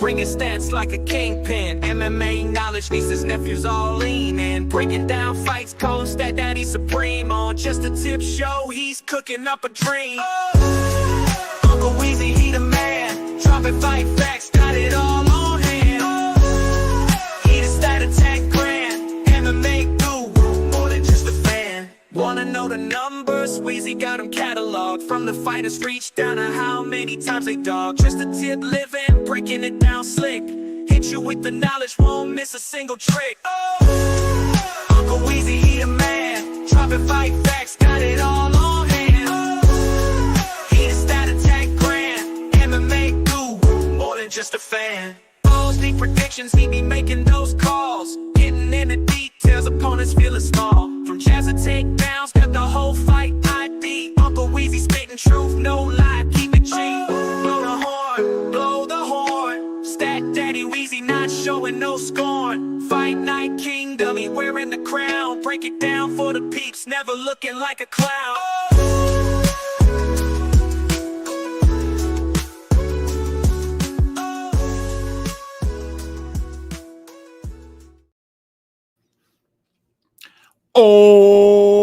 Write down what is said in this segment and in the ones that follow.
bringing stats like a kingpin. MMA knowledge needs his nephews all lean in, breaking down fights, codes that daddy supreme on. Just a tip show, he's cooking up a dream. Uncle Weezy, he the man, dropping fight facts, got it all on hand. He the stat attack grand, MMA guru, more than just a fan. Wanna know the numbers? Weezy got them cataloged, from the fighters reach down to how many times they dog. Just a tip living, breaking it down slick, hit you with the knowledge, won't miss a single trick. Uncle Weezy, he the man, dropping fight facts, got it all on hand. He the stat attack grand, MMA guru, more than just a fan. Balls, deep predictions, he be making those calls, getting in the details, opponents feeling small. From jabs to takedowns, got the whole fight ID. Uncle Weezy spitting truth, no lie, keep it G. Blow the horn, blow the horn. Stat Daddy Weezy not showing no scorn. Fight Night Kingdom, he wearing the crown. Break it down for the peeps, never looking like a clown. Oh,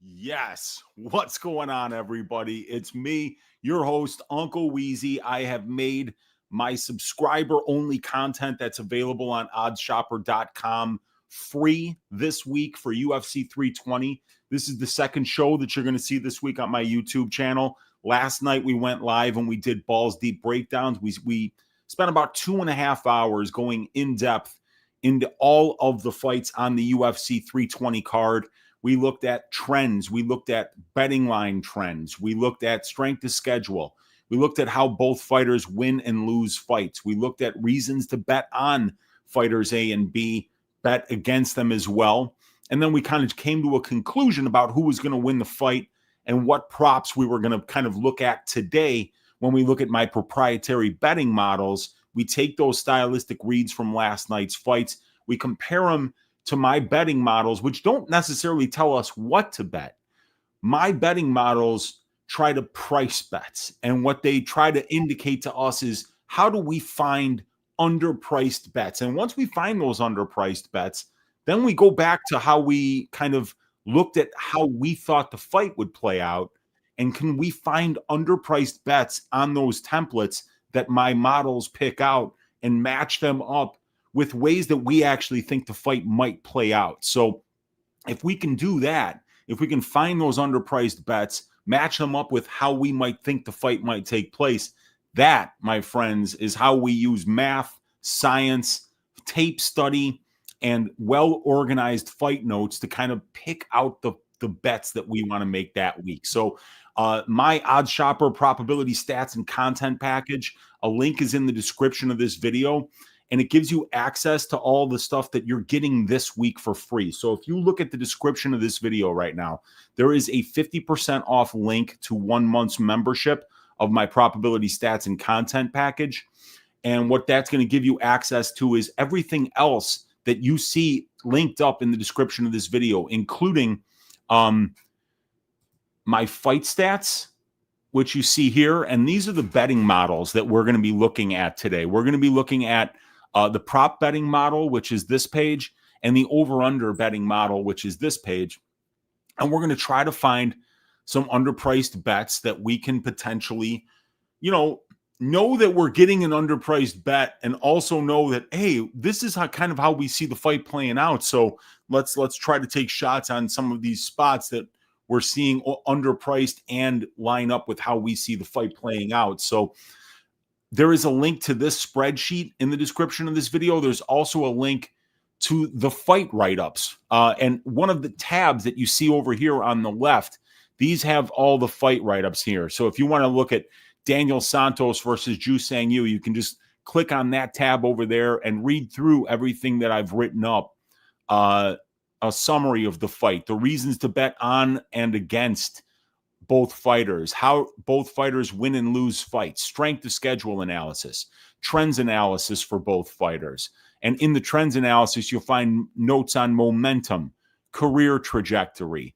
yes. What's going on, everybody? It's me, your host, Uncle Weezy. I have made my subscriber-only content that's available on oddshopper.com free this week for UFC 320. This is the second show that you're going to see this week on my YouTube channel. Last night, we went live and we did balls deep breakdowns. We spent about 2.5 hours going in depth into all of the fights on the UFC 320 card. We looked at trends. We looked at betting line trends. We looked at strength of schedule. We looked at how both fighters win and lose fights. We looked at reasons to bet on fighters A and B, bet against them as well. And then we kind of came to a conclusion about who was going to win the fight and what props we were going to kind of look at today when we look at my proprietary betting models. We take those stylistic reads from last night's fights. We compare them to my betting models, which don't necessarily tell us what to bet. My betting models try to price bets. And what they try to indicate to us is, how do we find underpriced bets? And once we find those underpriced bets, then we go back to how we kind of looked at how we thought the fight would play out. And can we find underpriced bets on those templates that my models pick out and match them up with ways that we actually think the fight might play out? So if we can do that, if we can find those underpriced bets, match them up with how we might think the fight might take place, that, my friends, is how we use math, science, tape study, and well-organized fight notes to kind of pick out the bets that we want to make that week. So my OddsShopper probability stats and content package, a link is in the description of this video, and it gives you access to all the stuff that you're getting this week for free. So if you look at the description of this video right now, there is a 50% off link to 1 month's membership of my probability stats and content package. And what that's going to give you access to is everything else that you see linked up in the description of this video, including my fight stats, which you see here. And these are the betting models that we're going to be looking at today. We're going to be looking at the prop betting model, which is this page, and the over-under betting model, which is this page. And we're going to try to find some underpriced bets that we can potentially, know that we're getting an underpriced bet, and also know that, hey, this is kind of how we see the fight playing out. So let's try to take shots on some of these spots that we're seeing underpriced and line up with how we see the fight playing out. So there is a link to this spreadsheet in the description of this video. There's also a link to the fight write-ups. And one of the tabs that you see over here on the left, these have all the fight write-ups here. So if you want to look at Daniel Santos versus Joosang, you can just click on that tab over there and read through everything that I've written up. A summary of the fight, the reasons to bet on and against both fighters, how both fighters win and lose fights, strength of schedule analysis, trends analysis for both fighters. And in the trends analysis, you'll find notes on momentum, career trajectory,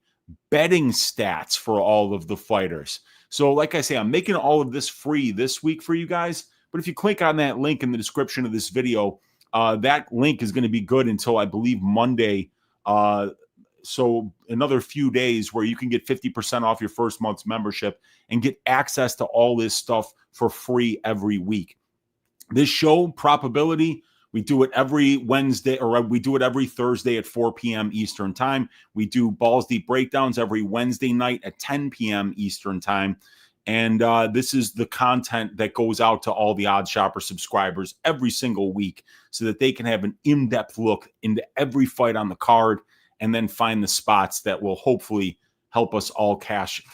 betting stats for all of the fighters. So like I say, I'm making all of this free this week for you guys. But if you click on that link in the description of this video, that link is going to be good until I believe Monday. So another few days where you can get 50% off your first month's membership and get access to all this stuff for free every week. This show, Probability, we do it every Wednesday, or we do it every Thursday at 4 p.m. Eastern time. We do Balls Deep Breakdowns every Wednesday night at 10 p.m. Eastern time. And this is the content that goes out to all the Odd Shopper subscribers every single week so that they can have an in-depth look into every fight on the card and then find the spots that will hopefully help us all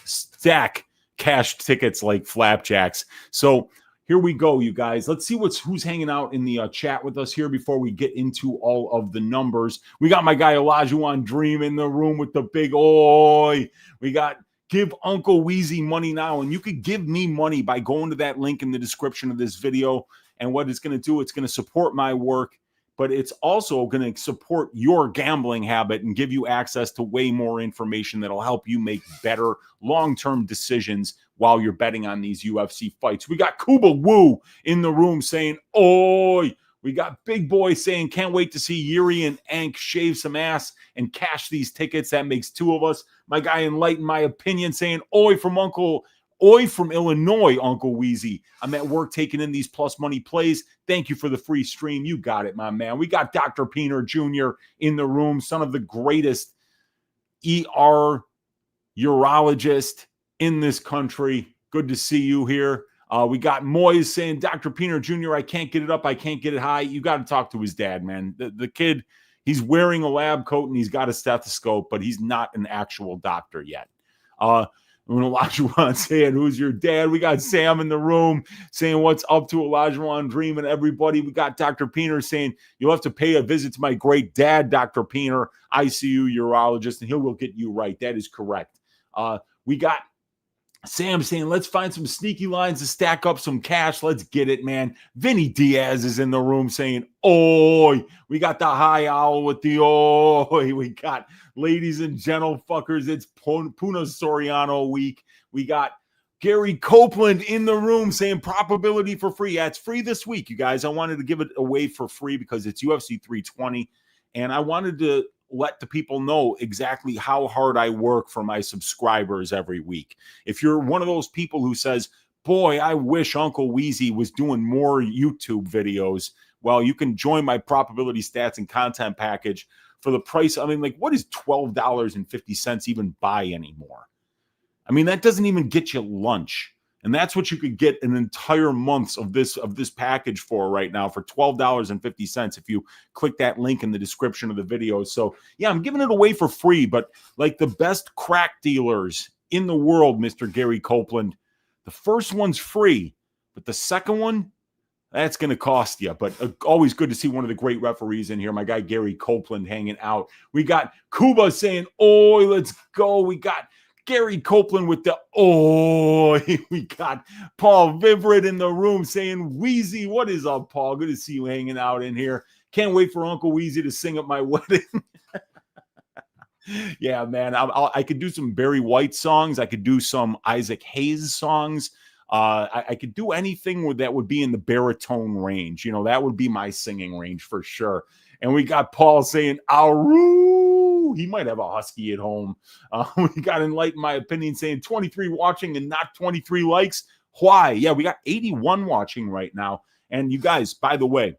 stack cash tickets like flapjacks. So here we go, you guys. Let's see who's hanging out in the chat with us here before we get into all of the numbers. We got my guy Olajuwon Dream in the room with the big oi. We got Give Uncle Weezy money now, and you could give me money by going to that link in the description of this video. And what it's going to do, it's going to support my work, but it's also going to support your gambling habit and give you access to way more information that'll help you make better long-term decisions while you're betting on these UFC fights. We got Kuba Woo in the room saying, oi. We got Big Boy saying, can't wait to see Yuri and Ank shave some ass and cash these tickets. That makes two of us. My guy Enlighten My Opinion saying, oi from Illinois, Uncle Weezy. I'm at work taking in these plus money plays. Thank you for the free stream. You got it, my man. We got Dr. Peener Jr. in the room, son of the greatest ER urologist in this country. Good to see you here. We got Moyes saying, Dr. Peener Jr., I can't get it up. I can't get it high. You got to talk to his dad, man. The kid, he's wearing a lab coat and he's got a stethoscope, but he's not an actual doctor yet. Olajuwon saying, who's your dad? We got Sam in the room saying, what's up to Olajuwon Dream and everybody. We got Dr. Peener saying, you'll have to pay a visit to my great dad, Dr. Peener, ICU urologist, and he will get you right. That is correct. We got Sam saying, let's find some sneaky lines to stack up some cash. Let's get it, man. Vinny Diaz is in the room saying, oi. We got the high owl with the oi. We got, ladies and gentle fuckers, it's Puna Soriano week. We got Gary Copeland in the room saying probability for free. Yeah, it's free this week, you guys. I wanted to give it away for free because it's UFC 320. And I wanted to let the people know exactly how hard I work for my subscribers every week. If you're one of those people who says, boy, I wish Uncle Weezy was doing more YouTube videos, well, you can join my probability stats and content package for the price. I mean, like, what is $12.50 even buy anymore? I mean, that doesn't even get you lunch. And that's what you could get an entire month of this package for right now for $12.50 if you click that link in the description of the video. So, yeah, I'm giving it away for free, but like the best crack dealers in the world, Mr. Gary Copeland, the first one's free, but the second one, that's going to cost you. But always good to see one of the great referees in here, my guy Gary Copeland hanging out. We got Kuba saying, oi, let's go. We got Gary Copeland with the oh, we got Paul Viverit in the room saying, Weezy, what is up, Paul? Good to see you hanging out in here. Can't wait for Uncle Weezy to sing at my wedding. Yeah, man, I could do some Barry White songs. I could do some Isaac Hayes songs. I could do anything that would be in the baritone range. You know, that would be my singing range for sure. And we got Paul saying, Aru. He might have a husky at home. We got Enlighten My Opinion saying 23 watching and not 23 likes. Why? Yeah, we got 81 watching right now. And you guys, by the way,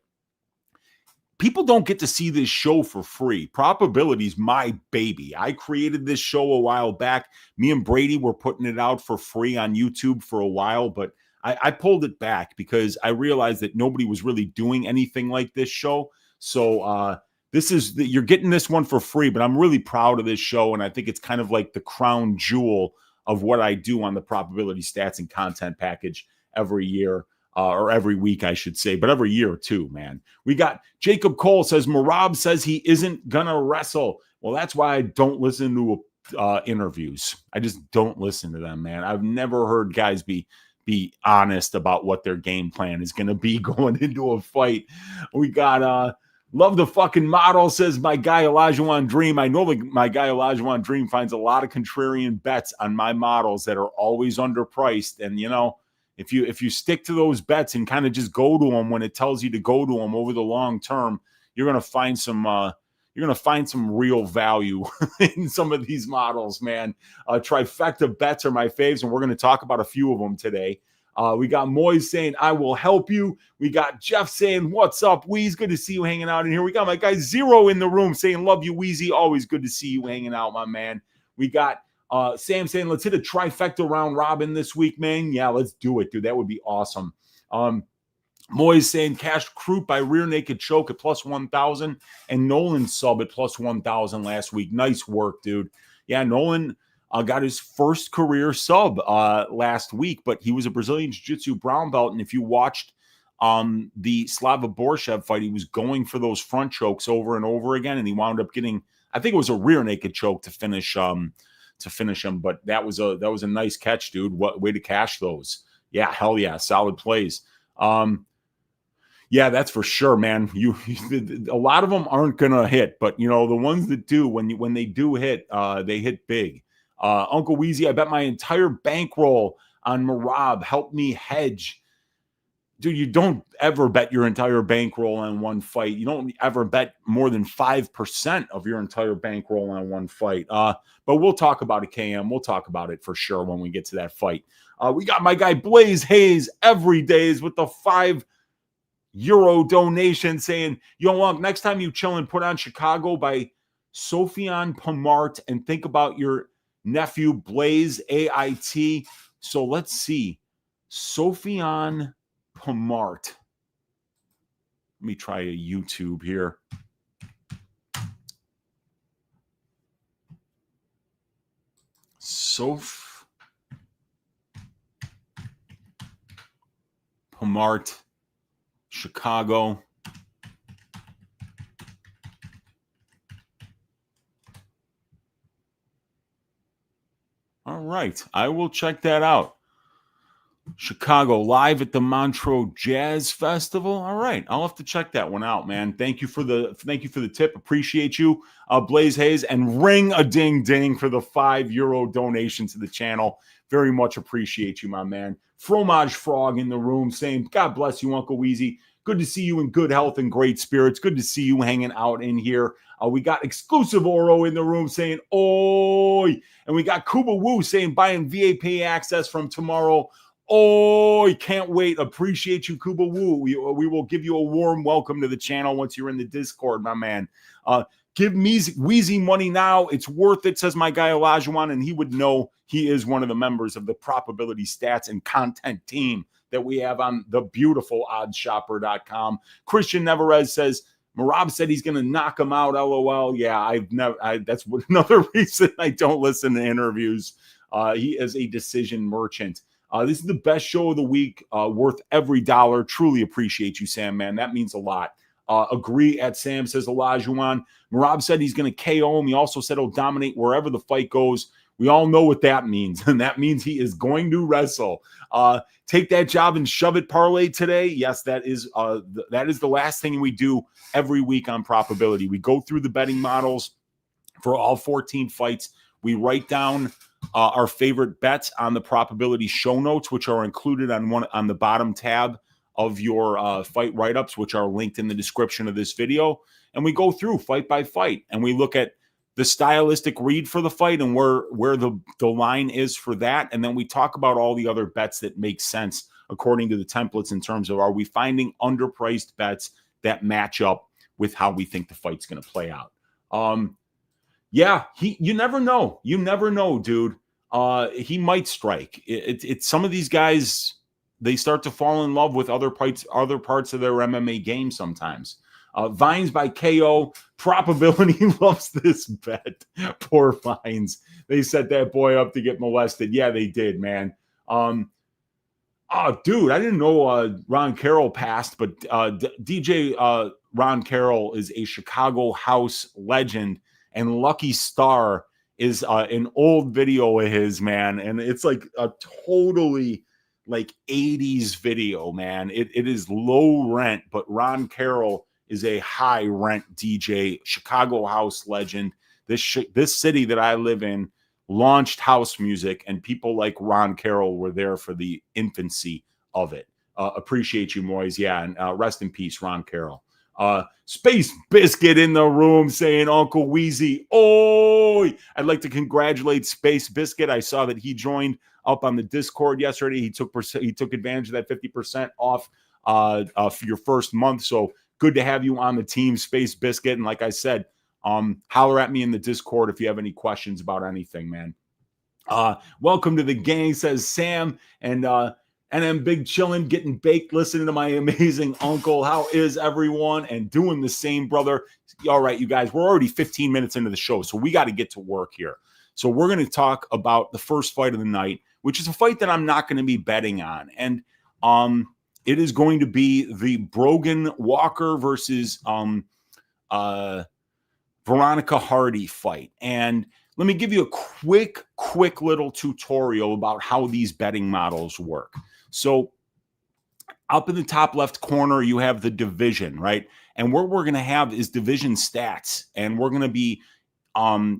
people don't get to see this show for free. Probability's my baby. I created this show a while back. Me and Brady were putting it out for free on YouTube for a while, but I pulled it back because I realized that nobody was really doing anything like this show. So you're getting this one for free, but I'm really proud of this show, and I think it's kind of like the crown jewel of what I do on the probability stats and content package every year. Or every week, I should say, but every year too, man. We got Jacob Cole says, Marab says he isn't going to wrestle. Well, that's why I don't listen to interviews. I just don't listen to them, man. I've never heard guys be honest about what their game plan is going to be going into a fight. We got Love the fucking model, says my guy Olajuwon Dream. I know my guy Olajuwon Dream finds a lot of contrarian bets on my models that are always underpriced. And, you know, if you stick to those bets and kind of just go to them when it tells you to go to them over the long term, you're going to find some real value in some of these models, man. Trifecta bets are my faves, and we're going to talk about a few of them today. We got Moise saying, I will help you. We got Jeff saying, what's up, Weez? Good to see you hanging out in here. We got my guy Zero in the room saying, love you, Weezy. Always good to see you hanging out, my man. We got Sam saying, let's hit a trifecta round robin this week, man. Yeah, let's do it, dude. That would be awesome. Moise saying, Cash Croup by Rear Naked Choke at plus 1,000 and Nolan sub at plus 1,000 last week. Nice work, dude. Yeah, Nolan got his first career sub last week, but he was a Brazilian Jiu-Jitsu brown belt. And if you watched the Slava Borshev fight, he was going for those front chokes over and over again, and he wound up getting, I think it was a rear naked choke to finish him. But that was a nice catch, dude. What way to cash those? Yeah, hell yeah, solid plays. Yeah, that's for sure, man. A lot of them aren't gonna hit, but you know the ones that do, when they do hit, they hit big. Uncle Weezy, I bet my entire bankroll on Merab. Help me hedge. Dude, you don't ever bet your entire bankroll on one fight. You don't ever bet more than 5% of your entire bankroll on one fight. But we'll talk about it, KM. We'll talk about it for sure when we get to that fight. We got my guy Blaze Hayes every days with the €5 donation saying, yo, Unc, next time you chill and put on Chicago by Sofian Pamart and think about your nephew Blaze AIT. So let's see. Sofian Pamart. Let me try a YouTube here. Pamart, Chicago. All right, I will check that out. Chicago live at the Montreux Jazz Festival. All right, I'll have to check that one out, man. Thank you for the tip. Appreciate you, Blaze Hayes, and ring a ding ding for the €5 donation to the channel. Very much appreciate you, my man. Fromage Frog in the room saying, God bless you, Uncle Weezy. Good to see you in good health and great spirits. Good to see you hanging out in here. We got Exclusive Oro in the room saying, oi. And we got Kuba Woo saying, buying VAP access from tomorrow. Oh, can't wait. Appreciate you, Kuba Woo. We will give you a warm welcome to the channel once you're in the Discord, my man. Give me Wheezy money now. It's worth it, says my guy Olajuwon, and he would know he is one of the members of the Probability Stats and Content team that we have on the beautiful oddshopper.com. Christian Neverez says, Merab said he's going to knock him out, LOL. Yeah, that's another reason I don't listen to interviews. He is a decision merchant. This is the best show of the week, worth every dollar. Truly appreciate you, Sam, man. That means a lot. Agree at Sam, says Olajuwon. Merab said he's going to KO him. He also said he'll dominate wherever the fight goes. We all know what that means, and that means he is going to wrestle. Take that job and shove it parlay today. Yes, that is the last thing we do every week on Probability. We go through the betting models for all 14 fights. We write down our favorite bets on the Probability show notes, which are included on the bottom tab of your fight write-ups, which are linked in the description of this video. And we go through fight by fight, and we look at the stylistic read for the fight and where the line is for that. And then we talk about all the other bets that make sense according to the templates in terms of, are we finding underpriced bets that match up with how we think the fight's going to play out? Yeah, you never know. You never know, dude. He might strike. It's some of these guys, they start to fall in love with other parts of their MMA game sometimes. Vines by KO. Probability loves this bet. Poor Vines. They set that boy up to get molested. Yeah, they did, man. Oh, dude, I didn't know Ron Carroll passed, but DJ Ron Carroll is a Chicago house legend, and Lucky Star is an old video of his, man, and it's like a totally like 80s video, man. It is low rent, but Ron Carroll is a high rent DJ, Chicago house legend. This city that I live in launched house music, and people like Ron Carroll were there for the infancy of it. Appreciate you, Moise. Yeah, and rest in peace, Ron Carroll. Space Biscuit in the room saying Uncle Wheezy. Oh, I'd like to congratulate Space Biscuit. I saw that he joined up on the Discord yesterday. He took advantage of that 50% off for your first month. So good to have you on the team, Space Biscuit. And like I said, holler at me in the Discord if you have any questions about anything, man. Welcome to the gang, says Sam. And I'm big chillin', getting baked, listening to my amazing uncle. How is everyone? And doing the same, brother. All right, you guys, we're already 15 minutes into the show, so we got to get to work here. So we're going to talk about the first fight of the night, which is a fight that I'm not going to be betting on. And it is going to be the Brogan Walker versus Veronica Hardy fight. And let me give you a quick little tutorial about how these betting models work. So up in the top left corner, you have the division, right? And what we're going to have is division stats. And we're going to be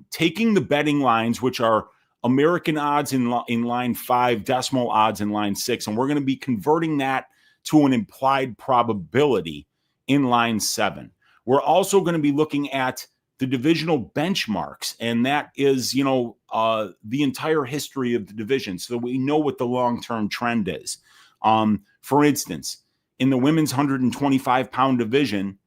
taking the betting lines, which are American odds in line 5, decimal odds in line 6. And we're going to be converting that to an implied probability in line 7. We're also going to be looking at the divisional benchmarks, and that is, the entire history of the division, so that we know what the long-term trend is. For instance, in the women's 125-pound division,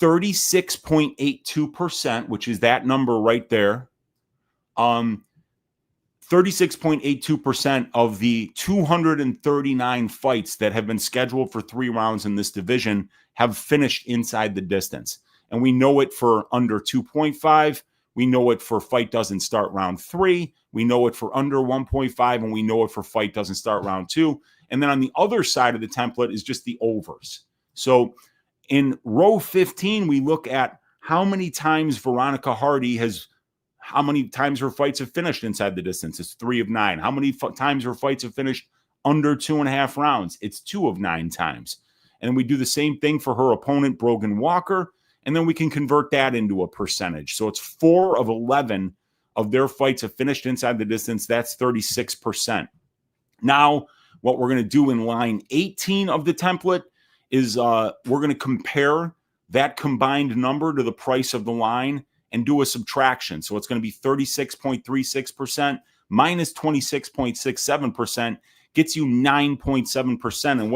36.82%, which is that number right there, 36.82% of the 239 fights that have been scheduled for 3 rounds in this division have finished inside the distance. And we know it for under 2.5. We know it for fight doesn't start round 3. We know it for under 1.5. And we know it for fight doesn't start round 2. And then on the other side of the template is just the overs. So in row 15, we look at how many times Veronica Hardy how many times her fights have finished inside the distance. It's 3 of 9. How many times her fights have finished under 2.5 rounds? It's 2 of 9 times. And we do the same thing for her opponent, Brogan Walker. And then we can convert that into a percentage. So it's 4 of 11 of their fights have finished inside the distance. That's 36%. Now, what we're going to do in line 18 of the template is we're going to compare that combined number to the price of the line and do a subtraction. So it's going to be 36.36% minus 26.67% gets you 9.7%. And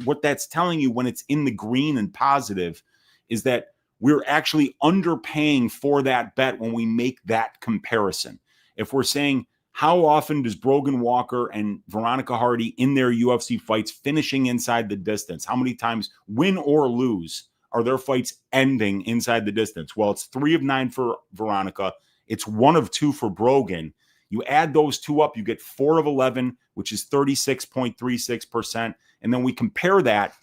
what that's telling you when it's in the green and positive is that we're actually underpaying for that bet when we make that comparison. If we're saying, how often does Brogan Walker and Veronica Hardy in their UFC fights finishing inside the distance? How many times, win or lose, are their fights ending inside the distance? Well, it's 3 of 9 for Veronica. It's 1 of 2 for Brogan. You add those two up, you get 4 of 11, which is 36.36%. And then we compare that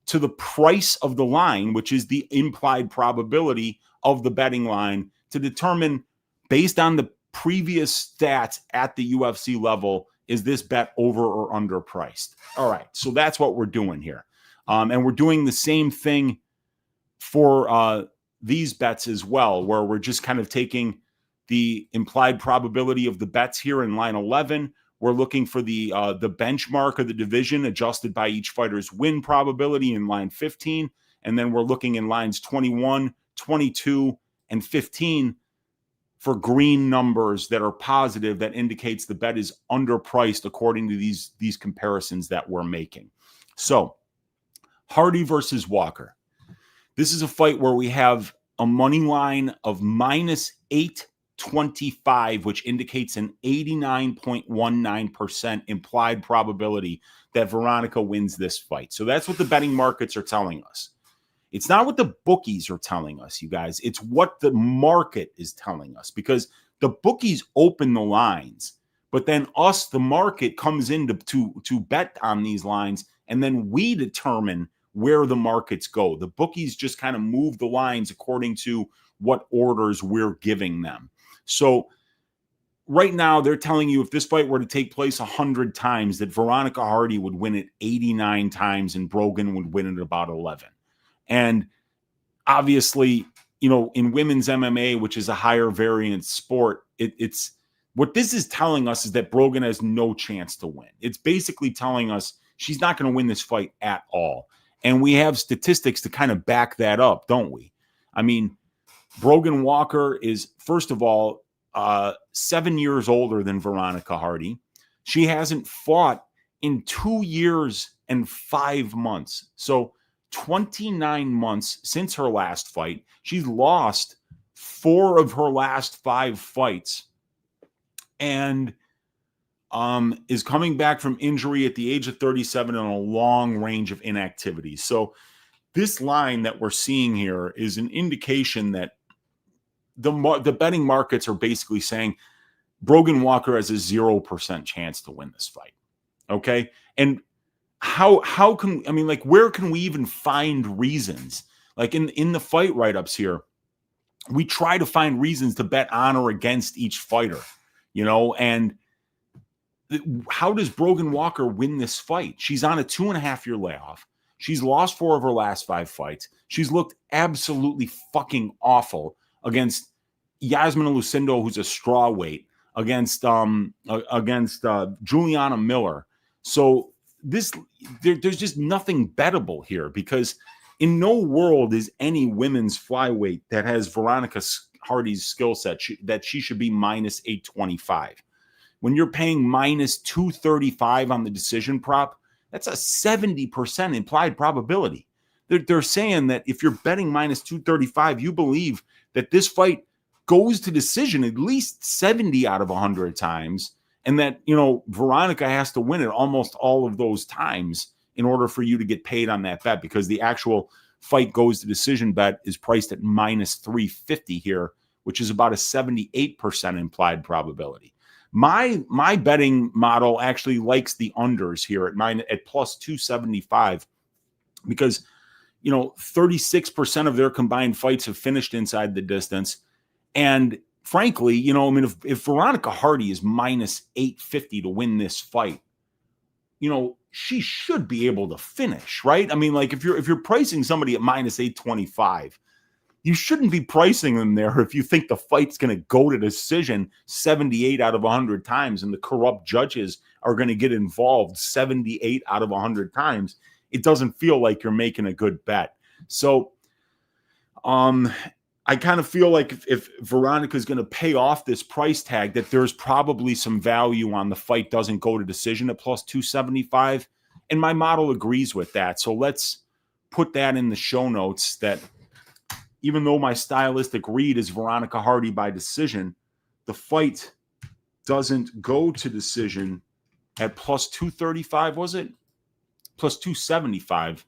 to the price of the line, which is the implied probability of the betting line, to determine, based on the previous stats at the UFC level, is this bet over or underpriced? All right, so that's what we're doing here. And we're doing the same thing for these bets as well, where we're just kind of taking the implied probability of the bets here in line 11. We're looking for the benchmark of the division adjusted by each fighter's win probability in line 15. And then we're looking in lines 21, 22, and 15 for green numbers that are positive, that indicates the bet is underpriced according to these comparisons that we're making. So Hardy versus Walker. This is a fight where we have a money line of minus 825, which indicates an 89.19% implied probability that Veronica wins this fight. So that's what the betting markets are telling us. It's not what the bookies are telling us, you guys. It's what the market is telling us, because the bookies open the lines, but then us, the market, comes in to bet on these lines, and then we determine where the markets go. The bookies just kind of move the lines according to what orders we're giving them. So right now, they're telling you if this fight were to take place 100 times, that Veronica Hardy would win it 89 times and Brogan would win it about 11. And obviously, in women's MMA, which is a higher variance sport, it's what this is telling us is that Brogan has no chance to win. It's basically telling us she's not going to win this fight at all. And we have statistics to kind of back that up, don't we? I mean, Brogan Walker is, first of all, 7 years older than Veronica Hardy. She hasn't fought in 2 years and 5 months. So 29 months since her last fight. She's lost 4 of her last 5 fights and is coming back from injury at the age of 37 on a long range of inactivity. So this line that we're seeing here is an indication that the betting markets are basically saying Brogan Walker has a 0% chance to win this fight. Okay. And how can, I mean, like, where can we even find reasons? Like in the fight write-ups here, we try to find reasons to bet on or against each fighter, and how does Brogan Walker win this fight? She's on a 2.5-year layoff. She's lost 4 of her last 5 fights. She's looked absolutely fucking awful against Yasmin Lucindo, who's a straw weight, against Juliana Miller. So there's just nothing bettable here, because in no world is any women's flyweight that has Veronica Hardy's skill set that she should be minus 825. When you're paying minus 235 on the decision prop, that's a 70% implied probability. They're saying that if you're betting minus 235, you believe that this fight goes to decision at least 70 out of 100 times, and that, Veronica has to win it almost all of those times in order for you to get paid on that bet, because the actual fight goes to decision bet is priced at minus 350 here, which is about a 78% implied probability. My betting model actually likes the unders here at plus 275, because 36% of their combined fights have finished inside the distance. And frankly, if Veronica Hardy is minus 850 to win this fight, she should be able to finish, right? I mean, like, if you're pricing somebody at minus 825, you shouldn't be pricing them there if you think the fight's going to go to decision 78 out of 100 times and the corrupt judges are going to get involved 78 out of 100 times. It doesn't feel like you're making a good bet. So I kind of feel like if Veronica is going to pay off this price tag, that there's probably some value on the fight doesn't go to decision at plus 275. And my model agrees with that. So let's put that in the show notes, that even though my stylistic read is Veronica Hardy by decision, the fight doesn't go to decision at plus 235, was it? Plus 275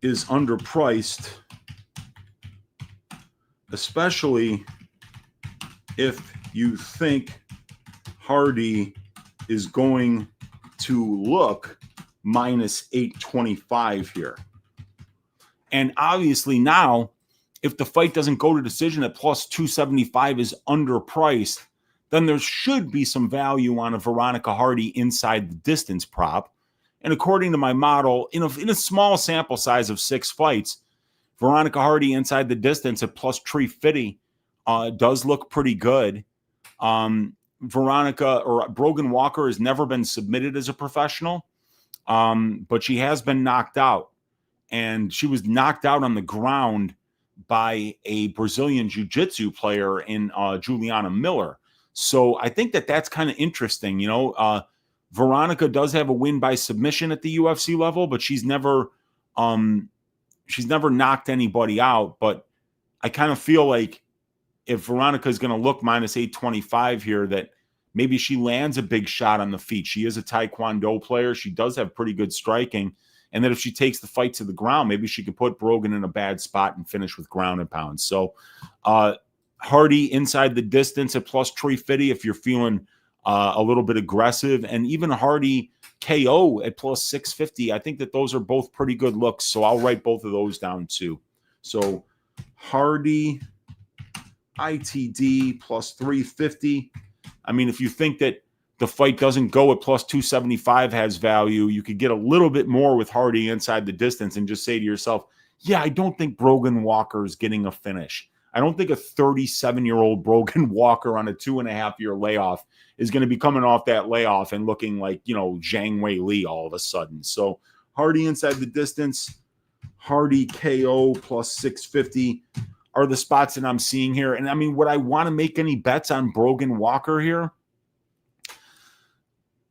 is underpriced, especially if you think Hardy is going to look minus 825 here. And obviously now, if the fight doesn't go to decision at plus 275 is underpriced, then there should be some value on a Veronica Hardy inside the distance prop. And according to my model, in a small sample size of 6 fights, Veronica Hardy inside the distance at plus 350 does look pretty good. Brogan Walker has never been submitted as a professional, but she has been knocked out. And she was knocked out on the ground by a Brazilian jiu-jitsu player in Juliana Miller. So I think that's kind of interesting. Veronica does have a win by submission at the UFC level, but she's never knocked anybody out. But I kind of feel like if Veronica is going to look minus 825 here, that maybe she lands a big shot on the feet. She is a Taekwondo player. She does have pretty good striking. And that if she takes the fight to the ground, maybe she could put Brogan in a bad spot and finish with ground and pound. So Hardy inside the distance at plus 350 if you're feeling a little bit aggressive. And even Hardy KO at plus 650. I think that those are both pretty good looks. So I'll write both of those down too. So Hardy ITD plus 350. I mean, if you think that the fight doesn't go at plus 275 has value. You could get a little bit more with Hardy inside the distance and just say to yourself, yeah, I don't think Brogan Walker is getting a finish. I don't think a 37-year-old Brogan Walker on a 2.5-year layoff is going to be coming off that layoff and looking like, Zhang Wei Li all of a sudden. So Hardy inside the distance, Hardy KO plus 650 are the spots that I'm seeing here. And I mean, would I want to make any bets on Brogan Walker here?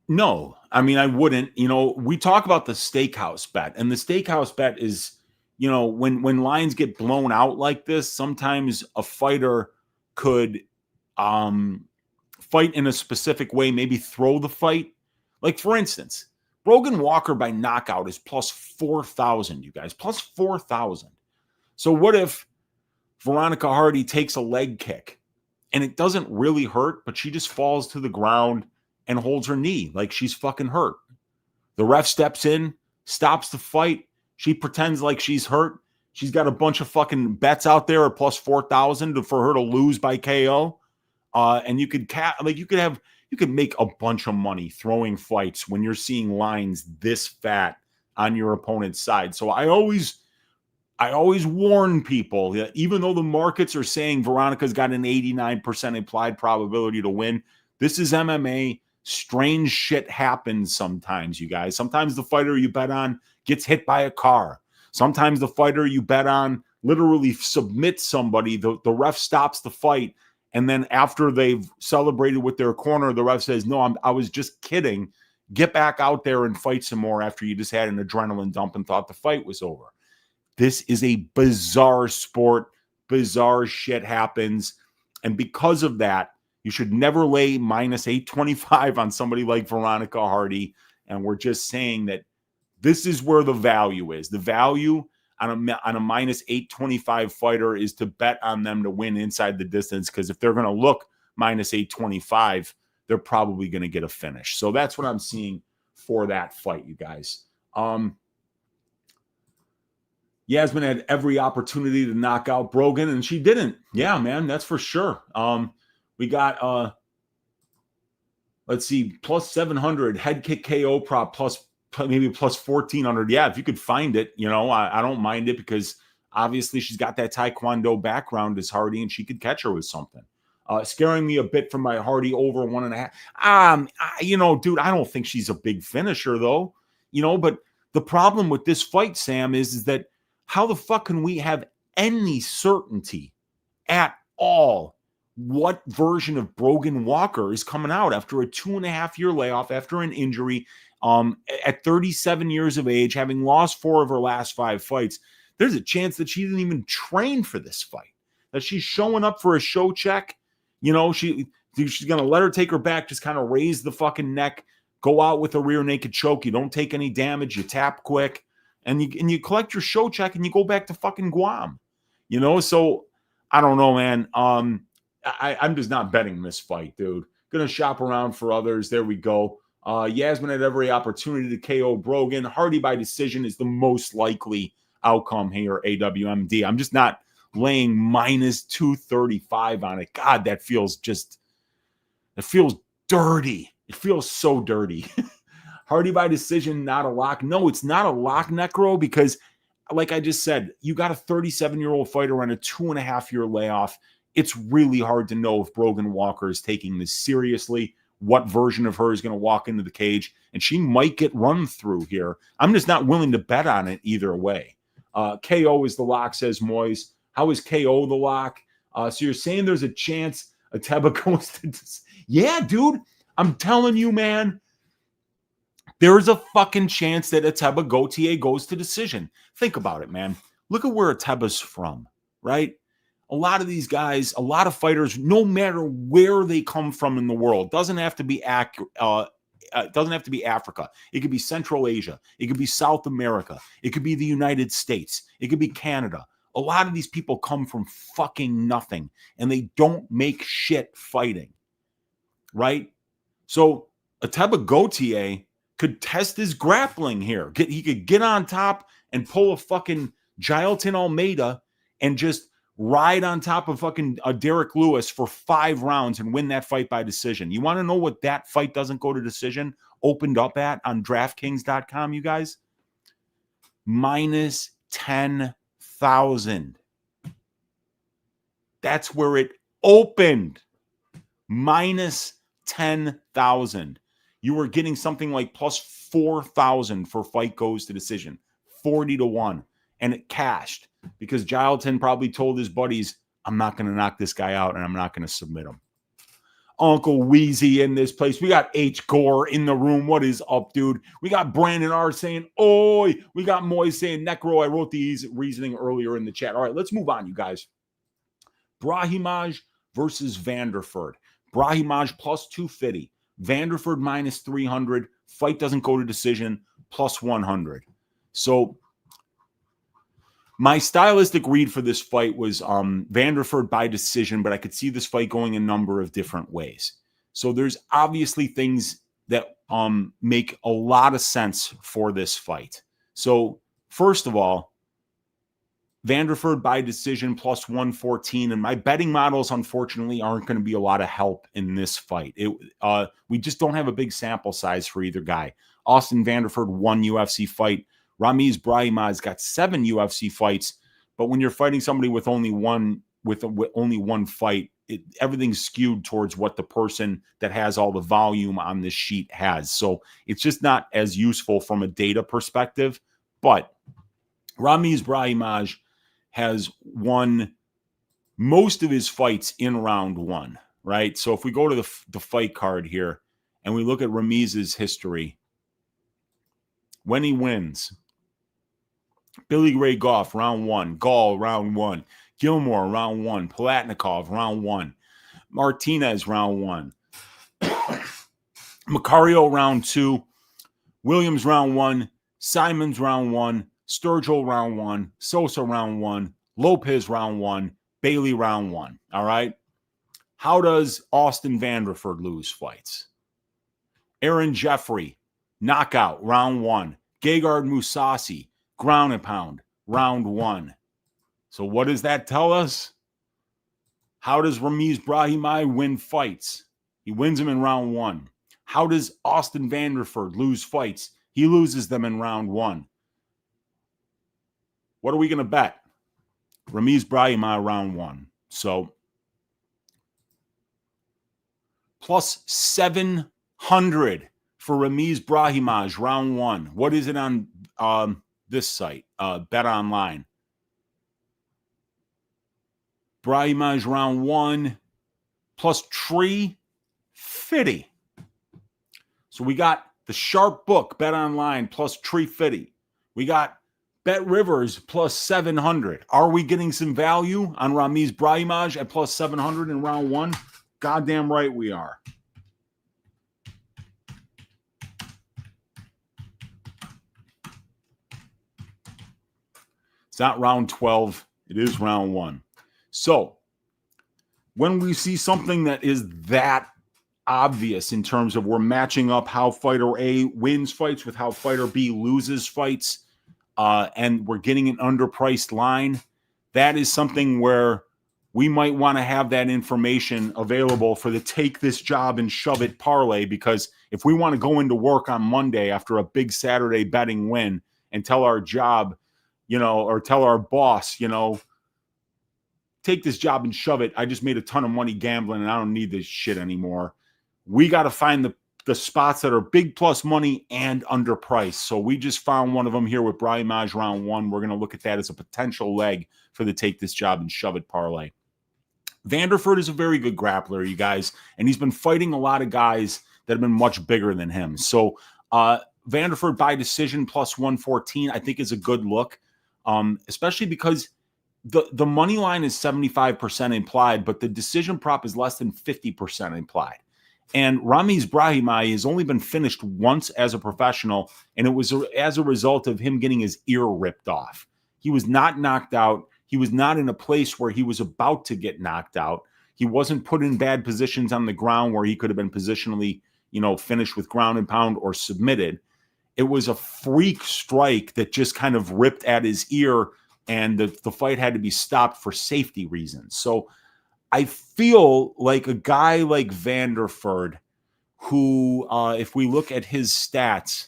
No, I mean, I wouldn't. We talk about the steakhouse bet, and the steakhouse bet is, when lines get blown out like this, sometimes a fighter could fight in a specific way, maybe throw the fight. Like, for instance, Brogan Walker by knockout is plus 4,000, you guys, plus 4,000. So what if Veronica Hardy takes a leg kick and it doesn't really hurt, but she just falls to the ground and holds her knee like she's fucking hurt? The ref steps in, stops the fight. She pretends like she's hurt. She's got a bunch of fucking bets out there at plus 4,000 for her to lose by KO. And you could make a bunch of money throwing fights when you're seeing lines this fat on your opponent's side. So I always warn people that even though the markets are saying Veronica's got an 89% implied probability to win, this is MMA. Strange shit happens sometimes, you guys. Sometimes the fighter you bet on gets hit by a car. Sometimes the fighter you bet on literally submits somebody. The ref stops the fight, and then after they've celebrated with their corner, the ref says, no, I was just kidding. Get back out there and fight some more after you just had an adrenaline dump and thought the fight was over. This is a bizarre sport. Bizarre shit happens. And because of that, you should never lay minus 825 on somebody like Veronica Hardy. And we're just saying that this is where the value is. The value on a minus 825 fighter is to bet on them to win inside the distance, because if they're going to look minus 825, they're probably going to get a finish. So that's what I'm seeing for that fight, you guys. Yasmin had every opportunity to knock out Brogan, and she didn't. Yeah, man, that's for sure. We got, let's see, plus 700 head kick KO prop, maybe plus 1,400. Yeah, if you could find it, I don't mind it, because obviously she's got that Taekwondo background as Hardy, and she could catch her with something. Scaring me a bit from my Hardy over 1.5. Dude, I don't think she's a big finisher, though. But the problem with this fight, Sam, is that how the fuck can we have any certainty at all what version of Brogan Walker is coming out after a 2.5-year layoff, after an injury, at 37 years of age, having lost 4 of her last 5 fights? There's a chance that she didn't even train for this fight, that she's showing up for a show check. She's going to let her take her back, just kind of raise the fucking neck, go out with a rear naked choke. You don't take any damage. You tap quick, and you collect your show check, and you go back to fucking Guam. So I don't know, man. I'm just not betting this fight, dude. Gonna shop around for others. There we go. Yasmin had every opportunity to KO Brogan. Hardy by decision is the most likely outcome here, AWMD. I'm just not laying minus 235 on it. God, it feels dirty. It feels so dirty. Hardy by decision, not a lock. No, it's not a lock, Necro, because like I just said, you got a 37-year-old fighter on a 2.5-year layoff. It's really hard to know if Brogan Walker is taking this seriously, what version of her is going to walk into the cage, and she might get run through here. I'm just not willing to bet on it either way. KO is the lock, says Moyes. How is KO the lock? So you're saying there's a chance Ateba goes to... Yeah, dude, I'm telling you, man, there is a fucking chance that Ateba Gautier goes to decision. Think about it, man. Look at where Ateba's from, right? A lot of these guys, a lot of fighters, no matter where they come from in the world, doesn't have to be Africa. It could be Central Asia. It could be South America. It could be the United States. It could be Canada. A lot of these people come from fucking nothing, and they don't make shit fighting, right? So Ateba Gautier could test his grappling here. He could get on top and pull a fucking Jailton Almeida and just ride on top of fucking Derek Lewis for 5 rounds and win that fight by decision. You want to know what that fight doesn't go to decision opened up at on DraftKings.com, you guys? Minus 10,000. That's where it opened. Minus 10,000. You were getting something like plus 4,000 for fight goes to decision. 40-1. And it cashed because Gilton probably told his buddies, I'm not going to knock this guy out and I'm not going to submit him. Uncle Wheezy in this place. We got H. Gore in the room. What is up, dude? We got Brandon R. saying, oi. We got Moy saying, Necro. I wrote the reasoning earlier in the chat. All right, let's move on, you guys. Brahimaj versus Vanderford. Brahimaj plus 250. Vanderford minus 300. Fight doesn't go to decision plus 100. So my stylistic read for this fight was Vanderford by decision, but I could see this fight going a number of different ways. So there's obviously things that make a lot of sense for this fight. So first of all, Vanderford by decision plus 114, and my betting models, unfortunately, aren't going to be a lot of help in this fight. We just don't have a big sample size for either guy. Austin Vanderford won UFC fight. Ramiz Brahimaj got 7 UFC fights, but when you're fighting somebody with only one fight, everything's skewed towards what the person that has all the volume on this sheet has. So it's just not as useful from a data perspective. But Ramiz Brahimaj has won most of his fights in round 1, right? So if we go to the fight card here and we look at Ramiz's history, when he wins, Billy Ray Goff, round 1. Gall, round 1. Gilmore, round 1. Palatnikov, round 1. Martinez, round 1. Macario, round 2. Williams, round 1. Simons, round 1. Sturgill, round 1. Sosa, round 1. Lopez, round 1. Bailey, round 1. All right? How does Austin Vanderford lose fights? Aaron Jeffrey, knockout, round 1. Gegard Mousasi, ground and pound, round 1. So what does that tell us? How does Ramiz Brahimaj win fights? He wins them in round 1. How does Austin Vanderford lose fights? He loses them in round 1. What are we going to bet? Ramiz Brahimaj round 1. So plus 700 for Ramiz Brahimaj round 1. What is it on this site? Bet Online. Brahimaj round 1 plus 350. So we got the sharp book Bet Online plus 350. We got Bet Rivers plus 700. Are we getting some value on Ramiz Brahimaj at plus 700 in round 1? Goddamn right we are. It's not round 12. It is round 1. So when we see something that is that obvious in terms of we're matching up how fighter A wins fights with how fighter B loses fights, and we're getting an underpriced line, that is something where we might want to have that information available for the take this job and shove it parlay, because if we want to go into work on Monday after a big Saturday betting win and tell our job, or tell our boss, take this job and shove it, I just made a ton of money gambling and I don't need this shit anymore. We got to find the spots that are big plus money and underpriced. So we just found one of them here with Brahimaj round 1. We're going to look at that as a potential leg for the take this job and shove it parlay. Vanderford is a very good grappler, you guys, and he's been fighting a lot of guys that have been much bigger than him. So Vanderford by decision plus 114, I think is a good look, especially because the money line is 75% implied, but the decision prop is less than 50% implied. And Ramiz Brahimaj has only been finished once as a professional, and it was as a result of him getting his ear ripped off. He was not knocked out. He was not in a place where he was about to get knocked out. He wasn't put in bad positions on the ground where he could have been positionally, finished with ground and pound or submitted. It was a freak strike that just kind of ripped at his ear and the fight had to be stopped for safety reasons. So I feel like a guy like Vanderford, who, if we look at his stats,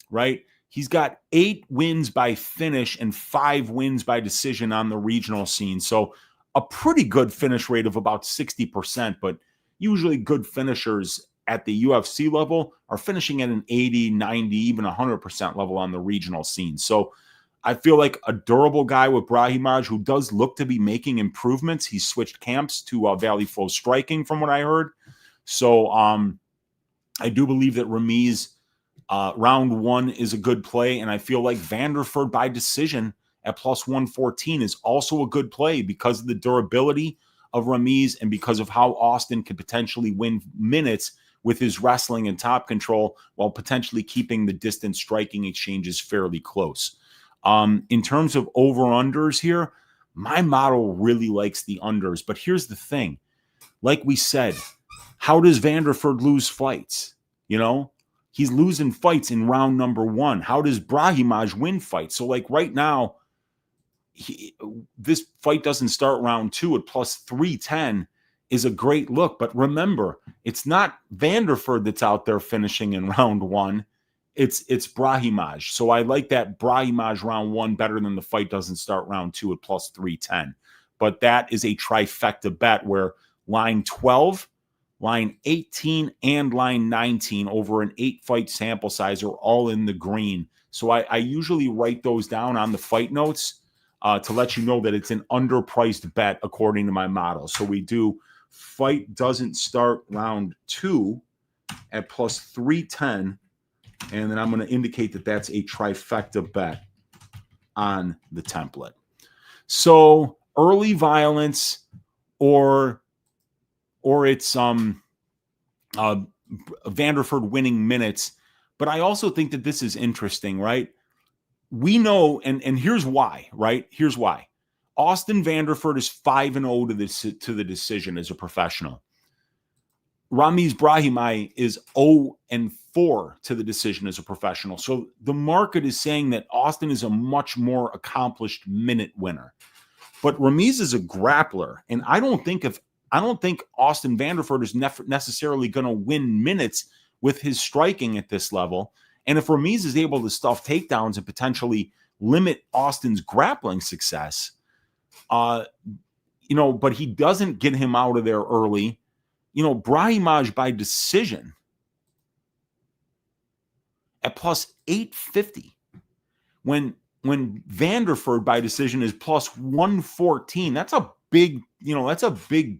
right, he's got 8 wins by finish and 5 wins by decision on the regional scene. So a pretty good finish rate of about 60%, but usually good finishers at the UFC level are finishing at an 80, 90, even 100% level on the regional scene. So I feel like a durable guy with Brahimaj who does look to be making improvements. He's switched camps to Valley Flow Striking from what I heard. So I do believe that Ramiz round 1 is a good play. And I feel like Vanderford by decision at plus 114 is also a good play because of the durability of Ramiz and because of how Austin could potentially win minutes with his wrestling and top control while potentially keeping the distance striking exchanges fairly close. In terms of over-unders here, my model really likes the unders. But here's the thing. Like we said, how does Vanderford lose fights? You know, he's losing fights in round number 1. How does Brahimaj win fights? So like right now, this fight doesn't start round 2 at plus 310 is a great look. But remember, it's not Vanderford that's out there finishing in round 1. It's Brahimaj. So I like that Brahimaj round 1 better than the fight doesn't start round 2 at plus 310. But that is a trifecta bet where line 12, line 18, and line 19 over an 8-fight sample size are all in the green. So I usually write those down on the fight notes to let you know that it's an underpriced bet according to my model. So we do fight doesn't start round 2 at plus 310. And then I'm going to indicate that that's a trifecta bet on the template. So early violence or it's Vanderford winning minutes. But I also think that this is interesting, right? We know, and here's why, right? Here's why. Austin Vanderford is 5-0 to the decision as a professional. Ramiz Brahimaj is 0-4 to the decision as a professional. So the market is saying that Austin is a much more accomplished minute winner. But Ramiz is a grappler, and I don't think Austin Vanderford is necessarily going to win minutes with his striking at this level. And if Ramiz is able to stuff takedowns and potentially limit Austin's grappling success, but he doesn't get him out of there early. Brahimaj by decision at plus 850 when Vanderford by decision is plus 114. That's a big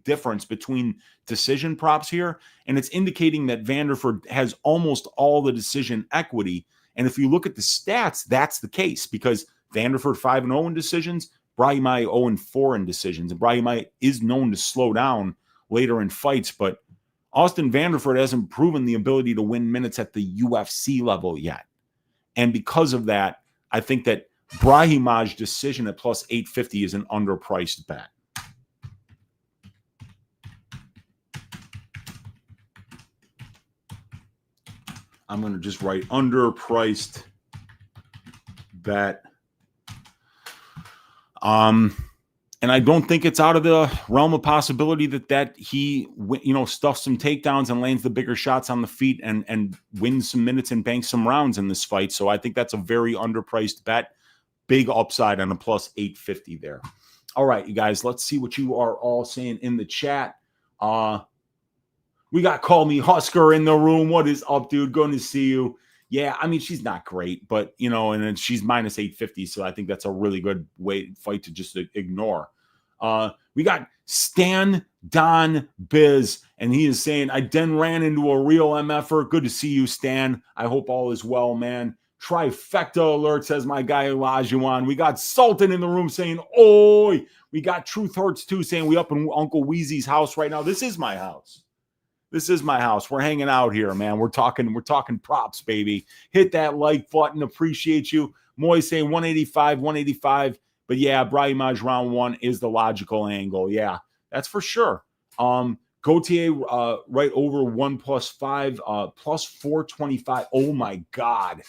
difference between decision props here. And it's indicating that Vanderford has almost all the decision equity. And if you look at the stats, that's the case because Vanderford 5-0 in decisions, Brahimaj 0-4 in decisions. And Brahimaj is known to slow down later in fights, but Austin Vanderford hasn't proven the ability to win minutes at the UFC level yet. And because of that, I think that Brahimaj decision at plus 850 is an underpriced bet. I'm going to just write underpriced bet. And I don't think it's out of the realm of possibility that he stuffs some takedowns and lands the bigger shots on the feet and wins some minutes and banks some rounds in this fight. So I think that's a very underpriced bet. Big upside on a plus 850 there. All right, you guys, let's see what you are all saying in the chat. We got Call Me Husker in the room. What is up, dude? Going to see you. Yeah, I mean, she's not great, but, and then she's minus 850, so I think that's a really good fight to just ignore. We got Stan Don Biz, and he is saying, I then ran into a real MFer. Good to see you, Stan. I hope all is well, man. Trifecta alert, says my guy Elajuan. We got Sultan in the room saying, oi. We got Truth Hurts, too, saying we up in Uncle Weezy's house right now. This is my house. This is my house. We're hanging out here, man. We're talking props, baby. Hit that like button. Appreciate you. Moy saying 185, 185. But yeah, Brahimaj round 1 is the logical angle. Yeah, that's for sure. Gautier right over 1+5, plus 425. Oh my God.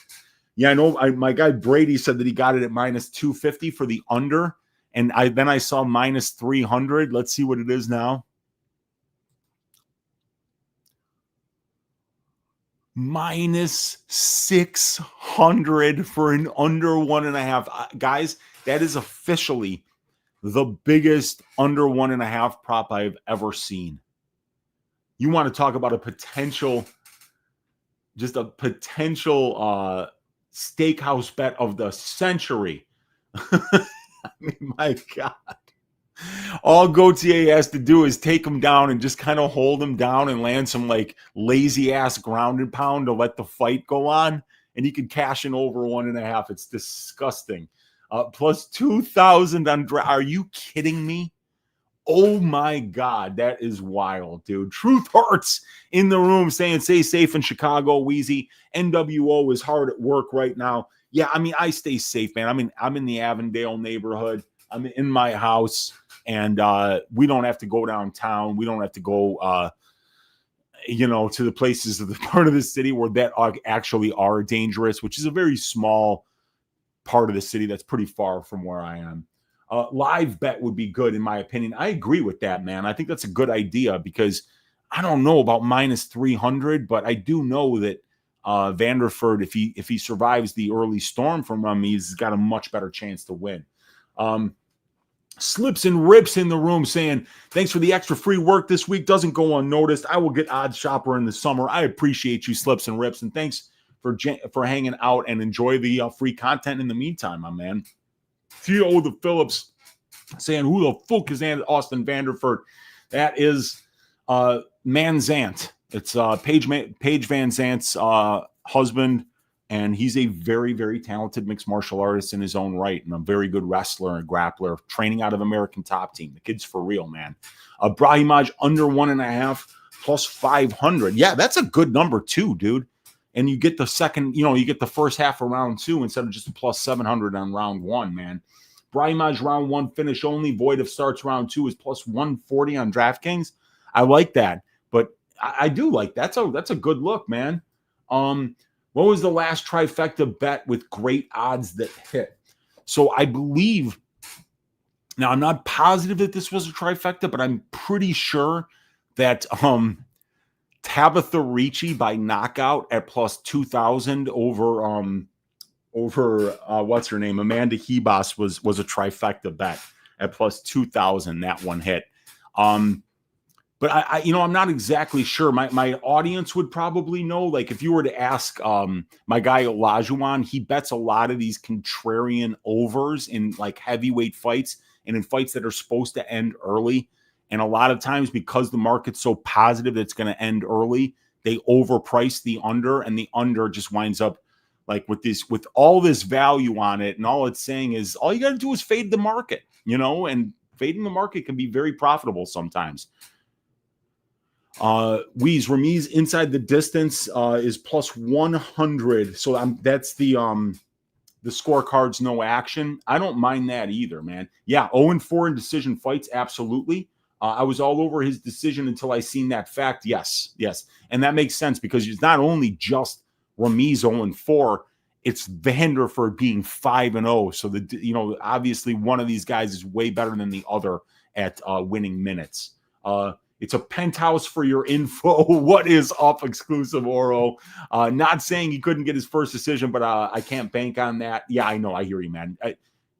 Yeah, I know. My guy Brady said that he got it at minus 250 for the under. And then I saw minus 300. Let's see what it is now. Minus 600 for an under 1.5. Guys, that is officially the biggest under 1.5 prop I've ever seen. You want to talk about a potential steakhouse bet of the century. I mean, my God. All Gautier has to do is take him down and just kind of hold him down and land some like lazy ass grounded pound to let the fight go on. And he could cash in over 1.5. It's disgusting. Plus 2,000 on are you kidding me? Oh my God, that is wild, dude. Truth hurts in the room saying stay safe in Chicago, Wheezy. NWO is hard at work right now. Yeah, I mean, I stay safe, man. I'm in the Avondale neighborhood. I'm in my house, and we don't have to go downtown. We don't have to go, to the places of the part of the city where that actually are dangerous, which is a very small part of the city that's pretty far from where I am. Live bet would be good, in my opinion. I agree with that, man. I think that's a good idea because I don't know about minus 300, but I do know that Vanderford, if he survives the early storm from Ramiz, has got a much better chance to win. Slips and Rips in the room saying, thanks for the extra free work this week. Doesn't go unnoticed. I will get Odd Shopper in the summer. I appreciate you, Slips and Rips, and thanks for hanging out and enjoy the free content in the meantime, my man. Theo the Phillips saying, who the fuck is Austin Vanderford? That is Manzant. It's Paige Van Zant's husband, and he's a very, very talented mixed martial artist in his own right, and a very good wrestler and grappler, training out of American Top Team. The kid's for real, man. Brahimaj under 1.5 plus 500. Yeah, that's a good number too, dude. And you get the second, you get the first half of round 2 instead of just a plus 700 on round 1, man. Brahimaj round 1 finish only. Void of starts round 2 is plus 140 on DraftKings. I like that, but I do like that's a good look, man. What was the last trifecta bet with great odds that hit? So I believe, now I'm not positive that this was a trifecta, but I'm pretty sure that Tabitha Ricci by knockout at plus 2,000 over what's her name, Amanda Hebos was a trifecta bet at plus 2,000. That one hit. But I'm not exactly sure. My audience would probably know. Like if you were to ask my guy Olajuwon, he bets a lot of these contrarian overs in like heavyweight fights and in fights that are supposed to end early. And a lot of times, because the market's so positive that it's going to end early, they overprice the under, and the under just winds up like with all this value on it. And all it's saying is all you got to do is fade the market, and fading the market can be very profitable sometimes. Ramiz inside the distance is plus 100. So that's the scorecards, no action. I don't mind that either, man. Yeah, 0-4 in decision fights, absolutely. I was all over his decision until I seen that fact. Yes. And that makes sense because it's not only just Ramiz 0-4, it's Vanderford being 5-0. So obviously one of these guys is way better than the other at winning minutes. It's a penthouse for your info. What is up, exclusive Oro? Not saying he couldn't get his first decision, but I can't bank on that. Yeah, I know. I hear you, man.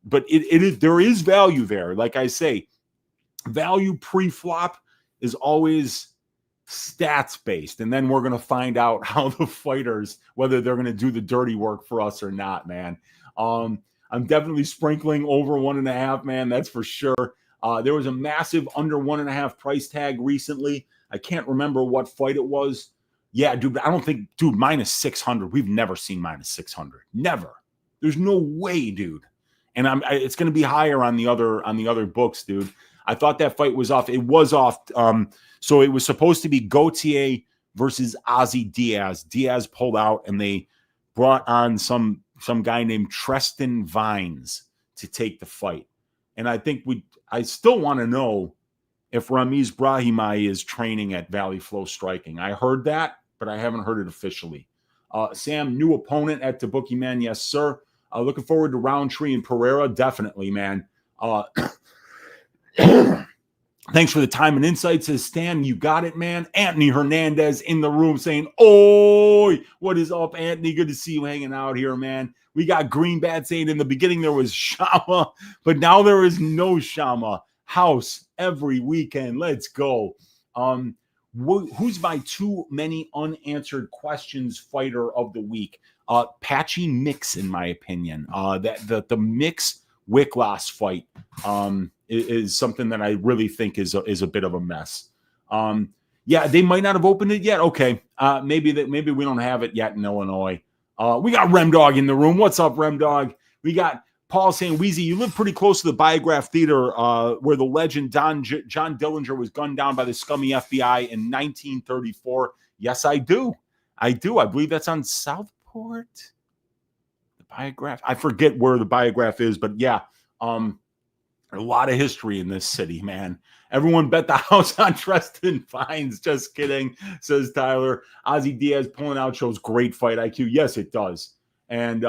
But there is value there. Like I say, value pre-flop is always stats based, and then we're going to find out how the fighters, whether they're going to do the dirty work for us or not, man. I'm definitely sprinkling over 1.5, man. That's for sure. There was a massive under 1.5 price tag recently. I can't remember what fight it was. Yeah, dude, I don't think, minus 600. We've never seen minus 600. Never. There's no way, dude. And it's going to be higher on the other books, dude. I thought that fight was off. It was off. So it was supposed to be Gautier versus Ozzy Diaz. Diaz pulled out, and they brought on some guy named Tre'ston Vines to take the fight. And I still want to know if Ramiz Brahimaj is training at Valley Flow Striking. I heard that, but I haven't heard it officially. Sam, new opponent at the Bookie Man. Yes, sir. Looking forward to Roundtree and Pereira. Definitely, man. Thanks for the time and insight, says Stan. You got it, man. Anthony Hernandez in the room saying, "Oi, what is up, Anthony? Good to see you hanging out here, man." We got Greenbat saying in the beginning there was Shama, but now there is no Shama. House every weekend. Let's go. Who's my too many unanswered questions fighter of the week? Patchy Mix, in my opinion. The Mix Wiklacz fight is something that I really think is a bit of a mess. Yeah, they might not have opened it yet. Okay, maybe we don't have it yet in Illinois. We got Remdog in the room. What's up, Remdog? We got Paul saying, Weezy, you live pretty close to the Biograph Theater where the legend John Dillinger was gunned down by the scummy FBI in 1934. Yes, I do. I believe that's on Southport. The Biograph. I forget where the Biograph is, but yeah. A lot of history in this city, man. Everyone bet the house on Tre'ston Fines. Just kidding, says Tyler. Ozzy Diaz pulling out shows great fight IQ. Yes, it does. And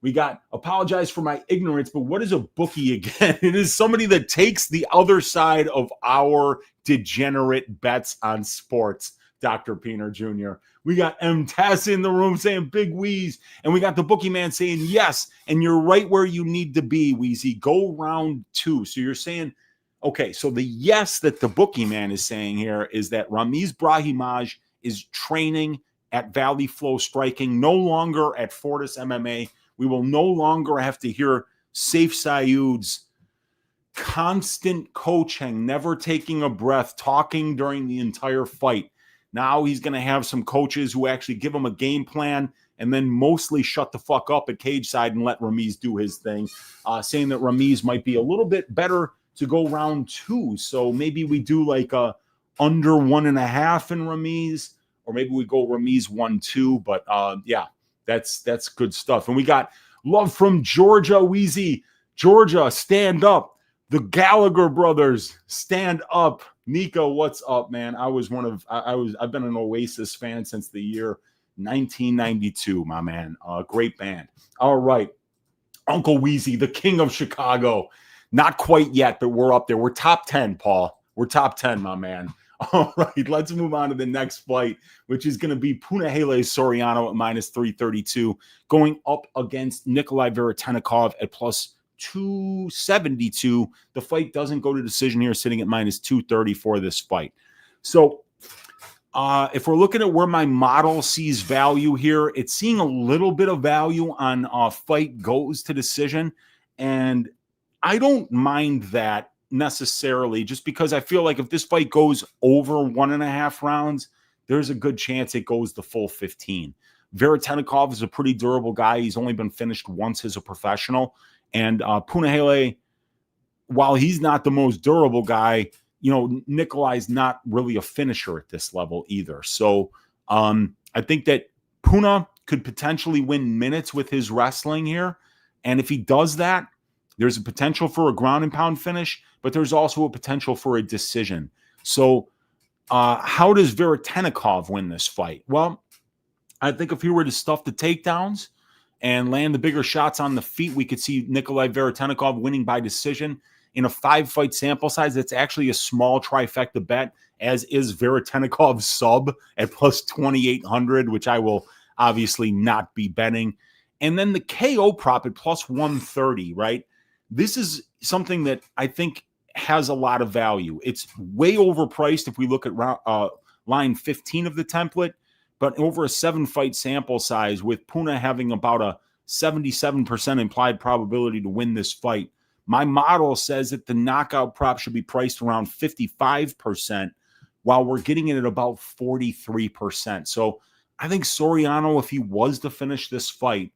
we got apologize for my ignorance, but what is a bookie again? It is somebody that takes the other side of our degenerate bets on sports. Dr. Peener Jr. We got M. Tass in the room saying big wheeze. And we got the bookie man saying yes. And you're right where you need to be, Wheezy. Go round 2. So you're saying, okay, so the yes that the bookie man is saying here is that Ramiz Brahimaj is training at Valley Flow Striking, no longer at Fortis MMA. We will no longer have to hear Saif Sayoud's constant coaching, never taking a breath, talking during the entire fight. Now he's going to have some coaches who actually give him a game plan and then mostly shut the fuck up at cage side and let Ramiz do his thing, saying that Ramiz might be a little bit better to go round 2. So maybe we do like a under 1.5 in Ramiz, or maybe we go Ramiz 1-2. But yeah, that's good stuff. And we got love from Georgia, Wheezy. Georgia, stand up. The Gallagher brothers, stand up. Nico, what's up, man? I've been an Oasis fan since the year 1992, my man. Great band. All right. Uncle Wheezy, the king of Chicago. Not quite yet, but we're up there. We're top 10, Paul. We're top 10, my man. All right, let's move on to the next fight, which is going to be Punahele Soriano at -332, going up against Nikolay Veretennikov at +272. The fight doesn't go to decision here, sitting at -230 for this fight. So if we're looking at where my model sees value here, it's seeing a little bit of value on fight goes to decision. And I don't mind that necessarily, just because I feel like if this fight goes over 1.5 rounds, there's a good chance it goes the full 15. Veretennikov is a pretty durable guy. He's only been finished once as a professional. And Punahele, while he's not the most durable guy, Nikolay's not really a finisher at this level either. So I think that Puna could potentially win minutes with his wrestling here. And if he does that, there's a potential for a ground and pound finish, but there's also a potential for a decision. So how does Veretennikov win this fight? Well, I think if he were to stuff the takedowns and land the bigger shots on the feet, we could see Nikolay Veretennikov winning by decision. In a 5-fight sample size, that's actually a small trifecta bet, as is Veretennikov's sub at +2,800, which I will obviously not be betting. And then the KO prop at +130, right? This is something that I think has a lot of value. It's way overpriced if we look at line 15 of the template, but over a 7-fight sample size, with Puna having about a 77% implied probability to win this fight, my model says that the knockout prop should be priced around 55%, while we're getting it at about 43%. So I think Soriano, if he was to finish this fight,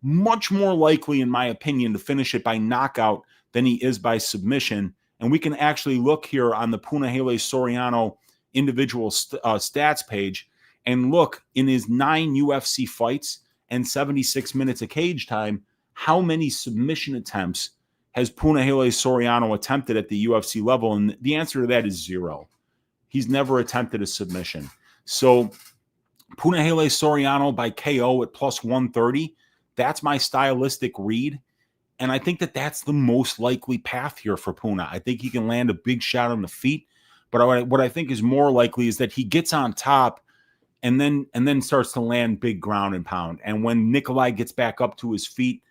much more likely, in my opinion, to finish it by knockout than he is by submission. And we can actually look here on the Punahele Soriano individual stats page and look in his 9 UFC fights and 76 minutes of cage time, how many submission attempts has Punahele Soriano attempted at the UFC level? And the answer to that is 0. He's never attempted a submission. So Punahele Soriano by KO at plus 130. That's my stylistic read. And I think that that's the most likely path here for Puna. I think he can land a big shot on the feet. But what I think is more likely is that he gets on top and then starts to land big ground and pound. And when Nikolay gets back up to his feet,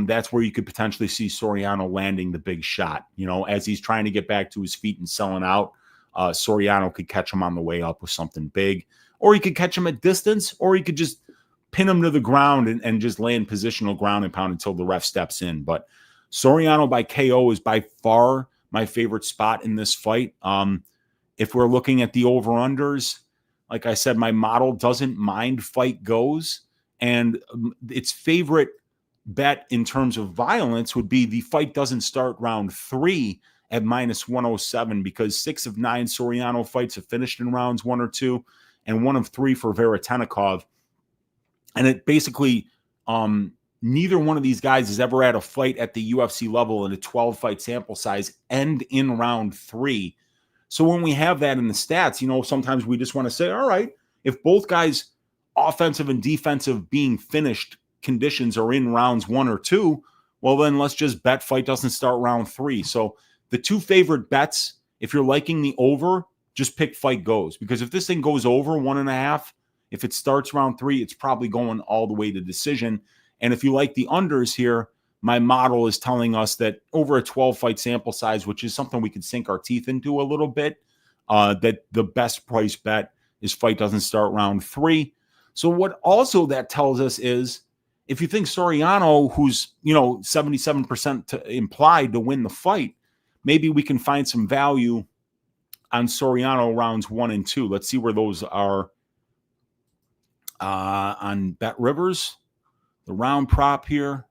that's where you could potentially see Soriano landing the big shot. You know, as he's trying to get back to his feet and selling out, Soriano could catch him on the way up with something big. Or he could catch him at distance, or he could just pin him to the ground and just land positional ground and pound until the ref steps in. But Soriano by KO is by far my favorite spot in this fight. If we're looking at the over-unders, like I said, my model doesn't mind fight goes. And its favorite bet in terms of violence would be the fight doesn't start round 3 at minus 107, because 6 of 9 Soriano fights have finished in rounds 1 or 2, and 1 of 3 for Veretennikov. And it basically, neither one of these guys has ever had a fight at the UFC level in a 12-fight sample size end in round 3. So when we have that in the stats, you know, sometimes we just want to say, all right, if both guys' offensive and defensive being finished conditions are in rounds 1 or 2, well, then let's just bet fight doesn't start round 3. So the two favorite bets, if you're liking the over, just pick fight goes. Because if this thing goes over 1.5, if it starts round 3, it's probably going all the way to decision. And if you like the unders here, my model is telling us that over a 12-fight sample size, which is something we could sink our teeth into a little bit, that the best price bet is fight doesn't start round 3. So what also that tells us is, if you think Soriano, who's, you know, 77% implied to win the fight, maybe we can find some value on Soriano rounds 1 and 2. Let's see where those are on Bet Rivers. The round prop here.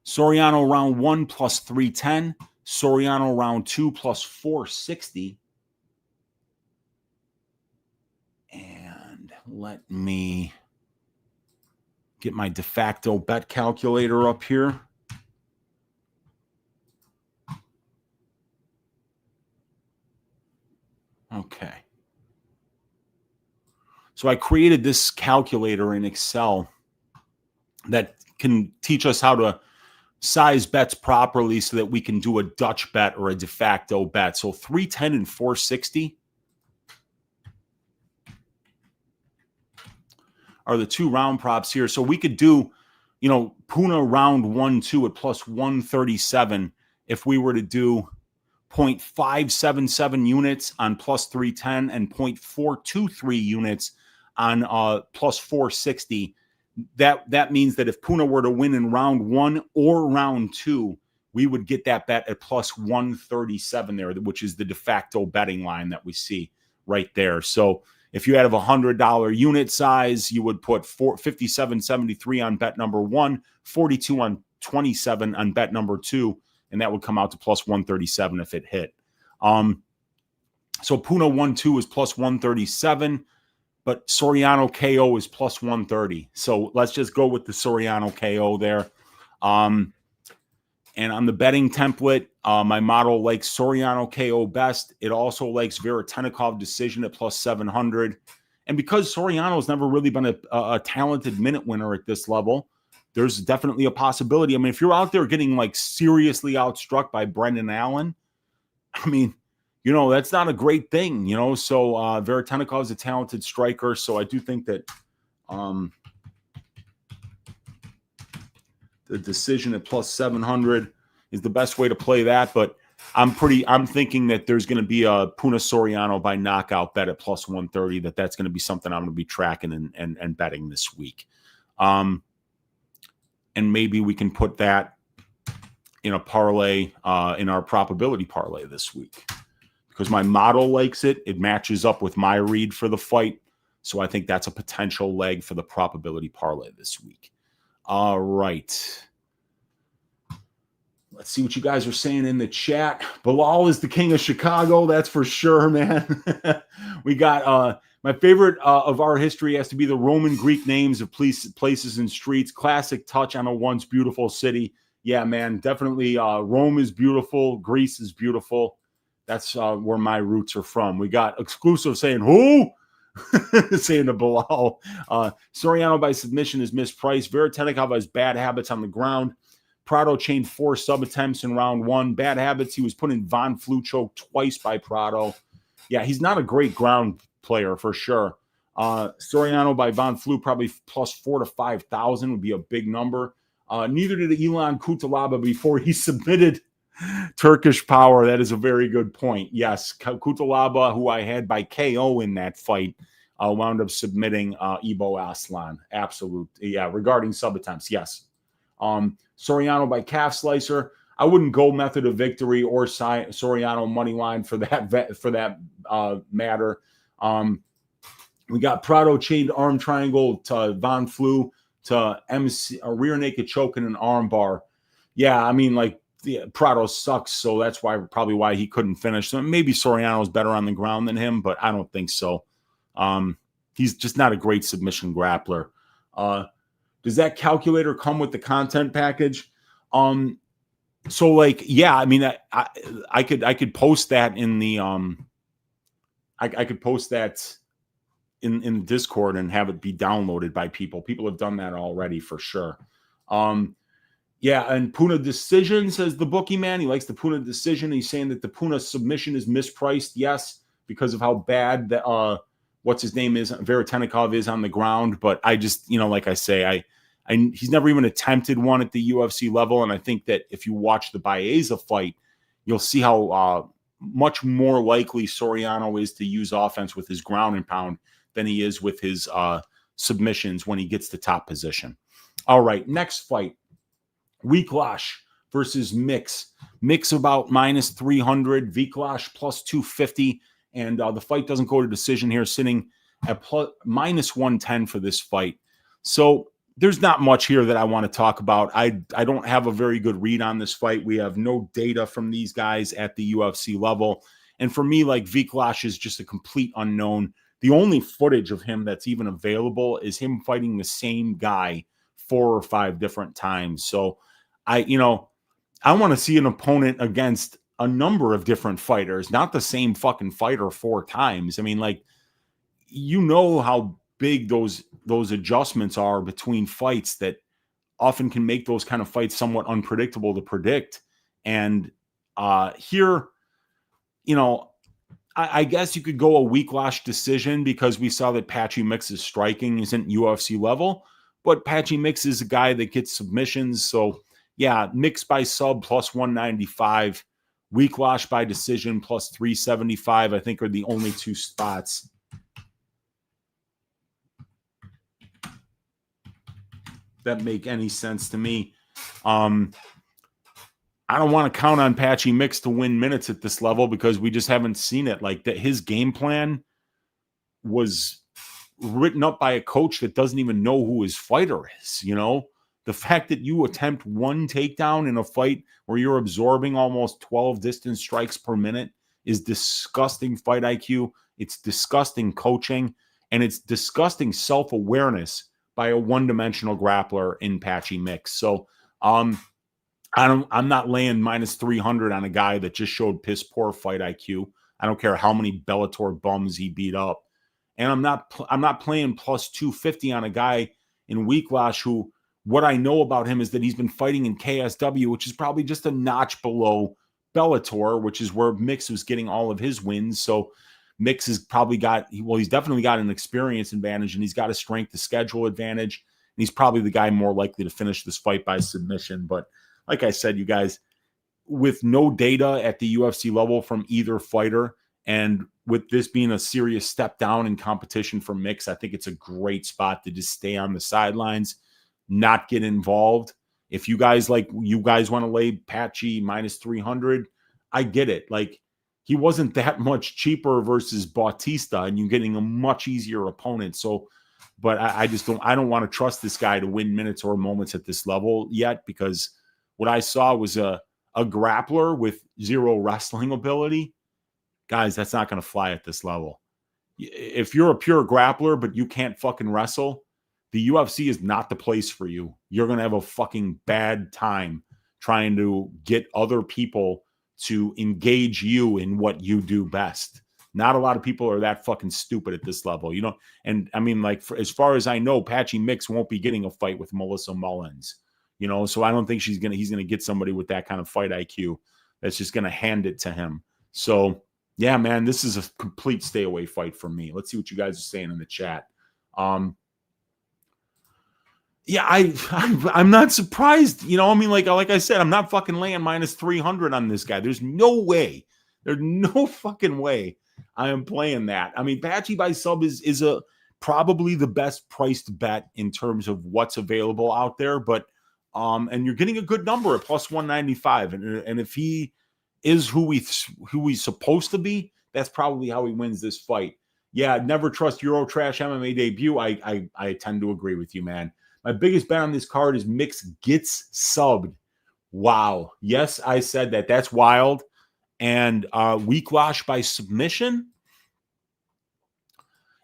Soriano round 1 plus 310. Soriano round 2 plus 460. And let me get my de facto bet calculator up here. Okay. So I created this calculator in Excel that can teach us how to size bets properly so that we can do a Dutch bet or a de facto bet. So 310 and 460 are the two round props here. So we could do, you know, Puna round 1-2 at plus 137 if we were to do 0.577 units on plus 310 and 0.423 units on plus 460. That means that if Puna were to win in round 1 or round 2, we would get that bet at plus 137 there, which is the de facto betting line that we see right there. So if you had a $100 unit size, you would put 57.73 on bet number 1, 42 on 27 on bet number 2, and that would come out to plus 137 if it hit. So Puna 1-2 is plus 137, but Soriano KO is plus 130. So let's just go with the Soriano KO there. And on the betting template, my model likes Soriano KO best. It also likes Veretennikov decision at plus 700. And because Soriano has never really been a talented minute winner at this level, there's definitely a possibility. I mean, if you're out there getting like seriously outstruck by Brendan Allen, I mean, you know, that's not a great thing, you know. So Veretennikov is a talented striker. So I do think that the decision at plus 700 is the best way to play that. But I'm thinking that there's going to be a Puna Soriano by knockout bet at plus 130. That's going to be something I'm going to be tracking and betting this week. And maybe we can put that in a parlay, in our probability parlay this week, because my model likes it. It matches up with my read for the fight. So I think that's a potential leg for the probability parlay this week. All right. Let's see what you guys are saying in the chat. Bilal is the king of Chicago. That's for sure, man. We got my favorite of our history has to be the Roman Greek names of places and streets. Classic touch on a once beautiful city. Yeah, man, definitely. Rome is beautiful. Greece is beautiful. That's where my roots are from. We got exclusive saying, who? saying to Bilal. Soriano by submission is mispriced. Veretennikov has bad habits on the ground. Prado chained 4 sub attempts in round 1. Bad habits. He was put in Von Flue choke twice by Prado. Yeah, he's not a great ground player for sure. Soriano by Von Flue probably plus 4,000 to 5,000 would be a big number. Neither did Ilan Kutalaba before he submitted Turkish Power. That is a very good point. Yes, Kutalaba, who I had by KO in that fight, wound up submitting Ibo Aslan. Absolute. Yeah, regarding sub attempts, yes. Soriano by calf slicer. I wouldn't go method of victory or Soriano money line for that matter. We got Prado chained arm triangle to Von Flue to MC, a rear naked choke and an arm bar. Yeah, I mean, like, Prado sucks, so that's probably why he couldn't finish. So maybe Soriano's better on the ground than him, but I don't think so. He's just not a great submission grappler. Does that calculator come with the content package? So, like, yeah, I mean, I could post that in the I could post that in Discord and have it be downloaded by people. People have done that already for sure. Yeah, and Puna decision, says the bookie man. He likes the Puna decision. He's saying that the Puna submission is mispriced. Yes, because of how bad the what's his name is, Veretennikov is on the ground. But I just, like I say, he's never even attempted one at the UFC level. And I think that if you watch the Baeza fight, you'll see how much more likely Soriano is to use offense with his ground and pound than he is with his submissions when he gets to top position. All right, next fight. Wiklacz versus Mix. Mix about minus 300. Wiklacz plus 250. And the fight doesn't go to decision here, sitting at minus 110 for this fight. So there's not much here that I want to talk about. I don't have a very good read on this fight. We have no data from these guys at the UFC level. And for me, like, Wiklacz is just a complete unknown. The only footage of him that's even available is him fighting the same guy 4 or 5 different times. So I want to see an opponent against a number of different fighters, not the same fucking fighter 4 times. I mean, like, how big those adjustments are between fights that often can make those kind of fights somewhat unpredictable to predict. And here, I guess you could go a Wiklacz decision because we saw that Patchy Mix's striking isn't UFC level, but Patchy Mix is a guy that gets submissions. So yeah, Mix by sub plus 195, Wiklacz by decision plus 375, I think, are the only 2 spots. That make any sense to me. I don't want to count on Patchy Mix to win minutes at this level because we just haven't seen it. Like, that his game plan was written up by a coach that doesn't even know who his fighter is. The fact that you attempt 1 takedown in a fight where you're absorbing almost 12 distance strikes per minute is disgusting fight IQ. It's disgusting coaching, and it's disgusting self-awareness by a one-dimensional grappler in Patchy Mix. So I'm not laying minus 300 on a guy that just showed piss poor fight IQ. I don't care how many Bellator bums he beat up. And I'm not playing plus 250 on a guy in Wiklacz who, what I know about him is that he's been fighting in KSW, which is probably just a notch below Bellator, which is where Mix was getting all of his wins. So Mix has probably he's definitely got an experience advantage, and he's got a strength to schedule advantage. And he's probably the guy more likely to finish this fight by submission. But like I said, you guys, with no data at the UFC level from either fighter, and with this being a serious step down in competition for Mix, I think it's a great spot to just stay on the sidelines, not get involved. If you guys want to lay Patchy minus 300, I get it. Like, he wasn't that much cheaper versus Bautista, and you're getting a much easier opponent. So, but I don't want to trust this guy to win minutes or moments at this level yet, because what I saw was a grappler with 0 wrestling ability. Guys, that's not going to fly at this level. If you're a pure grappler, but you can't fucking wrestle, the UFC is not the place for you. You're going to have a fucking bad time trying to get other people to engage you in what you do best. Not a lot of people are that fucking stupid at this level, you know? And I mean, like, as far as I know, Patchy Mix won't be getting a fight with Melissa Mullins, you know? So I don't think he's going to get somebody with that kind of fight IQ that's just going to hand it to him. So yeah, man, this is a complete stay away fight for me. Let's see what you guys are saying in the chat. Yeah, I'm not surprised. You know, I mean, like I said, I'm not fucking laying minus 300 on this guy. There's no way. There's no fucking way I am playing that. I mean, Patchy by sub is a probably the best priced bet in terms of what's available out there. But and you're getting a good number at plus 195. And if he is who he's supposed to be, that's probably how he wins this fight. Yeah, never trust Euro Trash MMA debut. I tend to agree with you, man. My biggest bet on this card is Mix gets subbed. Wow. Yes, I said that. That's wild. And Wiklacz by submission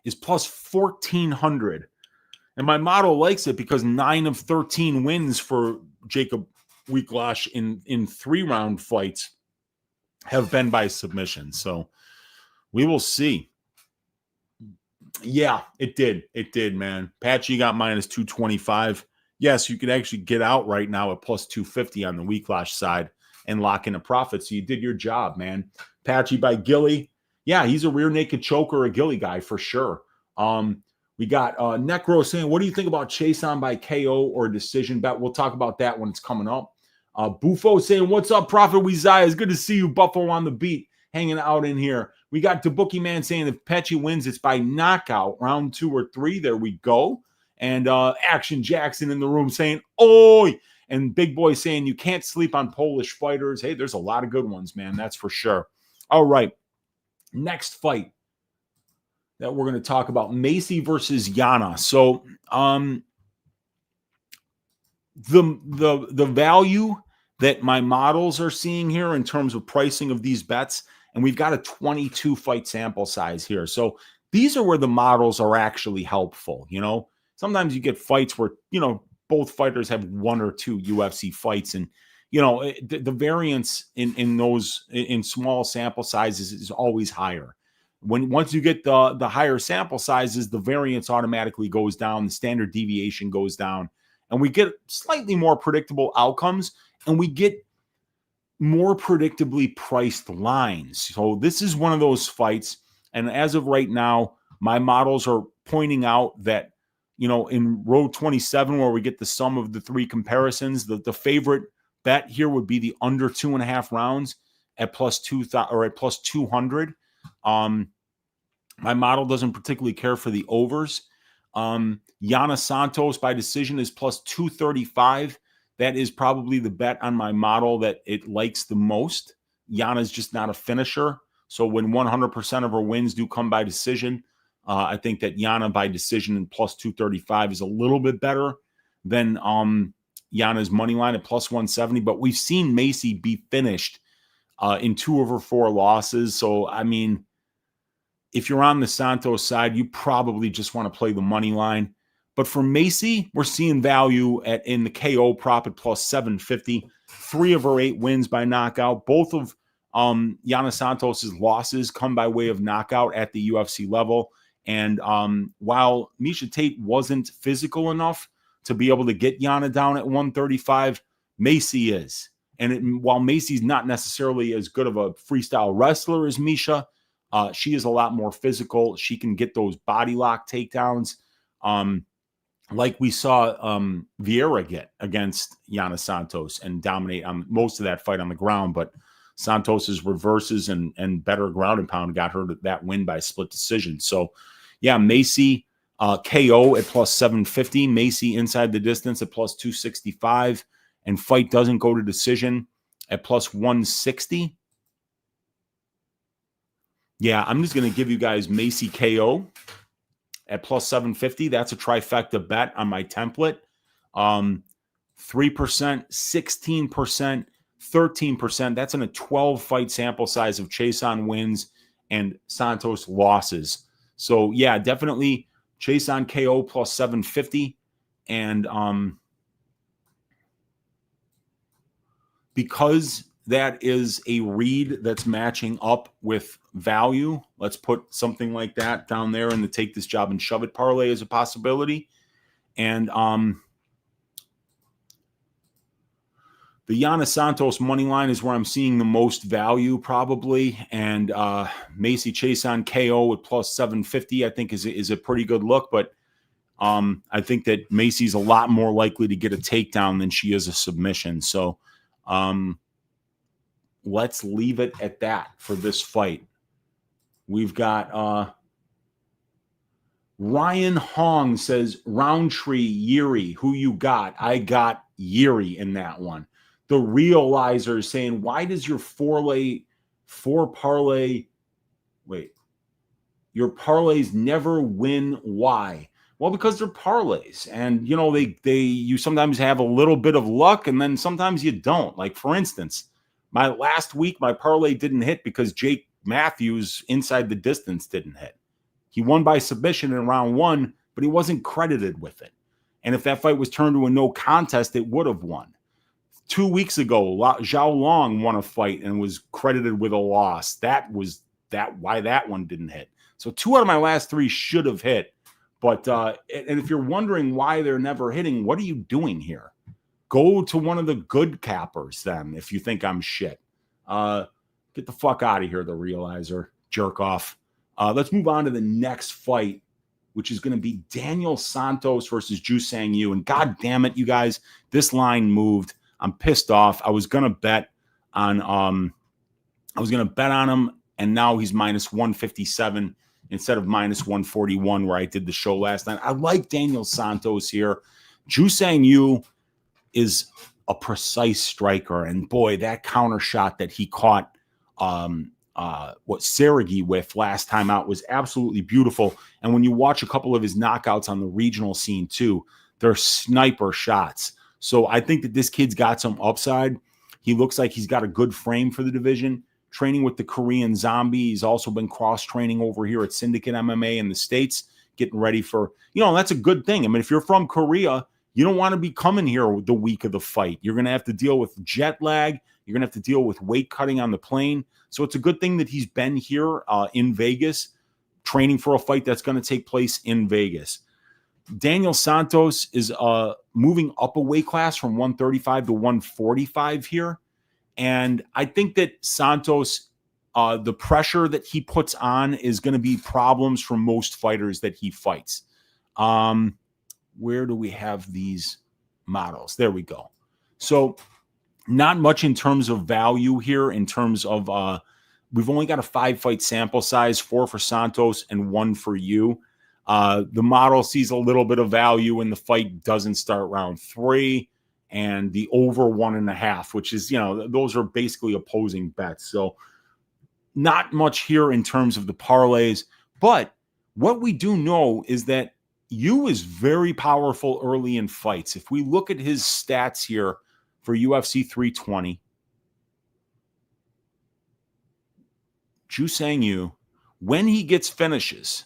is plus 1,400. And my model likes it because 9 of 13 wins for Jakub Wiklacz in 3-round fights have been by submission. So we will see. Yeah, it did. It did, man. Patchy got minus 225. Yes, you could actually get out right now at plus 250 on the Wiklacz side and lock in a profit. So you did your job, man. Patchy by Gilly. Yeah, he's a rear naked choker, a Gilly guy for sure. We got Necro saying, what do you think about Chiasson by KO or decision bet? We'll talk about that when it's coming up. Bufo saying, what's up, Prophet Weeziah? It's good to see you, Buffalo on the beat, hanging out in here. We got Tabuki Man saying if Patchy wins, it's by knockout, round 2 or 3. There we go. And Action Jackson in the room saying, oi. And Big Boy saying you can't sleep on Polish fighters. Hey, there's a lot of good ones, man. That's for sure. All right. Next fight that we're going to talk about, Macy versus Yana. So the value that my models are seeing here in terms of pricing of these bets, and we've got a 22 fight sample size here. So these are where the models are actually helpful. You know, sometimes you get fights where, you know, both fighters have 1 or 2 UFC fights, and you know the variance in those in small sample sizes is always higher. Once you get the higher sample sizes, the variance automatically goes down, the standard deviation goes down, and we get slightly more predictable outcomes, and we get more predictably priced lines. So this is one of those fights, and as of right now, my models are pointing out that, you know, in row 27, where we get the sum of the 3 comparisons, the favorite bet here would be the under 2.5 rounds at plus 2,000 or at plus 200. My model doesn't particularly care for the overs. Yana Santos by decision is plus 235. That is probably the bet on my model that it likes the most. Yana's just not a finisher. So when 100% of her wins do come by decision, I think that Yana by decision and plus 235 is a little bit better than Yana's money line at plus 170. But we've seen Macy be finished in 2 of her 4 losses. So, I mean, if you're on the Santos side, you probably just want to play the money line. But for Macy, we're seeing value in the KO prop at plus 750. 3 of her 8 wins by knockout. Both of Yana Santos's losses come by way of knockout at the UFC level. And while Miesha Tate wasn't physical enough to be able to get Yana down at 135, Macy is. And while Macy's not necessarily as good of a freestyle wrestler as Miesha, she is a lot more physical. She can get those body lock takedowns. Like we saw Vieira get against Yana Santos and dominate on most of that fight on the ground, but Santos's reverses and better ground and pound got her that win by split decision. So, yeah, Macy KO at plus 750, Macy inside the distance at plus 265, and fight doesn't go to decision at plus 160. Yeah, I'm just going to give you guys Macy KO at plus 750. That's a trifecta bet on my template. 3%, 16%, 13%. That's in a 12-fight sample size of Chiasson wins and Santos losses. So, yeah, definitely Chiasson KO plus 750. And because that is a read that's matching up with value. Let's put something like that down there in the take this job and shove it parlay as a possibility. And the Yana Santos money line is where I'm seeing the most value probably. And Macy Chiasson KO at plus 750, I think is a pretty good look. But I think that Macy's a lot more likely to get a takedown than she is a submission. So let's leave it at that for this fight. We've got Ryan Hong says, Roundtree, Yuri, who you got? I got Yuri in that one. The Realizer is saying, why does your your parlays never win? Why? Well, because they're parlays, and you know you sometimes have a little bit of luck, and then sometimes you don't. Like for instance, my last week, my parlay didn't hit because Jake Matthews inside the distance didn't hit. He won by submission in round 1, but he wasn't credited with it. And if that fight was turned to a no contest, it would have won. 2 weeks ago, Zhao Long won a fight and was credited with a loss. Why that one didn't hit. So 2 out of my last 3 should have hit. But and if you're wondering why they're never hitting, what are you doing here? Go to one of the good cappers then if you think I'm shit. Get the fuck out of here, the Realizer. Jerk off. Let's move on to the next fight, which is going to be Daniel Santos versus Joosang Yu. And god damn it, you guys, this line moved. I'm pissed off. I was going to bet on him, and now he's minus 157 instead of minus 141 where I did the show last night. I like Daniel Santos here. Joosang Yu is a precise striker, and boy, that counter shot that he caught Sergey with last time out was absolutely beautiful. And when you watch a couple of his knockouts on the regional scene too, they're sniper shots. So I think that this kid's got some upside. He looks like he's got a good frame for the division. Training with the Korean Zombie. He's also been cross-training over here at Syndicate MMA in the States, getting ready for, that's a good thing. I mean, if you're from Korea, you don't want to be coming here the week of the fight. You're going to have to deal with jet lag. You're going to have to deal with weight cutting on the plane. So it's a good thing that he's been here in Vegas, training for a fight that's going to take place in Vegas. Daniel Santos is moving up a weight class from 135 to 145 here. And I think that Santos, the pressure that he puts on is going to be problems for most fighters that he fights. Where do we have these models? There we go. So not much in terms of value here, in terms of we've only got a 5-fight sample size, 4 for Santos and 1 for you. The model sees a little bit of value when the fight doesn't start round 3, and the over 1.5, which is, those are basically opposing bets. So not much here in terms of the parlays, but what we do know is that Yu is very powerful early in fights. If we look at his stats here for UFC 320, Joosang Yu, when he gets finishes,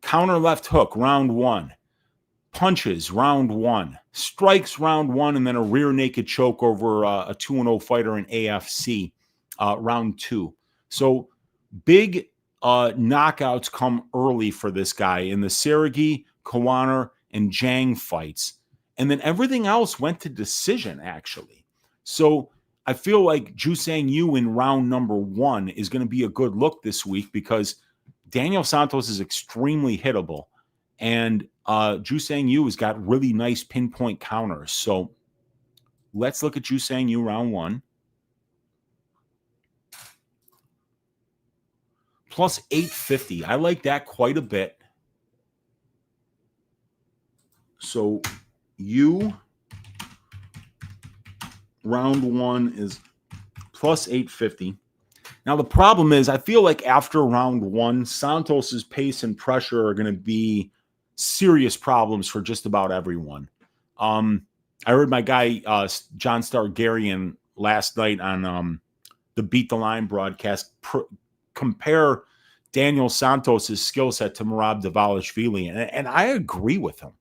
counter left hook, round 1. Punches, round 1. Strikes, round 1. And then a rear naked choke over a 2-0 fighter in AFC, round 2. So big knockouts come early for this guy in the Sergey, Kawaner, and Zhang fights. And then everything else went to decision, actually. So I feel like Joosang Yu in round number 1 is going to be a good look this week because Daniel Santos is extremely hittable, and Joosang Yu has got really nice pinpoint counters. So let's look at Joosang Yu round 1. Plus 850. I like that quite a bit. So Yu round 1 is plus 850. Now, the problem is I feel like after round 1, Santos's pace and pressure are going to be serious problems for just about everyone. I heard my guy, John Stargarian, last night on the Beat the Line broadcast compare Daniel Santos's skill set to Merab Dvalishvili, and I agree with him.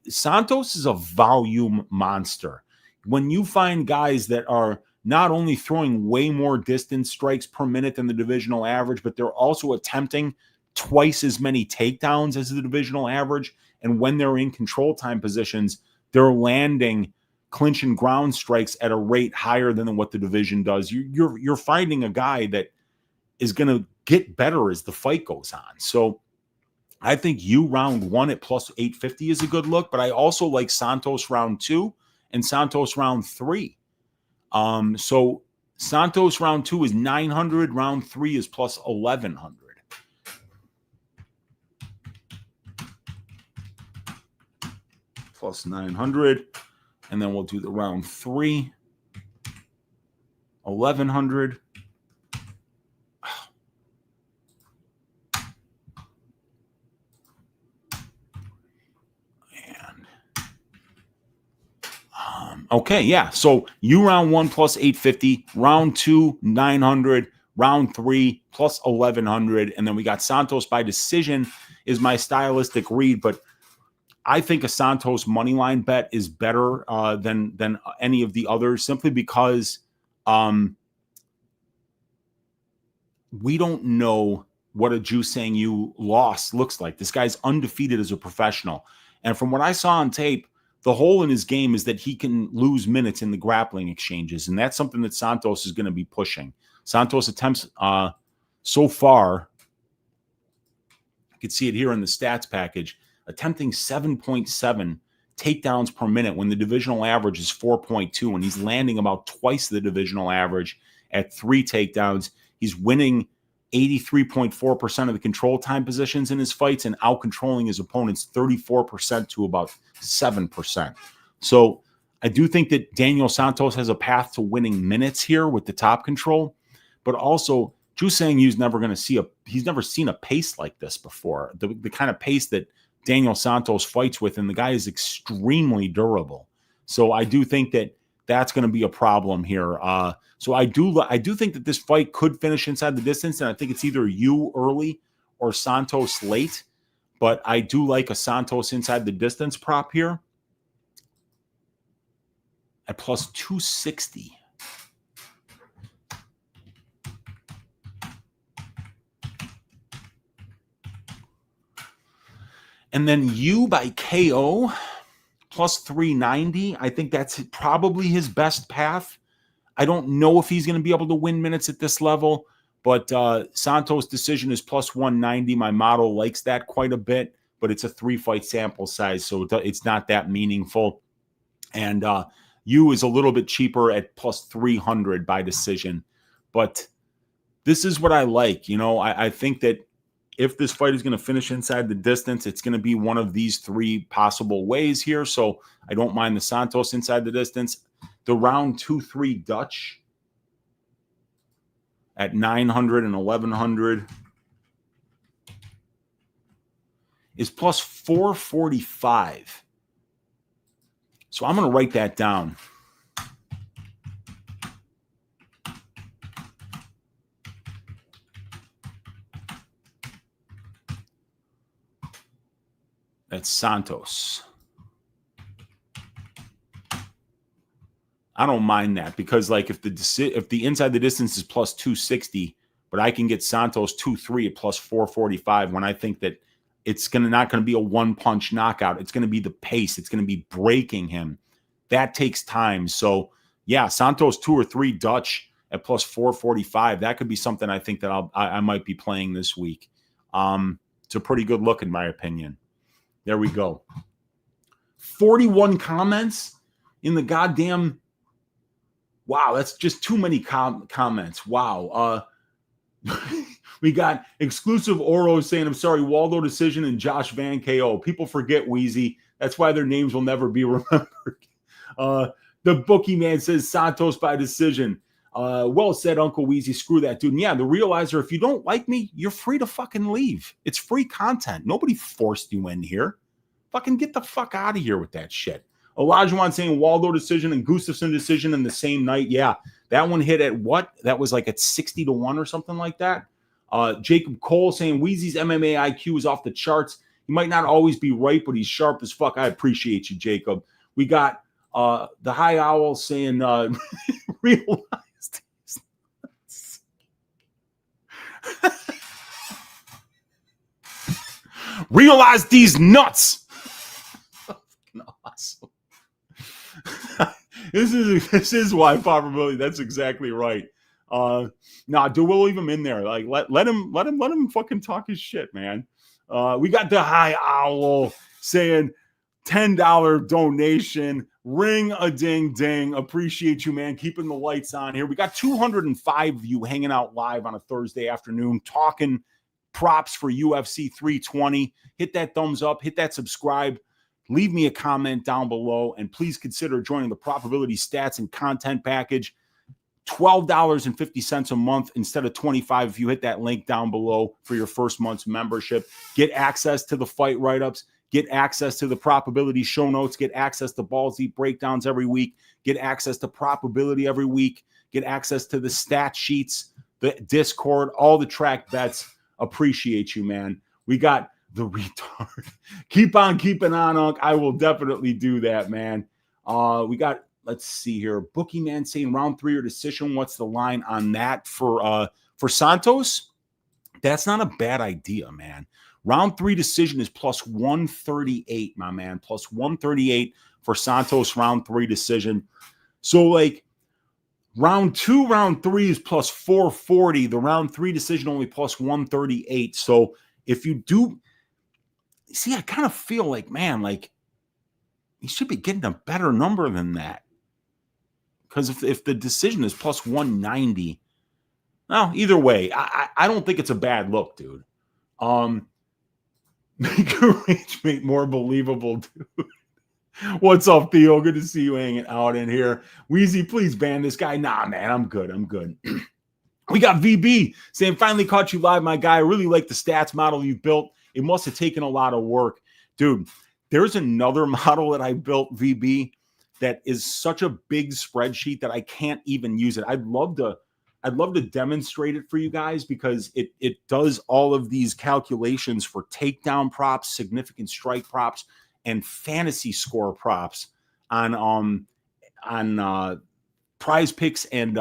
Santos is a volume monster. When you find guys that are not only throwing way more distance strikes per minute than the divisional average, but they're also attempting twice as many takedowns as the divisional average. And when they're in control time positions, they're landing clinch and ground strikes at a rate higher than what the division does. You're finding a guy that is going to get better as the fight goes on. So I think you round 1 at plus 850 is a good look, but I also like Santos round 2 and Santos round 3. So Santos round 2 is 900, round 3 is plus 1100. Plus 900, and then we'll do the round 3, 1100. Okay, yeah. So you round 1 plus 850, round 2 900, round 3 plus 1100, and then we got Santos by decision is my stylistic read, but I think a Santos money line bet is better than any of the others, simply because we don't know what a Joosang loss looks like. This guy's undefeated as a professional, and from what I saw on tape, the hole in his game is that he can lose minutes in the grappling exchanges, and that's something that Santos is going to be pushing. Santos attempts so far, you can see it here in the stats package, attempting 7.7 takedowns per minute when the divisional average is 4.2, and he's landing about twice the divisional average at 3 takedowns. He's winning 83.4% of the control time positions in his fights and out-controlling his opponents 34% to about 7%. So I do think that Daniel Santos has a path to winning minutes here with the top control, but also Joosang is never going to see he's never seen a pace like this before. The kind of pace that Daniel Santos fights with, and the guy is extremely durable. So I do think that that's going to be a problem here. So I do think that this fight could finish inside the distance, and I think it's either you early or Santos late. But I do like a Santos inside the distance prop here at plus 260. And then you by KO plus 390. I think that's probably his best path. I don't know if he's going to be able to win minutes at this level, but Santos' decision is plus 190. My model likes that quite a bit, but it's a 3-fight sample size, so it's not that meaningful. And you is a little bit cheaper at plus 300 by decision. But this is what I like. You know, I think that if this fight is going to finish inside the distance, it's going to be one of these 3 possible ways here. So I don't mind the Santos inside the distance. The round 2-3 Dutch at 900 and 1100 is plus 445. So I'm going to write that down. That's Santos. I don't mind that, because like if the inside the distance is plus 260, but I can get Santos 2-3 at plus 445 when I think that it's not going to be a one-punch knockout. It's going to be the pace. It's going to be breaking him. That takes time. So yeah, Santos 2 or 3 Dutch at plus 445. That could be something I think that I might be playing this week. It's a pretty good look in my opinion. There we go. 41 comments in the goddamn. Wow, that's just too many comments. Wow. We got exclusive Oro saying, I'm sorry, Waldo decision and Josh Van KO. People forget Wheezy. That's why their names will never be remembered. The bookie man says Santos by decision. Well said, Uncle Wheezy. Screw that dude. And yeah, the realizer, if you don't like me, you're free to fucking leave. It's free content. Nobody forced you in here. Fucking get the fuck out of here with that shit. Olajuwon saying Waldo decision and Gustafsson decision in the same night. Yeah, that one hit at what? That was like at 60-1 or something like that. Jacob Cole saying Wheezy's MMA IQ is off the charts. He might not always be right, but he's sharp as fuck. I appreciate you, Jacob. We got the High Owl saying Realize these nuts. Realize these nuts. Awesome. This is why probability. That's exactly right. We'll leave him in there. Like let him fucking talk his shit, man. We got the High Owl saying $10 donation. Ring a ding ding. Appreciate you, man. Keeping the lights on here. We got 205 of you hanging out live on a Thursday afternoon, talking props for UFC 320. Hit that thumbs up. Hit that subscribe. Leave me a comment down below, and please consider joining the Probability Stats and Content Package. $12.50 a month instead of $25 if you hit that link down below for your first month's membership. Get access to the fight write-ups. Get access to the probability show notes. Get access to Balls Deep breakdowns every week. Get access to probability every week. Get access to the stat sheets, the Discord, all the track bets. Appreciate you, man. We got the retard. Keep on keeping on, Unc. I will definitely do that, man. We got, let's see here. Bookie Man saying round 3 or decision. What's the line on that for Santos? That's not a bad idea, man. Round 3 decision is plus 138, my man. Plus 138 for Santos round 3 decision. So, like, round 2, round 3 is plus 440. The round 3 decision only plus 138. So, if you do, see, I kind of feel like, man, like, you should be getting a better number than that. Because if the decision is plus 190, well, either way, I don't think it's a bad look, dude. Make your rage mate more believable, dude. What's up, Theo? Good to see you hanging out in here. Wheezy, please ban this guy. Nah, man, I'm good. We got VB saying, finally caught you live, my guy. I really like the stats model you built. It must have taken a lot of work. Dude, there's another model that I built, VB, that is such a big spreadsheet that I can't even use it. I'd love to demonstrate it for you guys because it does all of these calculations for takedown props, significant strike props, and fantasy score props on Prize Picks and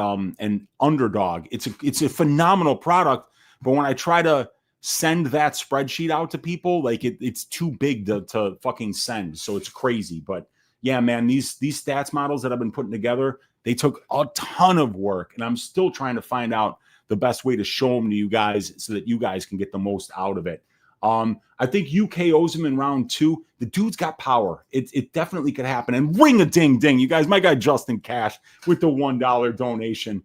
Underdog. It's a phenomenal product, but when I try to send that spreadsheet out to people, like it's too big to fucking send, so it's crazy. But yeah, man, these stats models that I've been putting together, they took a ton of work, and I'm still trying to find out the best way to show them to you guys so that you guys can get the most out of it. I think UKOs him in round 2. The dude's got power. It definitely could happen. And ring a ding ding, you guys. My guy Justin Cash with the $1 donation.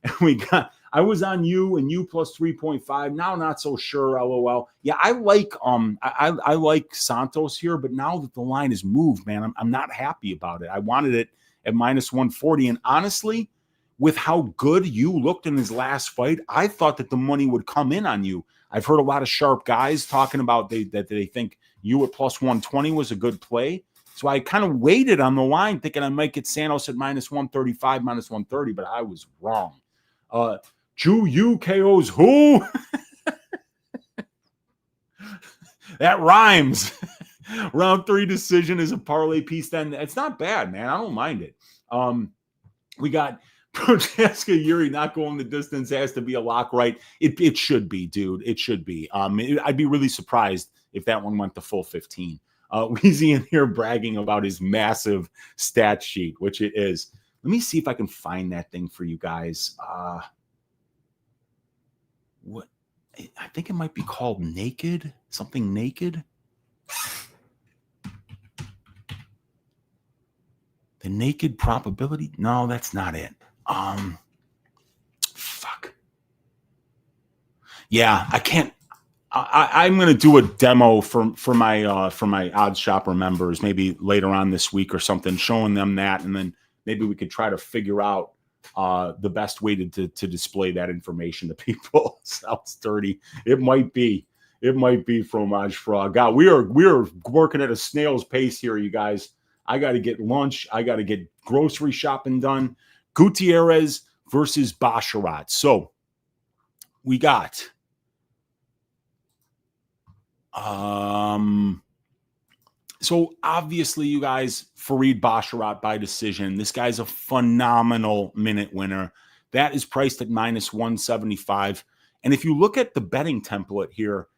And I was on you and you plus 3.5. Now not so sure. LOL. Yeah, I like I like Santos here, but now that the line is moved, man, I'm not happy about it. I wanted it at minus 140, and honestly, with how good you looked in his last fight, I thought that the money would come in on you. I've heard a lot of sharp guys talking about that they think you at plus 120 was a good play. So I kind of waited on the line thinking I might get Santos at minus 135, minus 130, but I was wrong. Jew KOs who? That rhymes. Round 3 decision is a parlay piece. Then it's not bad, man. I don't mind it. We got Prochaska Yuri not going the distance has to be a lock, right? It should be, dude. It should be. I'd be really surprised if that one went to full 15. Weezy in here bragging about his massive stat sheet, which it is. Let me see if I can find that thing for you guys. What? I think it might be called Naked. Something Naked. The Naked probability? No, that's not it. Fuck. Yeah, I can't. I'm going to do a demo for my Odds Shopper members, maybe later on this week or something, showing them that, and then maybe we could try to figure out the best way to display that information to people. Sounds dirty. It might be Fromage Frog. God, we are working at a snail's pace here, you guys. I got to get lunch. I got to get grocery shopping done. Gutierrez versus Basharat. So we got So obviously, you guys, Farid Basharat by decision. This guy's a phenomenal minute winner. That is priced at minus 175. And if you look at the betting template here,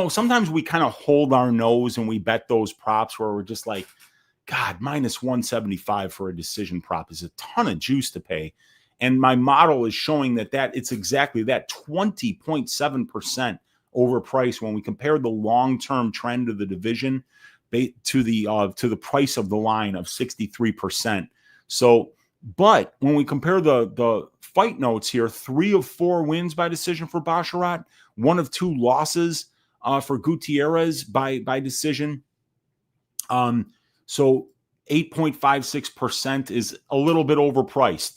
sometimes we kind of hold our nose and we bet those props where we're just like, God, minus 175 for a decision prop is a ton of juice to pay. And my model is showing that it's exactly that, 20.7% overpriced when we compare the long-term trend of the division to the price of the line of 63%. So, but when we compare the fight notes here, 3 of 4 wins by decision for Basharat, 1 of 2 losses for Gutierrez by decision. So 8.56% is a little bit overpriced.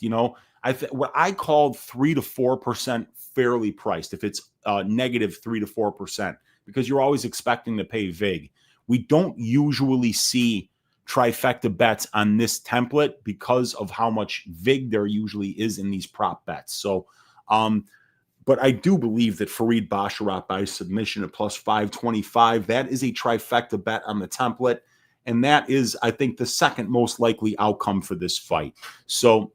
What I called 3 to 4% fairly priced, if it's negative 3 to 4%, because you're always expecting to pay vig. We don't usually see trifecta bets on this template because of how much vig there usually is in these prop bets. So, but I do believe that Farid Basharat by submission at plus 525, that is a trifecta bet on the template. And that is, I think, the second most likely outcome for this fight. So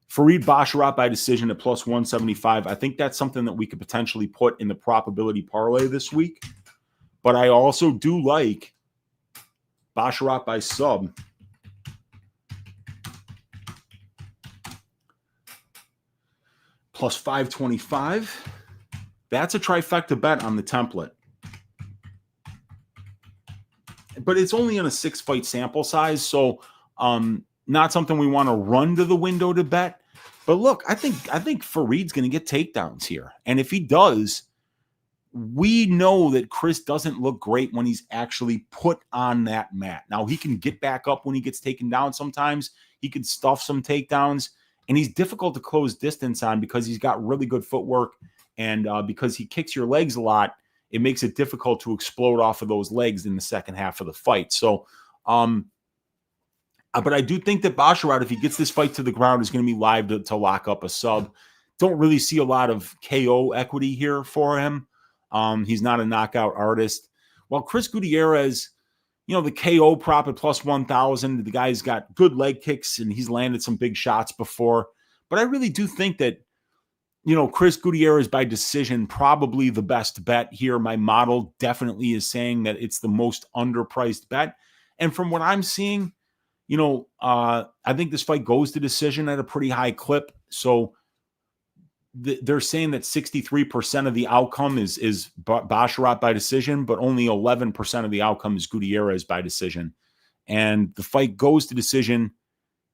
Farid Basharat by decision at plus 175, I think that's something that we could potentially put in the probability parlay this week. But I also do like Basharat by sub plus 525. That's a trifecta bet on the template. But it's only in a 6-fight sample size, so not something we want to run to the window to bet. But look, I think Farid's going to get takedowns here. And if he does, we know that Chris doesn't look great when he's actually put on that mat. Now, he can get back up when he gets taken down sometimes. He can stuff some takedowns. And he's difficult to close distance on because he's got really good footwork. And because he kicks your legs a lot, it makes it difficult to explode off of those legs in the second half of the fight. So, but I do think that Basharat, if he gets this fight to the ground, is going to be live to lock up a sub. Don't really see a lot of KO equity here for him. He's not a knockout artist. While Chris Gutierrez, the KO prop at plus 1,000, the guy's got good leg kicks and he's landed some big shots before. But I really do think that, Chris Gutierrez by decision, probably the best bet here. My model definitely is saying that it's the most underpriced bet. And from what I'm seeing, I think this fight goes to decision at a pretty high clip. So they're saying that 63% of the outcome is Basharat by decision, but only 11% of the outcome is Gutierrez by decision. And the fight goes to decision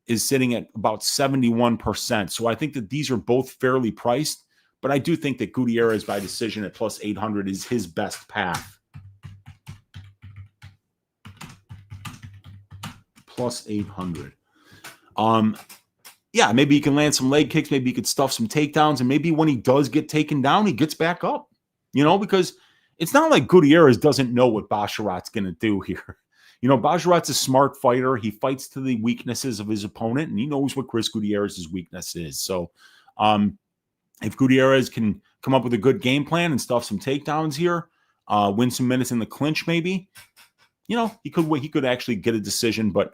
is sitting at about 71%. So I think that these are both fairly priced, but I do think that Gutierrez by decision at plus 800 is his best path. Plus 800. Yeah, maybe he can land some leg kicks. Maybe he could stuff some takedowns. And maybe when he does get taken down, he gets back up, because it's not like Gutierrez doesn't know what Basharat's going to do here. Basharat's a smart fighter. He fights to the weaknesses of his opponent, and he knows what Chris Gutierrez's weakness is. So if Gutierrez can come up with a good game plan and stuff some takedowns here, win some minutes in the clinch maybe, he could actually get a decision. But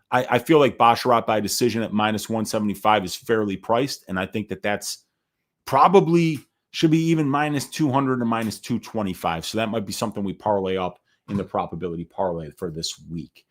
I feel like Basharat by decision at minus 175 is fairly priced, and I think that that's probably should be even minus 200 or minus 225. So that might be something we parlay up in the probability parlay for this week.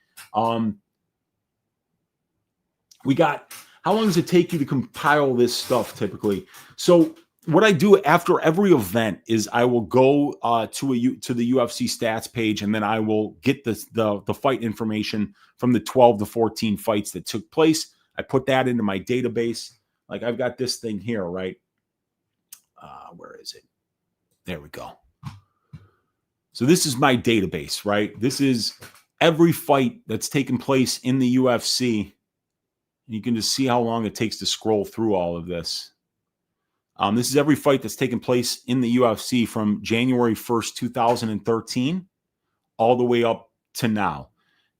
We got, how long does it take you to compile this stuff typically? So what I do after every event is I will go to the UFC stats page, and then I will get the fight information from the 12 to 14 fights that took place. I put that into my database. Like I've got this thing here, right? Where is it? There we go. So this is my database, right? This is every fight that's taken place in the UFC. You can just see how long it takes to scroll through all of this. This is every fight that's taken place in the UFC from January 1st, 2013, all the way up to now.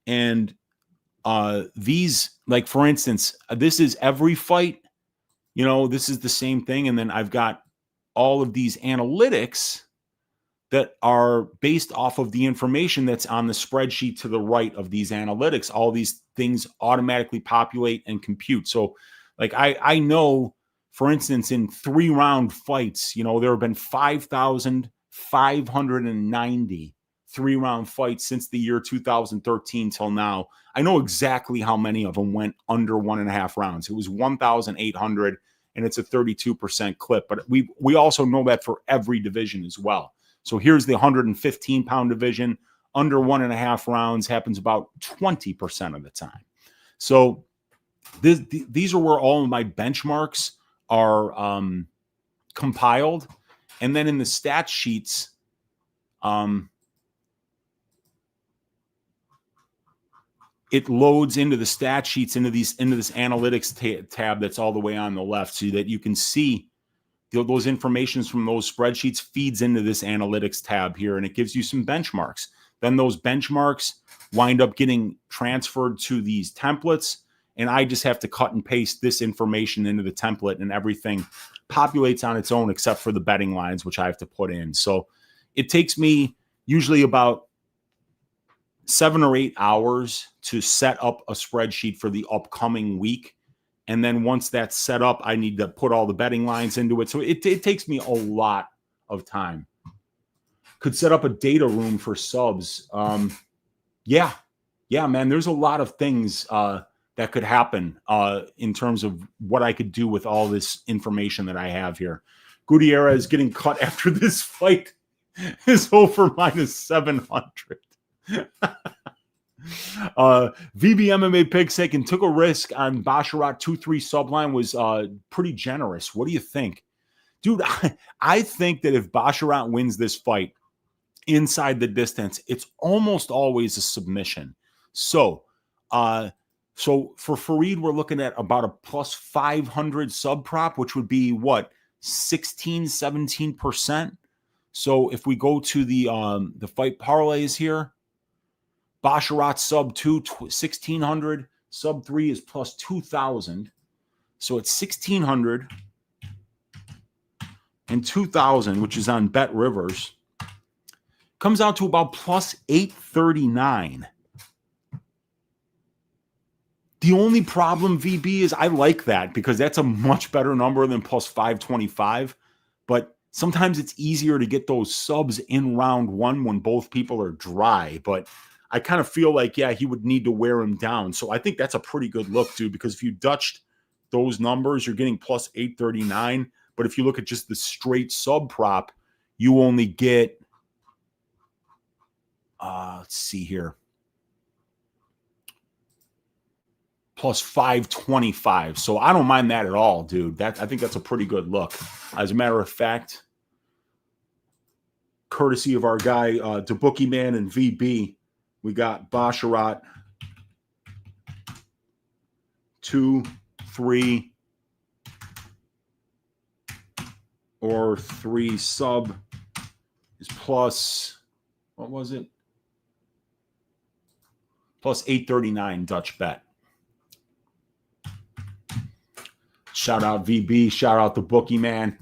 And these, like for instance, this is every fight, this is the same thing. And then I've got all of these analytics that are based off of the information that's on the spreadsheet to the right of these analytics. All these things automatically populate and compute. So like I know, for instance, in 3-round fights, you know, there have been 5,590 3-round fights since the year 2013 till now. I know exactly how many of them went under 1.5 rounds. It was 1,800, and it's a 32% clip. But we also know that for every division as well. So here's the 115-pound division. Under 1.5 rounds happens about 20% of the time. So these are where all of my benchmarks are compiled. And then in the stat sheets, it loads into the stat sheets, into this analytics tab that's all the way on the left, so that you can see those informations from those spreadsheets feeds into this analytics tab here, and it gives you some benchmarks. Then those benchmarks wind up getting transferred to these templates, and I just have to cut and paste this information into the template, and everything populates on its own except for the betting lines, which I have to put in. So it takes me usually about 7 or 8 hours to set up a spreadsheet for the upcoming week. And then once that's set up, I need to put all the betting lines into it. So it takes me a lot of time. Could set up a data room for subs. Yeah, man, there's a lot of things that could happen in terms of what I could do with all this information that I have here. Gutierrez getting cut after this fight is over -700. VB MMA Pigsake and took a risk on Basharat 2-3 subline was pretty generous. What do you think? Dude, I think that if Basharat wins this fight inside the distance, it's almost always a submission. So for Farid, we're looking at about a +500 sub prop, which would be what, 16-17%. So if we go to the fight parlays here, Basharat sub 2, 1,600. Sub 3 is +2,000. So it's 1,600 and 2,000, which is on Bet Rivers. Comes out to about +839. The only problem, VB, is I like that because that's a much better number than +525. But sometimes it's easier to get those subs in round one when both people are dry. But I kind of feel like, yeah, he would need to wear him down. So I think that's a pretty good look, dude, because if you Dutched those numbers, you're getting +839. But if you look at just the straight sub prop, you only get, let's see here, +525. So I don't mind that at all, dude. I think that's a pretty good look. As a matter of fact, courtesy of our guy, the Bookie Man and VB, we got Basharat 2, 3, or 3 sub is plus, what was it? +839 Dutch bet. Shout out VB. Shout out the Bookie Man.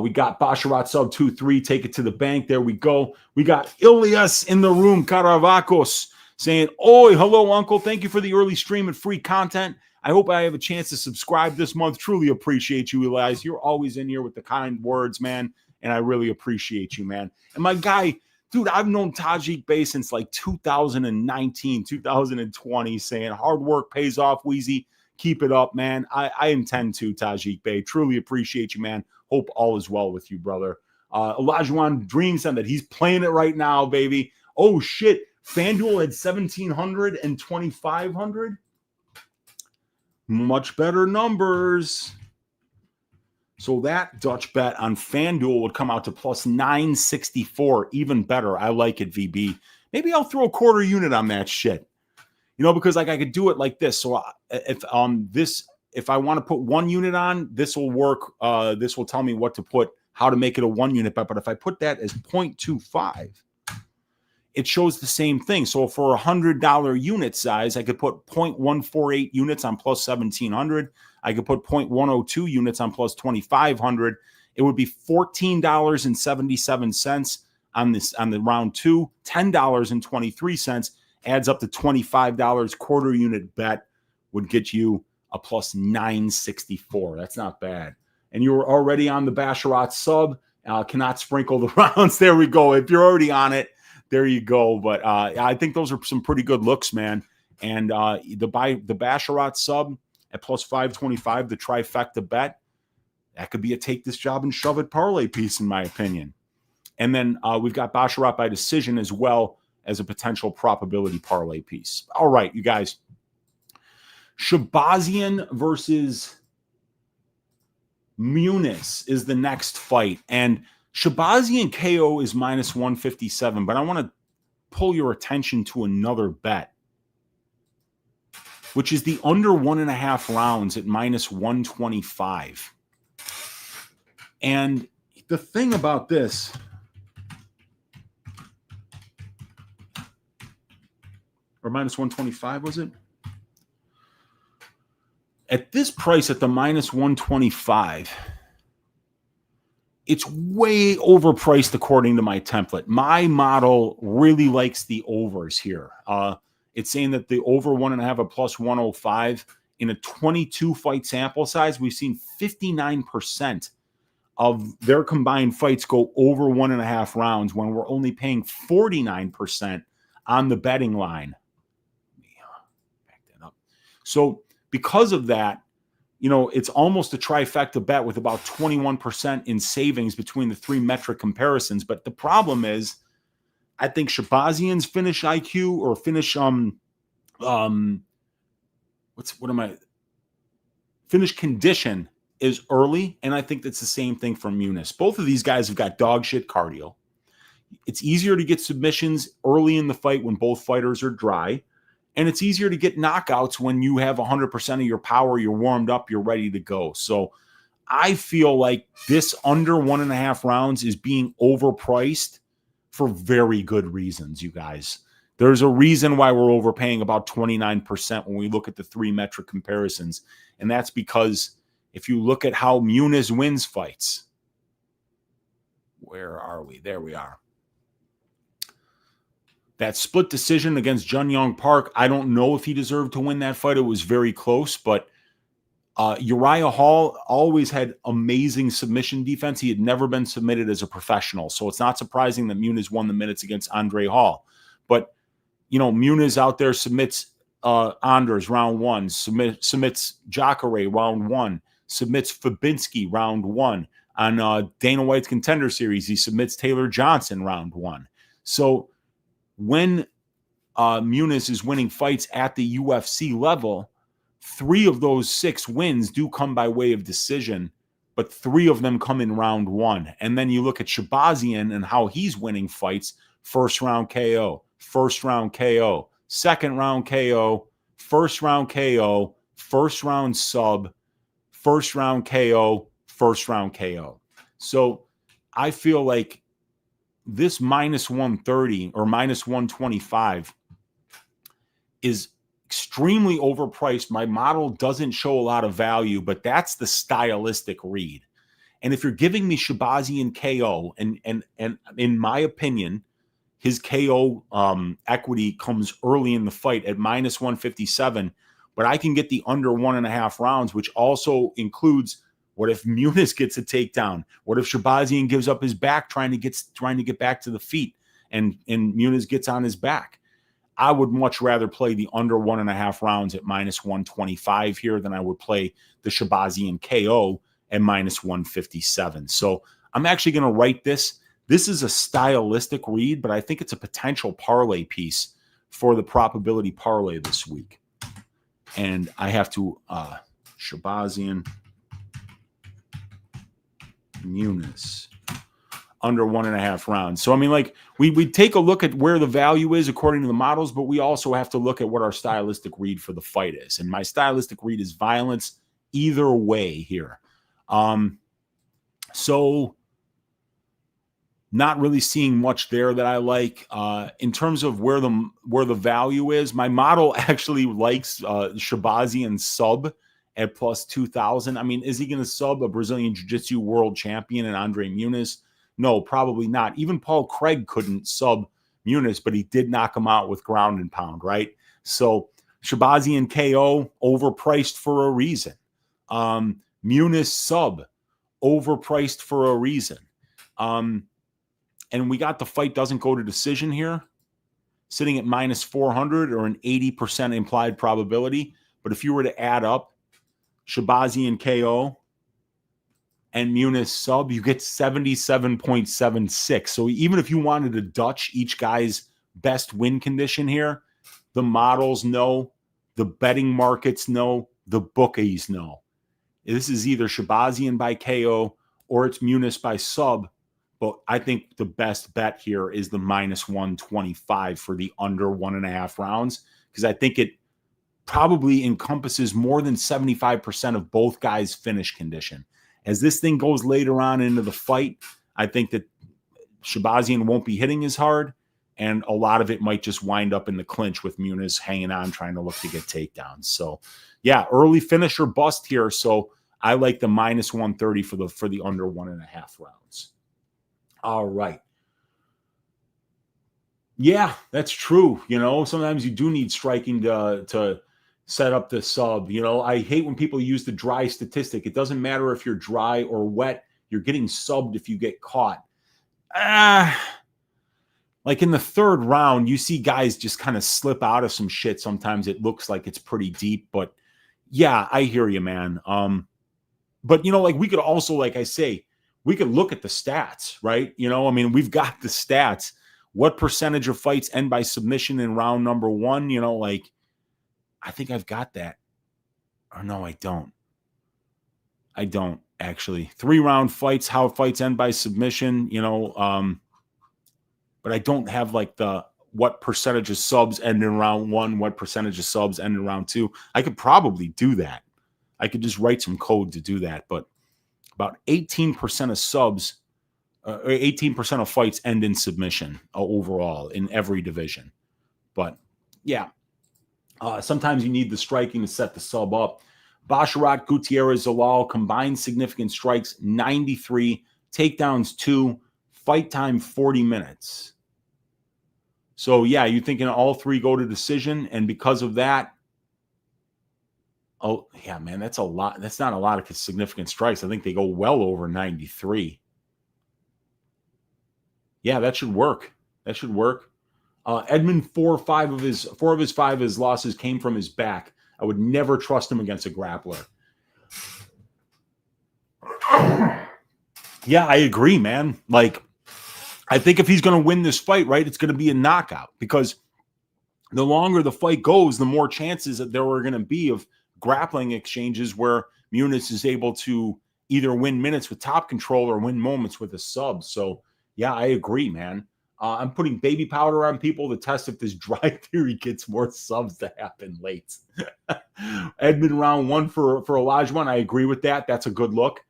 We got Basharat sub 2-3. Take it to the bank. There we go. We got Ilias in the room. Caravacos saying, "Oi, hello, Uncle. Thank you for the early stream and free content. I hope I have a chance to subscribe this month. Truly appreciate you, Elias. You're always in here with the kind words, man. And I really appreciate you, man. And my guy, dude, I've known Tajik Bey since like 2019, 2020, saying hard work pays off, Wheezy. Keep it up, man. I intend to, Tajik Bey. Truly appreciate you, man. Hope all is well with you, brother. Olajuwon dreams on that. He's playing it right now, baby. Oh, shit. FanDuel had 1,700 and 2,500. Much better numbers. So that Dutch bet on FanDuel would come out to +964. Even better. I like it, VB. Maybe I'll throw a quarter unit on that shit. You know, because like I could do it like this. So if I want to put 1 unit on, this will work. This will tell me what to put, how to make it a 1 unit bet. But if I put that as 0.25, it shows the same thing. So for a $100 unit size, I could put 0.148 units on +1,700. I could put 0.102 units on +2,500. It would be $14.77 on the round 2, $10.23 adds up to $25. Quarter unit bet would get you a plus 964. That's not bad. And you were already on the Basharat sub. Cannot sprinkle the rounds. There we go. If you're already on it, there you go. But I think those are some pretty good looks, man. And the Basharat sub at plus 525, the trifecta bet, that could be a take this job and shove it parlay piece, in my opinion. And then we've got Basharat by decision as well as a potential probability parlay piece. All right, you guys. Shahbazyan versus Muniz is the next fight. And Shahbazyan KO is minus 157, but I want to pull your attention to another bet, which is the under 1.5 rounds at minus 125. And the thing about this, or minus 125, was it? At this price, at the minus 125, it's way overpriced according to my template. My model really likes the overs here. It's saying that the over 1.5 at plus 105 in a 22 fight sample size, we've seen 59% of their combined fights go over 1.5 rounds when we're only paying 49% on the betting line. Back that up. So because of that, you know, it's almost a trifecta bet with about 21% in savings between the 3 metric comparisons. But the problem is, I think Shahbazyan's finish IQ or finish finish condition is early, and I think that's the same thing for Muniz. Both of these guys have got dog shit cardio. It's easier to get submissions early in the fight when both fighters are dry, and it's easier to get knockouts when you have 100% of your power, you're warmed up, you're ready to go. So I feel like this under 1.5 rounds is being overpriced for very good reasons, you guys. There's a reason why we're overpaying about 29% when we look at the 3 metric comparisons, and that's because if you look at how Muniz wins fights, where are we? There we are. That split decision against Jun Young Park, I don't know if he deserved to win that fight. It was very close, but Uriah Hall always had amazing submission defense. He had never been submitted as a professional, so it's not surprising that Muniz won the minutes against Andre Hall. But, you know, Muniz out there submits Anders round 1, submits Jacare round 1, submits Fabinski round 1. On Dana White's Contender Series, he submits Taylor Johnson round 1. So when Muniz is winning fights at the UFC level, 3 of those 6 wins do come by way of decision, but 3 of them come in round 1. And then you look at Shahbazyan and how he's winning fights: first round KO, first round KO, second round KO, first round KO, first round sub, first round KO, first round KO. So I feel like this minus 130 or minus 125 is extremely overpriced. My model doesn't show a lot of value, but that's the stylistic read. And if you're giving me Shahbazyan KO, and in my opinion, his KO equity comes early in the fight at minus 157, but I can get the under 1.5 rounds, which also includes, what if Muniz gets a takedown? What if Shahbazyan gives up his back trying to get back to the feet and Muniz gets on his back? I would much rather play the under 1.5 rounds at minus 125 here than I would play the Shahbazyan KO at minus 157. So I'm actually going to write this. This is a stylistic read, but I think it's a potential parlay piece for the probability parlay this week. And I have to Shahbazyan Muniz under 1.5 rounds. So I mean, like, we take a look at where the value is according to the models, but we also have to look at what our stylistic read for the fight is. And my stylistic read is violence either way here. So not really seeing much there that I like. In terms of where the value is, my model actually likes Shahbazyan sub at plus 2,000. I mean, is he going to sub a Brazilian Jiu-Jitsu world champion and Andre Muniz? No, probably not. Even Paul Craig couldn't sub Muniz, but he did knock him out with ground and pound, right? So Shahbazyan KO, overpriced for a reason. Muniz sub, overpriced for a reason. And we got the fight doesn't go to decision here, sitting at minus 400 or an 80% implied probability. But if you were to add up Shahbazyan KO and Muniz sub, you get 77.76. So even if you wanted to Dutch each guy's best win condition here, the models know, the betting markets know, the bookies know. This is either Shahbazyan by KO or it's Muniz by sub. But I think the best bet here is the minus 125 for the under 1.5 rounds, because I think it probably encompasses more than 75% of both guys' finish condition. As this thing goes later on into the fight, I think that Shahbazyan won't be hitting as hard, and a lot of it might just wind up in the clinch with Muniz hanging on, trying to look to get takedowns. So, yeah, early finish or bust here. So I like the minus 130 for the under 1.5 rounds. All right. Yeah, that's true. You know, sometimes you do need striking to set up the sub. You know, I hate when people use the dry statistic. It doesn't matter if you're dry or wet. You're getting subbed if you get caught. Like in the third round, you see guys just kind of slip out of some shit. Sometimes it looks like it's pretty deep, but yeah, I hear you, man. But you know, like we could also, like I say, we could look at the stats, right? You know, I mean, we've got the stats. What percentage of fights end by submission in round number 1? You know, like, I think I've got that. Or no, I don't. I don't, actually. 3-round fights, how fights end by submission, you know, but I don't have like what percentage of subs end in round 1, what percentage of subs end in round 2. I could probably do that. I could just write some code to do that, but about 18% of subs, 18% of fights end in submission overall in every division. But yeah, sometimes you need the striking to set the sub up. Basharat, Gutierrez, Zalal, combined significant strikes, 93, takedowns 2, fight time 40 minutes. So yeah, you're thinking all 3 go to decision, and because of that, oh, yeah, man, that's a lot. That's not a lot of significant strikes. I think they go well over 93. Yeah, that should work. That should work. Edmen, 4 of his 5 losses came from his back. I would never trust him against a grappler. Yeah, I agree, man. Like, I think if he's going to win this fight, right, it's going to be a knockout, because the longer the fight goes, the more chances that there are going to be of grappling exchanges where Muniz is able to either win minutes with top control or win moments with a sub. So, yeah, I agree, man. I'm putting baby powder on people to test if this dry theory gets more subs to happen late. Edmen round 1 for Olajuwon. I agree with that. That's a good look.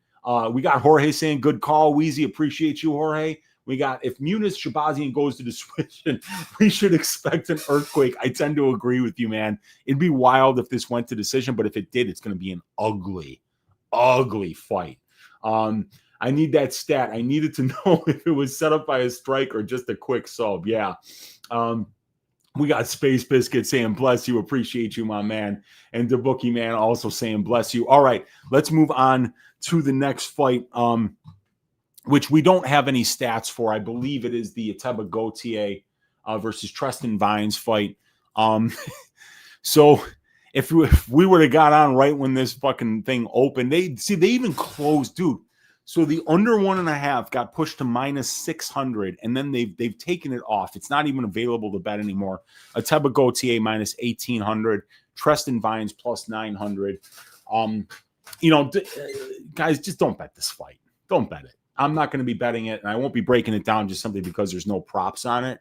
We got Jorge saying, good call, Weezy. Appreciate you, Jorge. We got, if Muniz Shahbazyan goes to decision, we should expect an earthquake. I tend to agree with you, man. It'd be wild if this went to decision, but if it did, it's going to be an ugly, ugly fight. I need that stat. I needed to know if it was set up by a strike or just a quick sub. Yeah. We got Space Biscuit saying, bless you. Appreciate you, my man. And the bookie man also saying, bless you. All right, let's move on to the next fight, which we don't have any stats for. I believe it is the Ateba Gautier versus Tre'ston Vines fight. So if we would have got on right when this fucking thing opened, they even closed, dude. So the under 1.5 got pushed to minus 600, and then they've taken it off. It's not even available to bet anymore. Ateba Gautier minus 1,800, Tre'ston Vines plus 900. You know, guys, just don't bet this fight. Don't bet it. I'm not going to be betting it, and I won't be breaking it down just simply because there's no props on it.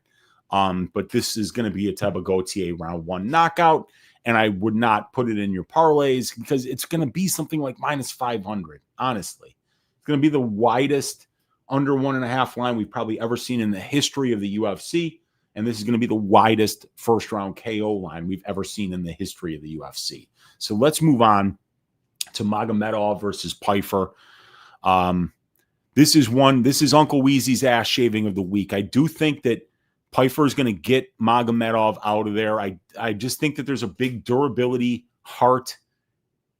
But this is going to be Ateba Gautier round 1 knockout, and I would not put it in your parlays because it's going to be something like minus 500, honestly. It's going to be the widest under 1.5 line we've probably ever seen in the history of the UFC, and this is going to be the widest first-round KO line we've ever seen in the history of the UFC. So let's move on to Magomedov versus Pyfer. this is Uncle Weezy's ass shaving of the week. I do think that Pyfer is going to get Magomedov out of there. I just think that there's a big durability, heart,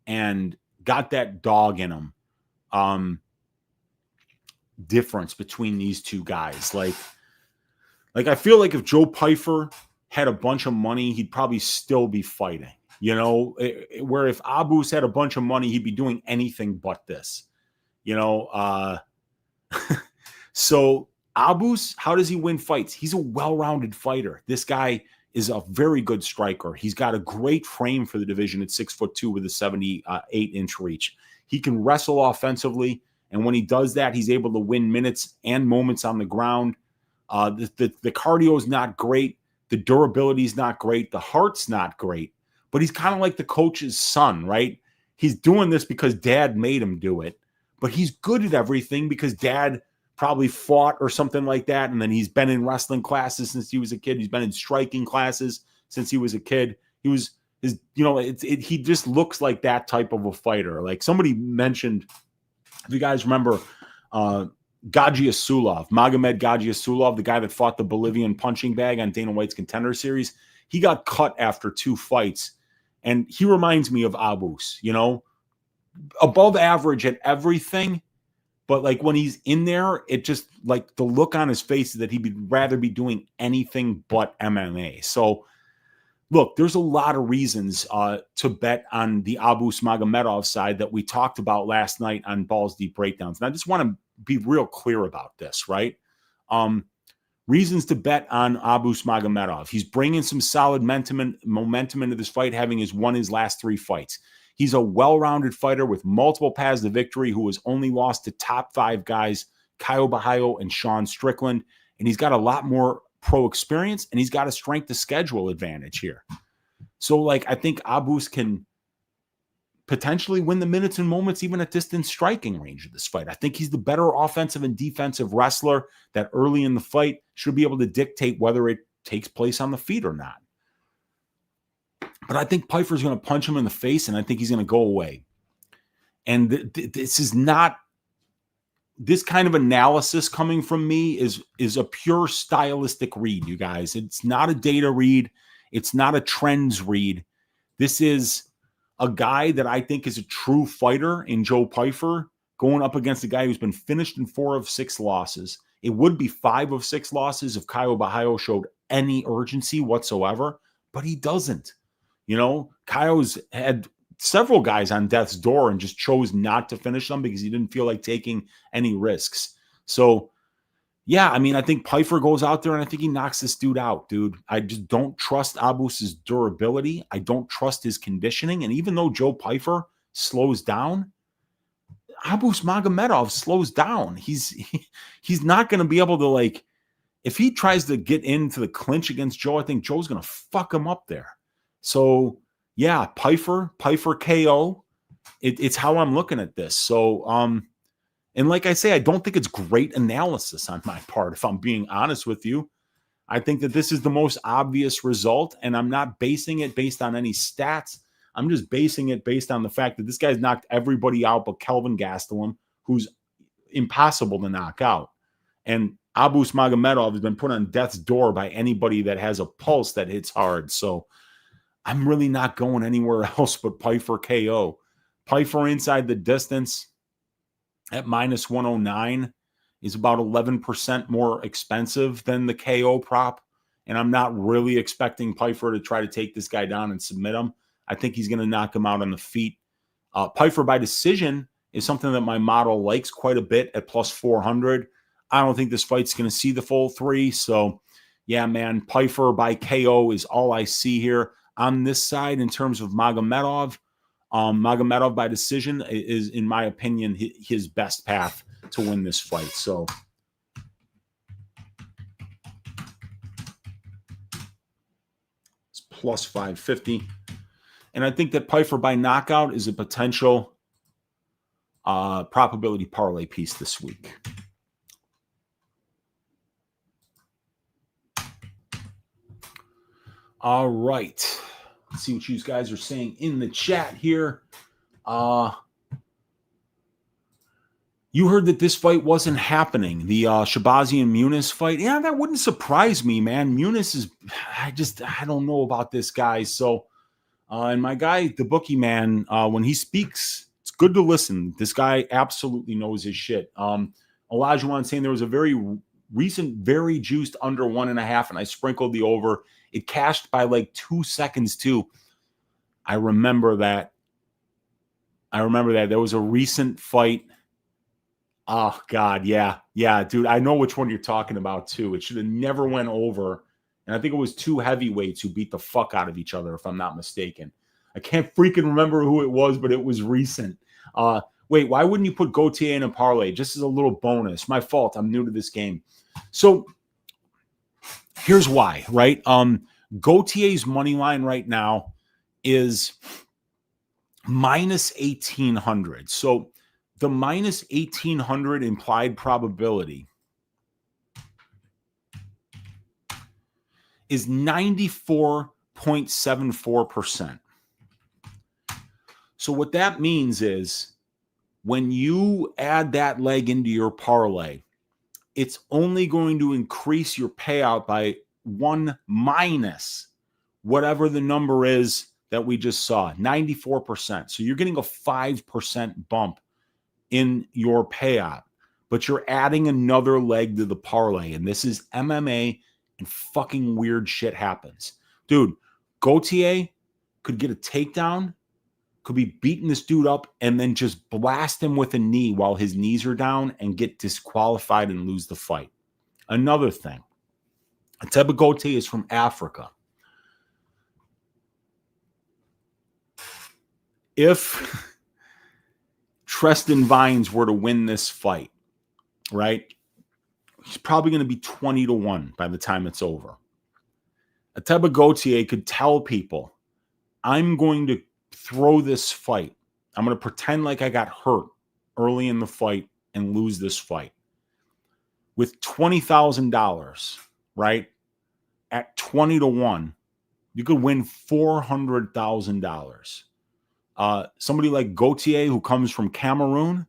and got that dog in him. Difference between these two guys. Like I feel like if Joe Pyfer had a bunch of money, he'd probably still be fighting. You know, where if Abus had a bunch of money, he'd be doing anything but this. You know, so Abus, how does he win fights? He's a well-rounded fighter. This guy is a very good striker. He's got a great frame for the division at 6'2" with a 78-inch reach. He can wrestle offensively, and when he does that, he's able to win minutes and moments on the ground. The cardio is not great. The durability is not great. The heart's not great. But he's kind of like the coach's son, right? He's doing this because dad made him do it. But he's good at everything because dad probably fought or something like that. And then he's been in wrestling classes since he was a kid. He's been in striking classes since he was a kid. He just looks like that type of a fighter. Like somebody mentioned, if you guys remember, Gagiasulov, Magomed Gagiasulov, the guy that fought the Bolivian punching bag on Dana White's Contender Series, he got cut after 2 fights. And he reminds me of Abus, you know, above average at everything. But like when he's in there, it just like the look on his face is that he'd rather be doing anything but MMA. So look, there's a lot of reasons to bet on the Abus Magomedov side that we talked about last night on Balls Deep Breakdowns. And I just want to be real clear about this, right? Reasons to bet on Abus Magomedov. He's bringing some solid momentum into this fight, having won his last 3 fights. He's a well-rounded fighter with multiple paths to victory who has only lost to top 5 guys, Caio Borralho and Sean Strickland. And he's got a lot more pro experience, and he's got a strength to schedule advantage here. So, like, I think Abus can potentially win the minutes and moments even at distance striking range of this fight. I think he's the better offensive and defensive wrestler that early in the fight should be able to dictate whether it takes place on the feet or not. But I think Pyfer's going to punch him in the face, and I think he's going to go away. And this is not this kind of analysis coming from me is a pure stylistic read, you guys. It's not a data read. It's not a trends read. This is a guy that I think is a true fighter in Joe Pyfer going up against a guy who's been finished in 4 of 6 losses. It would be 5 of 6 losses if Caio Borralho showed any urgency whatsoever, but he doesn't. You know, Caio's had several guys on death's door and just chose not to finish them because he didn't feel like taking any risks. So, yeah, I mean, I think Pyfer goes out there and I think he knocks this dude out, dude. I just don't trust Abus's durability. I don't trust his conditioning. And even though Joe Pyfer slows down, Abus Magomedov slows down. He's not going to be able to, like, if he tries to get into the clinch against Joe, I think Joe's going to fuck him up there. So, yeah, Pyfer KO. It's how I'm looking at this. So, and like I say, I don't think it's great analysis on my part, if I'm being honest with you. I think that this is the most obvious result, and I'm not basing it based on any stats. I'm just basing it based on the fact that this guy's knocked everybody out but Kelvin Gastelum, who's impossible to knock out. And Abus Magomedov has been put on death's door by anybody that has a pulse that hits hard. So I'm really not going anywhere else but Pyfer KO. Pyfer inside the distance at minus 109 is about 11% more expensive than the KO prop. And I'm not really expecting Pyfer to try to take this guy down and submit him. I think he's going to knock him out on the feet. Pyfer by decision is something that my model likes quite a bit at plus 400. I don't think this fight's going to see the full 3. So, yeah, man, Pyfer by KO is all I see here. On this side, in terms of Magomedov, Magomedov by decision is, in my opinion, his best path to win this fight. So, it's plus 550. And I think that Pyfer by knockout is a potential probability parlay piece this week. All right. Let's see what you guys are saying in the chat here. You heard that this fight wasn't happening. The Shahbazyan Muniz fight. Yeah, that wouldn't surprise me, man. Muniz is, I don't know about this guy. So, and my guy, the bookie man, when he speaks, it's good to listen. This guy absolutely knows his shit. Olajuwon saying there was a very recent, very juiced under 1.5, and I sprinkled the over. It cashed by like 2 seconds too. I remember that. There was a recent fight. Oh, God, yeah. Yeah, dude, I know which one you're talking about, too. It should have never went over. And I think it was 2 heavyweights who beat the fuck out of each other, if I'm not mistaken. I can't freaking remember who it was, but it was recent. Wait, why wouldn't you put Gautier in a parlay? Just as a little bonus. My fault. I'm new to this game. So here's why, right? Gautier's money line right now is minus 1,800. So the minus 1,800 implied probability is 94.74%. So what that means is when you add that leg into your parlay, it's only going to increase your payout by 1 minus whatever the number is that we just saw, 94%. So you're getting a 5% bump in your payout, but you're adding another leg to the parlay. And this is MMA, and fucking weird shit happens. Dude, Gautier could get a takedown, could be beating this dude up, and then just blast him with a knee while his knees are down and get disqualified and lose the fight. Another thing, Ateba Gautier is from Africa. If Tre'ston Vines were to win this fight, right, he's probably going to be 20-1 by the time it's over. Ateba Gautier could tell people, I'm going to throw this fight. I'm going to pretend like I got hurt early in the fight and lose this fight. With $20,000, right, at 20-1, you could win $400,000. Somebody like Gautier, who comes from Cameroon,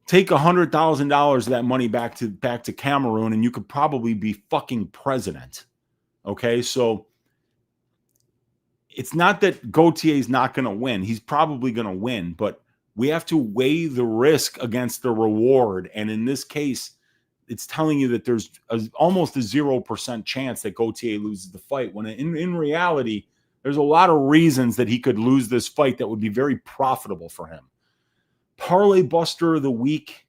take $100,000 of that money back to Cameroon, and you could probably be fucking president. Okay, so it's not that Gautier is not going to win. He's probably going to win, but we have to weigh the risk against the reward. And in this case, it's telling you that there's almost a 0% chance that Gautier loses the fight, when in reality, there's a lot of reasons that he could lose this fight that would be very profitable for him. Parlay Buster of the Week.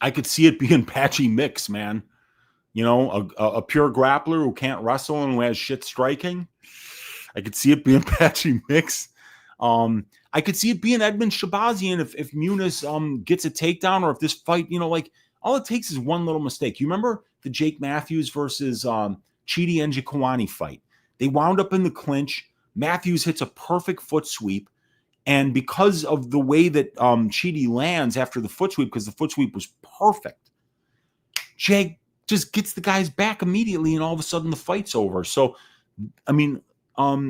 I could see it being Patchy Mix, man. You know, a pure grappler who can't wrestle and who has shit striking. I could see it being Patchy Mix. I could see it being Edmen Shahbazyan if Muniz gets a takedown, or if this fight, you know, like all it takes is one little mistake. You remember the Jake Matthews versus Chidi Njokuani fight? They wound up in the clinch. Matthews hits a perfect foot sweep. And because of the way that Chidi lands after the foot sweep, because the foot sweep was perfect, Jake just gets the guy's back immediately, and all of a sudden the fight's over. So, I mean,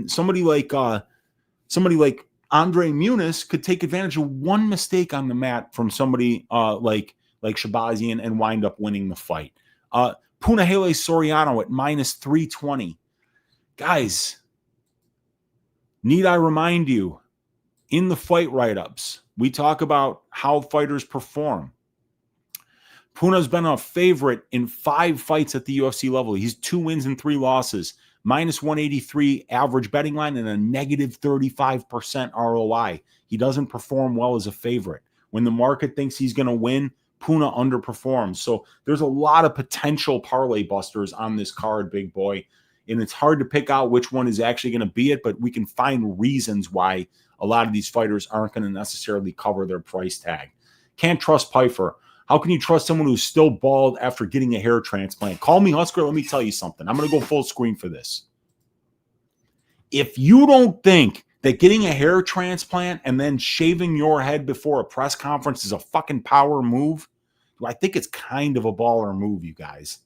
somebody like Andre Muniz could take advantage of one mistake on the mat from somebody like Shahbazyan and wind up winning the fight. Punahele Soriano at minus 320. Guys, need I remind you, in the fight write-ups, we talk about how fighters perform. Puna's been a favorite in 5 fights at the UFC level. He's 2 wins and 3 losses, minus 183 average betting line, and a negative 35% ROI. He doesn't perform well as a favorite. When the market thinks he's going to win, Puna underperforms. So there's a lot of potential parlay busters on this card, big boy. And it's hard to pick out which one is actually going to be it, but we can find reasons why a lot of these fighters aren't going to necessarily cover their price tag. Can't trust Pyfer. How can you trust someone who's still bald after getting a hair transplant? Call me Husker. Let me tell you something. I'm going to go full screen for this. If you don't think that getting a hair transplant and then shaving your head before a press conference is a fucking power move, I think it's kind of a baller move, you guys.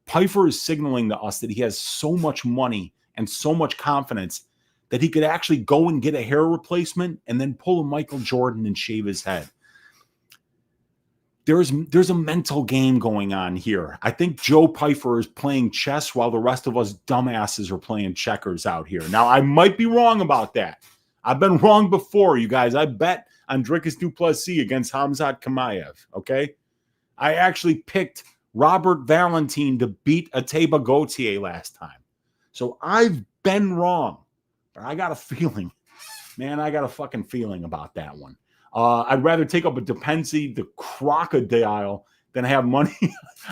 Pyfer is signaling to us that he has so much money and so much confidence that he could actually go and get a hair replacement and then pull a Michael Jordan and shave his head. There's a mental game going on here. I think Joe Pyfer is playing chess while the rest of us dumbasses are playing checkers out here. Now, I might be wrong about that. I've been wrong before, you guys. I bet on Dricus du Plessis against Khamzat Chimaev, okay? I actually picked Robert Valentin to beat Ateba Gautier last time. So I've been wrong. But I got a feeling. Man, I got a fucking feeling about that one. I'd rather take up a Depensi, the crocodile, than have money.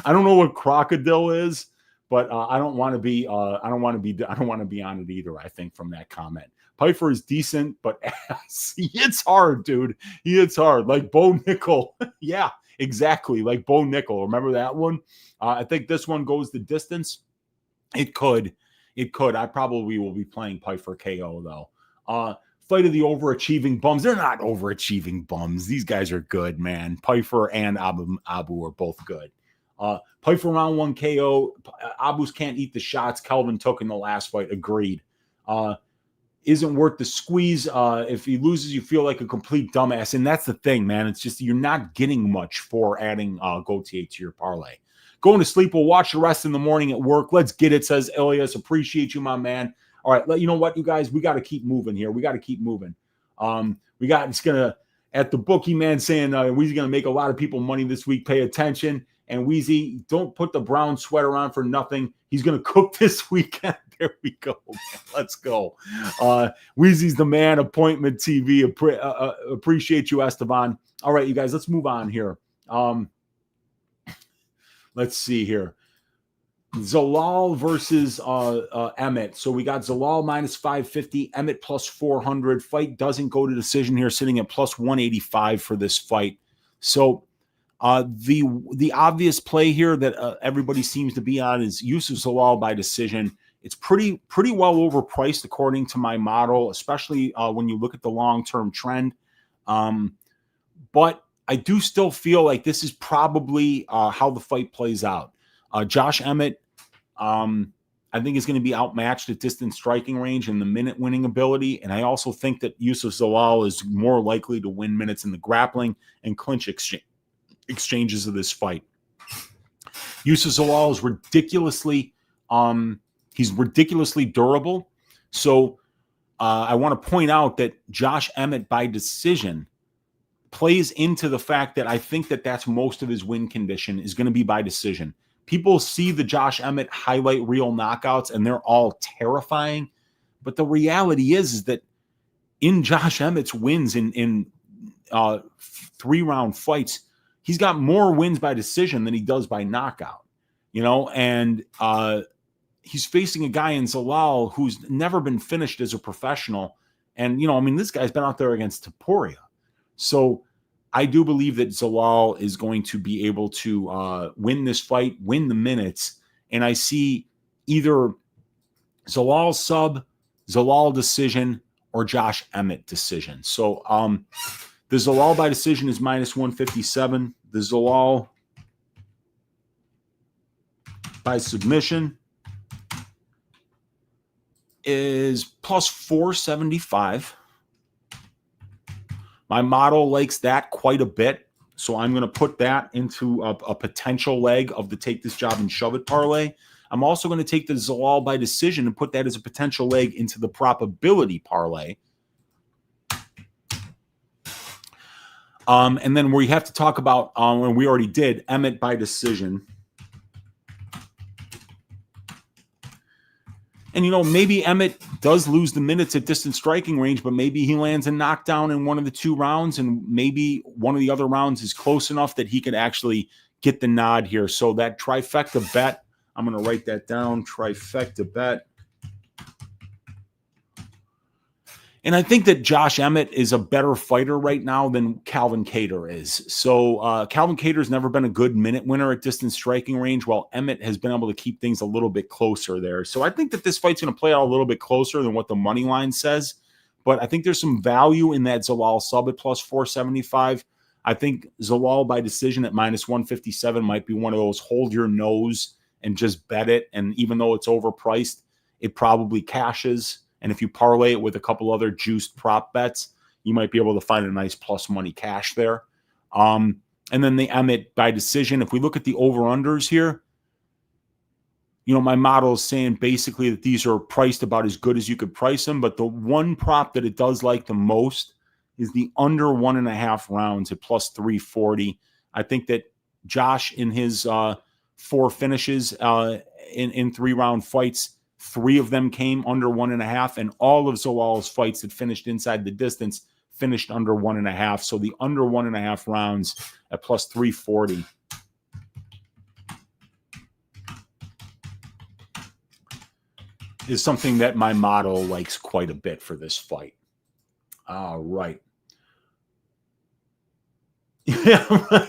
I don't know what crocodile is, but I don't want to be on it either. I think from that comment, Pyfer is decent, but ass. He hits hard, dude. He hits hard, like Bo Nickel. Yeah, exactly, like Bo Nickel. Remember that one? I think this one goes the distance. It could. I probably will be playing Pyfer KO though. Fight of the overachieving bums. They're not overachieving bums. These guys are good, man. Pyfer and Abu are both good. Pyfer round 1 KO. Abu's can't eat the shots Kelvin took in the last fight. Agreed. Isn't worth the squeeze. If he loses, you feel like a complete dumbass. And that's the thing, man. It's just you're not getting much for adding Gautier to your parlay. Going to sleep. We'll watch the rest in the morning at work. Let's get it, says Elias. Appreciate you, my man. All right, you know what, you guys? We got to keep moving here. We got to keep moving. It's going to, at the bookie man saying Weezy going to make a lot of people money this week. Pay attention. And Weezy, don't put the brown sweater on for nothing. He's going to cook this weekend. There we go. Let's go. Weezy's the man. Appointment TV. Appreciate you, Esteban. All right, you guys, let's move on here. Let's see here. Zalal versus Emmett. So we got Zalal minus 550, Emmett plus 400. Fight doesn't go to decision here, sitting at plus 185 for this fight. So the obvious play here that everybody seems to be on is Yusuf Zalal by decision. It's pretty well overpriced according to my model, especially when you look at the long-term trend. But I do still feel like this is probably how the fight plays out. Josh Emmett, I think is going to be outmatched at distance striking range and the minute winning ability. And I also think that Yusuf Zalal is more likely to win minutes in the grappling and clinch exchanges of this fight. Yusuf Zalal is ridiculously durable. So I want to point out that Josh Emmett by decision plays into the fact that I think that that's most of his win condition is going to be by decision. People see the Josh Emmett highlight reel knockouts and they're all terrifying. But the reality is that in Josh Emmett's wins in 3-round fights, he's got more wins by decision than he does by knockout, and he's facing a guy in Zalal who's never been finished as a professional. And, this guy's been out there against Topuria. So I do believe that Zalal is going to be able to win this fight, win the minutes. And I see either Zalal sub, Zalal decision, or Josh Emmett decision. So the Zalal by decision is minus 157. The Zalal by submission is plus 475. My model likes that quite a bit, so I'm going to put that into a potential leg of the take this job and shove it parlay. I'm also going to take the Zalal by decision and put that as a potential leg into the probability parlay. And then we have to talk about, when we already did, Emmett by decision. And, maybe Emmett does lose the minutes at distance striking range, but maybe he lands a knockdown in one of the 2 rounds, and maybe one of the other rounds is close enough that he can actually get the nod here. So that trifecta bet, I'm going to write that down, trifecta bet. And I think that Josh Emmett is a better fighter right now than Calvin Kattar is. So Calvin Kattar's never been a good minute winner at distance striking range, while Emmett has been able to keep things a little bit closer there. So I think that this fight's going to play out a little bit closer than what the money line says. But I think there's some value in that Zalal sub at plus 475. I think Zalal by decision at minus 157 might be one of those hold your nose and just bet it. And even though it's overpriced, it probably cashes. And if you parlay it with a couple other juiced prop bets, you might be able to find a nice plus money cash there. And then the Emmett by decision. If we look at the over-unders here, you know, my model is saying basically that these are priced about as good as you could price them. But the one prop that it does like the most is the under 1.5 rounds at plus 340. I think that Josh, in his 4 finishes in 3-round fights, 3 of them came under 1.5, and all of Zalal's fights that finished inside the distance finished under 1.5. So the under 1.5 rounds at plus 340. Is something that my model likes quite a bit for this fight. All right. Yeah,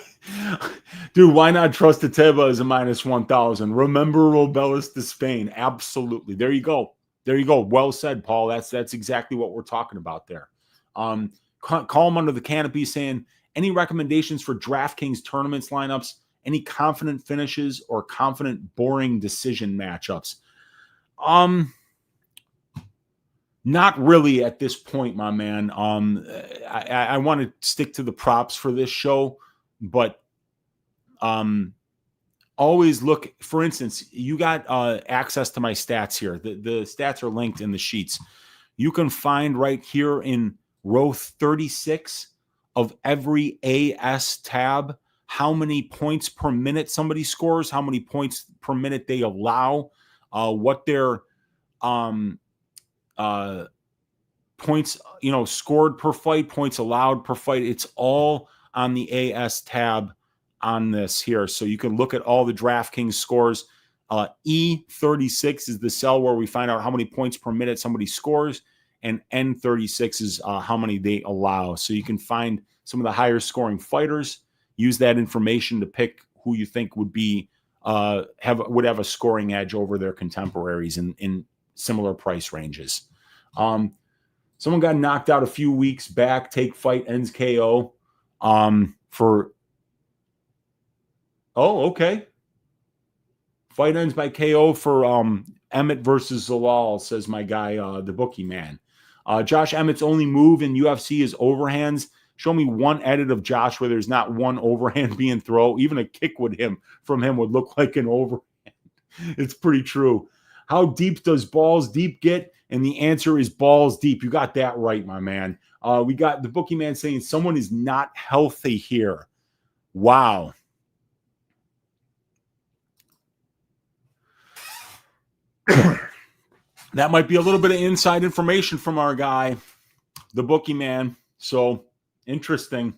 dude, why not trust Ateba as a minus 1,000? Remember Robelis to Spain. Absolutely. There you go. There you go. Well said, Paul. That's exactly what we're talking about there. Call him under the canopy saying, any recommendations for DraftKings tournaments lineups, any confident finishes or confident boring decision matchups? Not really at this point, my man. I want to stick to the props for this show, but always look. For instance, you got access to my stats here. The stats are linked in the sheets. You can find right here in row 36 of every AS tab how many points per minute somebody scores, how many points per minute they allow, what their points, you know, scored per fight, points allowed per fight. It's all on the AS tab on this here. So you can look at all the DraftKings scores. E36 is the cell where we find out how many points per minute somebody scores, and N36 is how many they allow. So you can find some of the higher scoring fighters, use that information to pick who you think would be would have a scoring edge over their contemporaries in similar price ranges. Someone got knocked out a few weeks back. Take fight ends KO. Okay. Fight ends by KO for Emmett versus Zalal, says my guy, the bookie man. Josh Emmett's only move in UFC is overhands. Show me one edit of Josh where there's not one overhand being thrown. Even a kick from him would look like an overhand. It's pretty true. How deep does balls deep get? And the answer is balls deep. You got that right, my man. We got the bookie man saying someone is not healthy here. Wow. That might be a little bit of inside information from our guy, the bookie man. So interesting.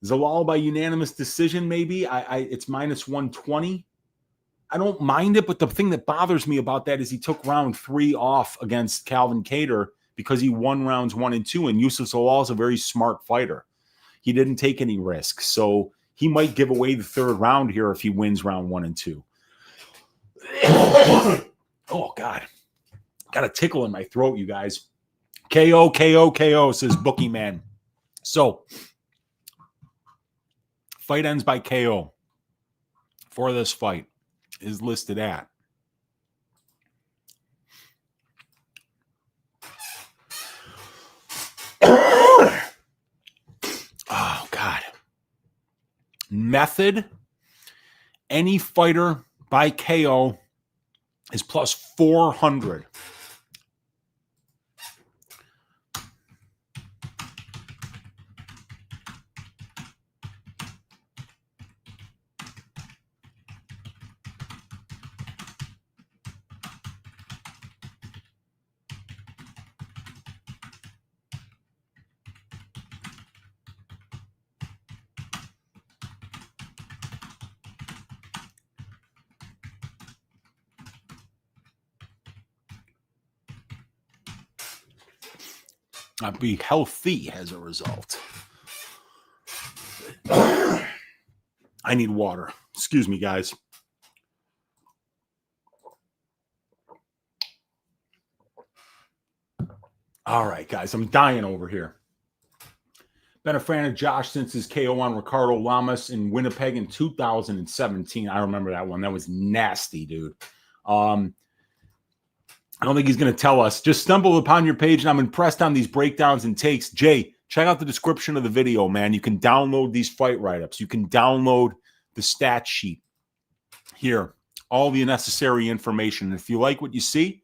Zalal by unanimous decision, maybe. It's minus 120. I don't mind it, but the thing that bothers me about that is he took round 3 off against Calvin Kattar because he won rounds 1 and 2, and Youssef Zalal is a very smart fighter. He didn't take any risks, so he might give away the 3rd round here if he wins round 1 and 2. Oh, God. Got a tickle in my throat, you guys. KO, KO, KO, says Bookie Man. So, fight ends by KO for this fight is listed at oh, God. Method, any fighter by KO is plus 400. I'd be healthy as a result. I need water. Excuse me, guys. All right, guys. I'm dying over here. Been a fan of Josh since his KO on Ricardo Lamas in Winnipeg in 2017. I remember that one. That was nasty, dude. I don't think he's going to tell us. Just stumbled upon your page, and I'm impressed on these breakdowns and takes. Jay, check out the description of the video, man. You can download these fight write-ups. You can download the stat sheet here, all the necessary information. If you like what you see,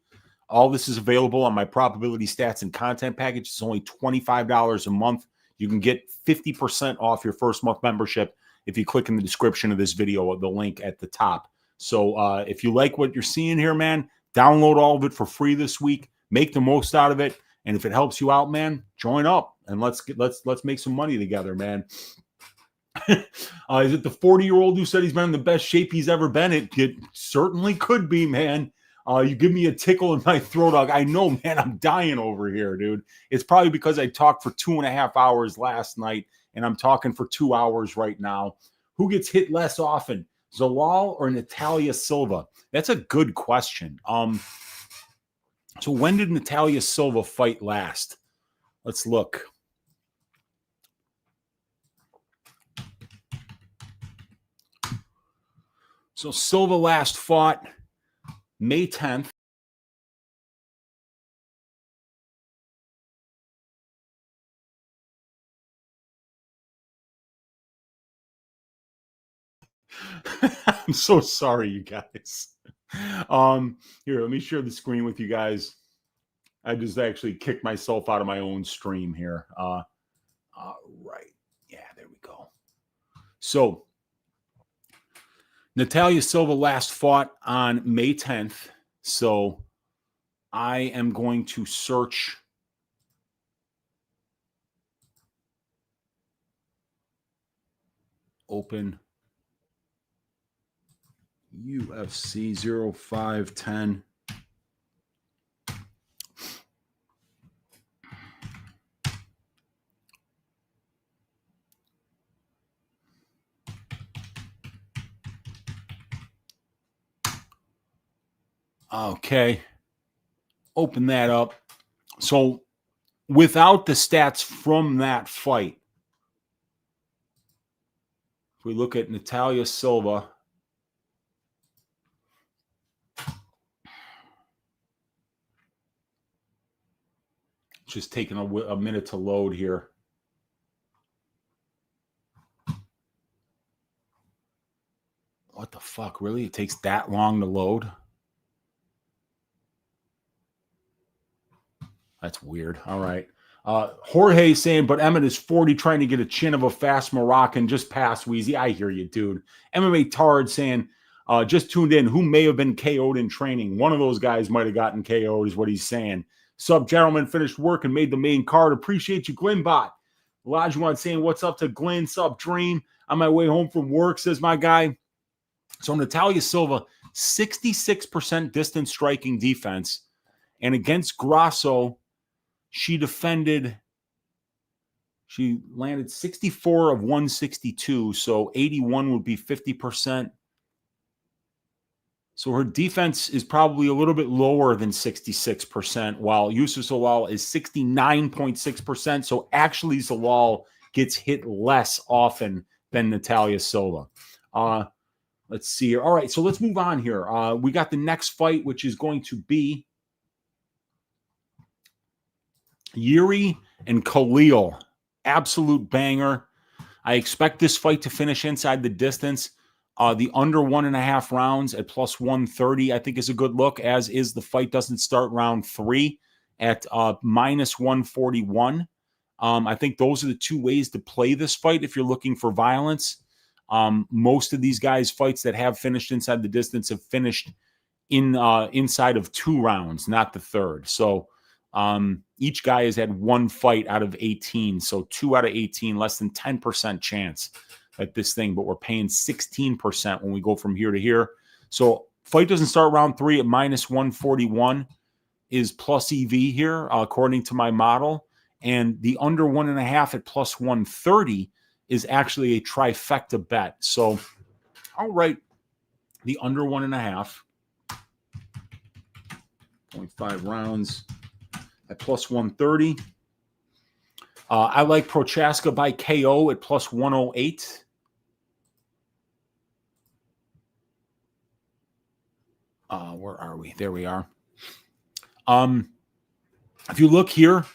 all this is available on my probability stats and content package. It's only $25 a month. You can get 50% off your first month membership if you click in the description of this video, the link at the top. So if you like what you're seeing here, man, download all of it for free this week. Make the most out of it. And if it helps you out, man, join up and let's make some money together, man. Is it the 40-year-old who said he's been in the best shape he's ever been? It certainly could be, man. You give me a tickle in my throat. I know, man, I'm dying over here, dude. It's probably because I talked for 2.5 hours last night, and I'm talking for 2 hours right now. Who gets hit less often, Zalal or Natalia Silva? That's a good question. So when did Natalia Silva fight last? Let's look. So Silva last fought May 10th. I'm so sorry, you guys. Here, let me share the screen with you guys. I just actually kicked myself out of my own stream here. Right. Yeah, there we go. So Natalia Silva last fought on May 10th. So I am going to search open UFC 0510. Okay. Open that up. So without the stats from that fight, if we look at Natalia Silva, just taking a minute to load here. What the fuck? Really? It takes that long to load? That's weird. All right. Jorge saying, but Emmett is 40 trying to get a chin of a fast Moroccan. Just pass, Wheezy. I hear you, dude. MMA Tard saying, just tuned in. Who may have been KO'd in training? One of those guys might have gotten KO'd is what he's saying. Sup, gentlemen, finished work and made the main card. Appreciate you, Glenbot. Olajuwon saying, what's up to Glenn? Sup, Dream? On my way home from work, says my guy. So Natalia Silva, 66% distance striking defense. And against Grasso, she landed 64 of 162. So 81 would be 50%. So her defense is probably a little bit lower than 66%, while Yusuf Zalal is 69.6%. So actually Zalal gets hit less often than Natalia Silva. Let's see here. All right, so let's move on here. We got the next fight, which is going to be Yuri and Khalil. Absolute banger. I expect this fight to finish inside the distance. The under 1.5 rounds at plus 130, I think, is a good look, as is the fight doesn't start round 3 at minus 141. I think those are the two ways to play this fight if you're looking for violence. Most of these guys' fights that have finished inside the distance have finished inside of 2 rounds, not the third. So each guy has had 1 fight out of 18. So 2 out of 18, less than 10% chance at this thing, but we're paying 16% when we go from here to here. So fight doesn't start round 3 at minus 141 is plus EV here, according to my model. And the under 1.5 at plus 130 is actually a trifecta bet. So I'll write the under 1.5, 0.5 rounds at plus 130. I like Prochaska by KO at plus 108. Where are we? There we are. If you look here,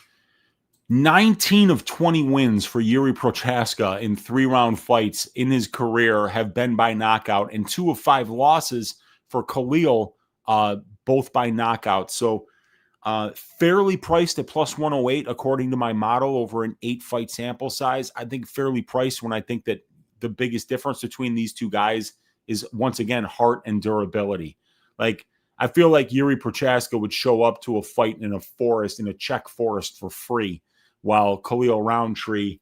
19 of 20 wins for Yuri Prochaska in 3-round fights in his career have been by knockout, and 2 of 5 losses for Khalil, both by knockout. So fairly priced at plus 108, according to my model, over an 8-fight sample size. I think fairly priced when I think that the biggest difference between these two guys is, once again, heart and durability. Like, I feel like Yuri Prochaska would show up to a fight in a forest, in a Czech forest, for free, while Khalil Roundtree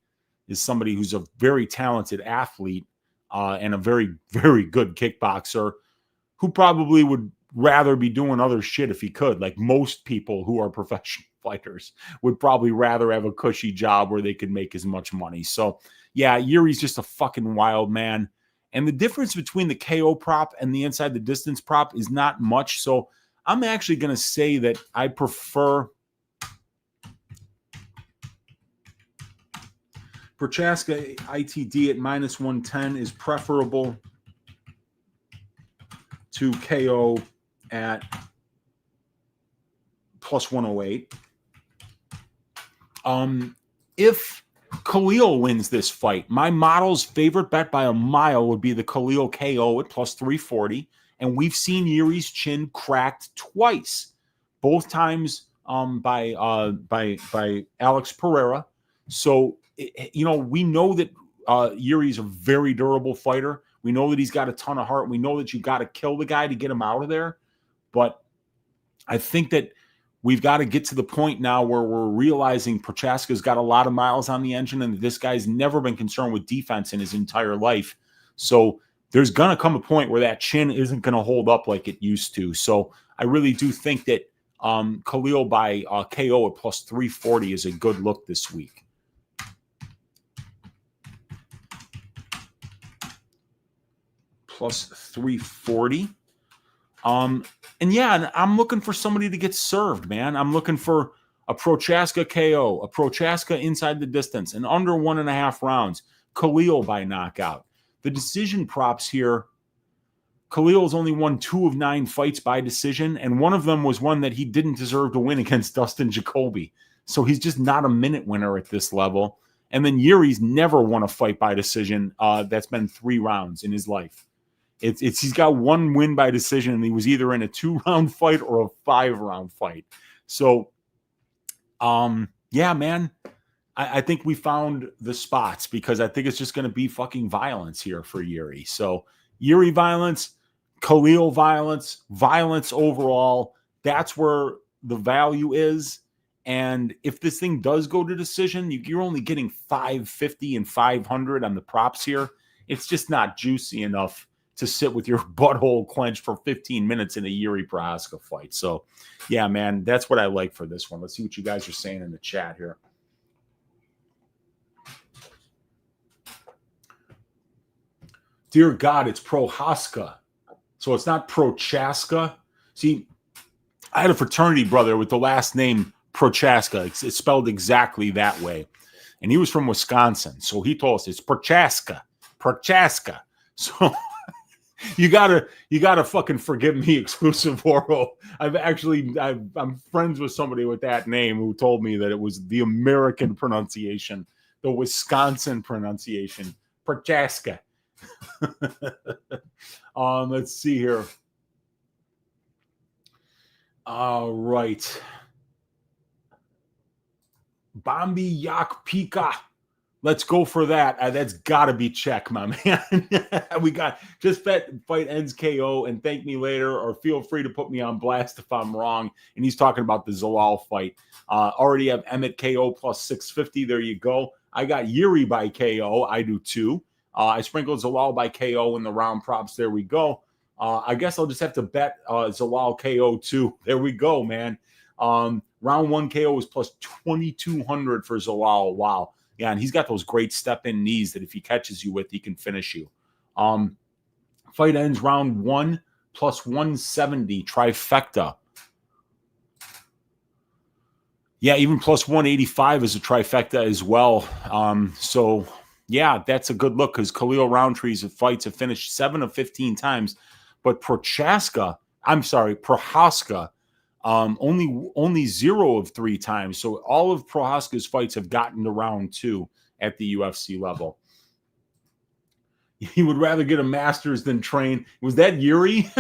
is somebody who's a very talented athlete and a very, very good kickboxer who probably would rather be doing other shit if he could. Like most people who are professional fighters would probably rather have a cushy job where they could make as much money. So, yeah, Yuri's just a fucking wild man. And the difference between the KO prop and the inside the distance prop is not much. So I'm actually going to say that I prefer Prochaska ITD at minus 110 is preferable to KO at plus 108. If Khalil wins this fight, my model's favorite bet by a mile would be the Khalil KO at plus 340. And we've seen Yuri's chin cracked twice, both times by Alex Pereira. So, we know that Yuri's a very durable fighter. We know that he's got a ton of heart. We know that you got to kill the guy to get him out of there. But I think that we've got to get to the point now where we're realizing Prochaska's got a lot of miles on the engine and this guy's never been concerned with defense in his entire life. So there's going to come a point where that chin isn't going to hold up like it used to. So I really do think that Khalil by KO at plus 340 is a good look this week. Plus 340. And I'm looking for somebody to get served, man. I'm looking for a Prochaska KO, a Prochaska inside the distance, and under 1.5 rounds. Khalil by knockout. The decision props here, Khalil's only won 2 of 9 fights by decision, and one of them was one that he didn't deserve to win against Dustin Jacoby. So he's just not a minute winner at this level. And then Yuri's never won a fight by decision that's been 3 rounds in his life. He's got 1 win by decision, and he was either in a 2-round fight or a 5-round fight. So, man, I think we found the spots because I think it's just going to be fucking violence here for Yuri. So, Yuri violence, Khalil violence, violence overall. That's where the value is. And if this thing does go to decision, you're only getting 550 and 500 on the props here. It's just not juicy enough to sit with your butthole clenched for 15 minutes in a Yuri Prochaska fight. So, yeah, man, that's what I like for this one. Let's see what you guys are saying in the chat here. Dear God, it's Prochaska. So it's not Prochaska. See, I had a fraternity brother with the last name Prochaska. It's spelled exactly that way. And he was from Wisconsin. So he told us it's Prochaska. So you gotta fucking forgive me, exclusive oral. I'm friends with somebody with that name who told me that it was the American pronunciation, the Wisconsin pronunciation, Prochaska. Let's see here. All right. Bambi Yak Pika. Let's go for that. That's got to be check, my man. We got just bet fight ends KO and thank me later, or feel free to put me on blast if I'm wrong. And he's talking about the Zalal fight. Already have Emmett KO plus 650. There you go. I got Yuri by KO. I do too. I sprinkled Zalal by KO in the round props. There we go. I guess I'll just have to bet Zalal KO too. There we go, man. Round 1 KO is plus 2,200 for Zalal. Wow. Yeah, and he's got those great step-in knees that if he catches you with, he can finish you. Fight ends round 1 plus 170 trifecta. Yeah, even plus 185 is a trifecta as well. So, yeah, that's a good look because Khalil Roundtree's fights have finished 7 of 15 times. But Prochaska, Only 0 of 3 times. So all of Prohaska's fights have gotten to round 2 at the UFC level. He would rather get a master's than train. Was that Yuri?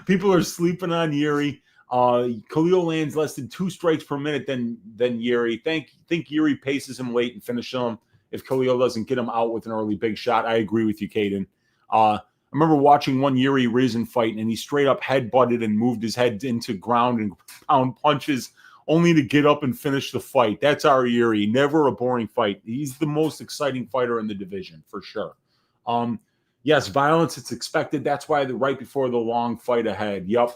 People are sleeping on Yuri. Khalil lands less than 2 strikes per minute than Yuri. Think Yuri paces him late and finishes him if Khalil doesn't get him out with an early big shot. I agree with you, Caden. I remember watching one Yuri Rizin fight, and he straight up head-butted and moved his head into ground and pound punches only to get up and finish the fight. That's our Yuri. Never a boring fight. He's the most exciting fighter in the division, for sure. Yes, violence, it's expected. That's why right before the long fight ahead. Yep.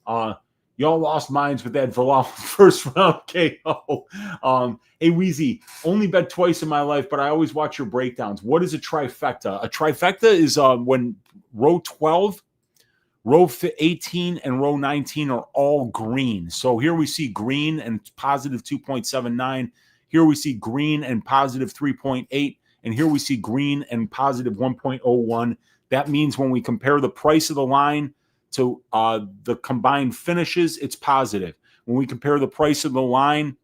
Y'all lost minds with that Valal first round KO. Hey, Weezy, only bet twice in my life, but I always watch your breakdowns. What is a trifecta? A trifecta is when row 12, row 18, and row 19 are all green. So here we see green and positive 2.79. Here we see green and positive 3.8. And here we see green and positive 1.01. That means when we compare the price of the line to the combined finishes, it's positive. When we compare the price of the line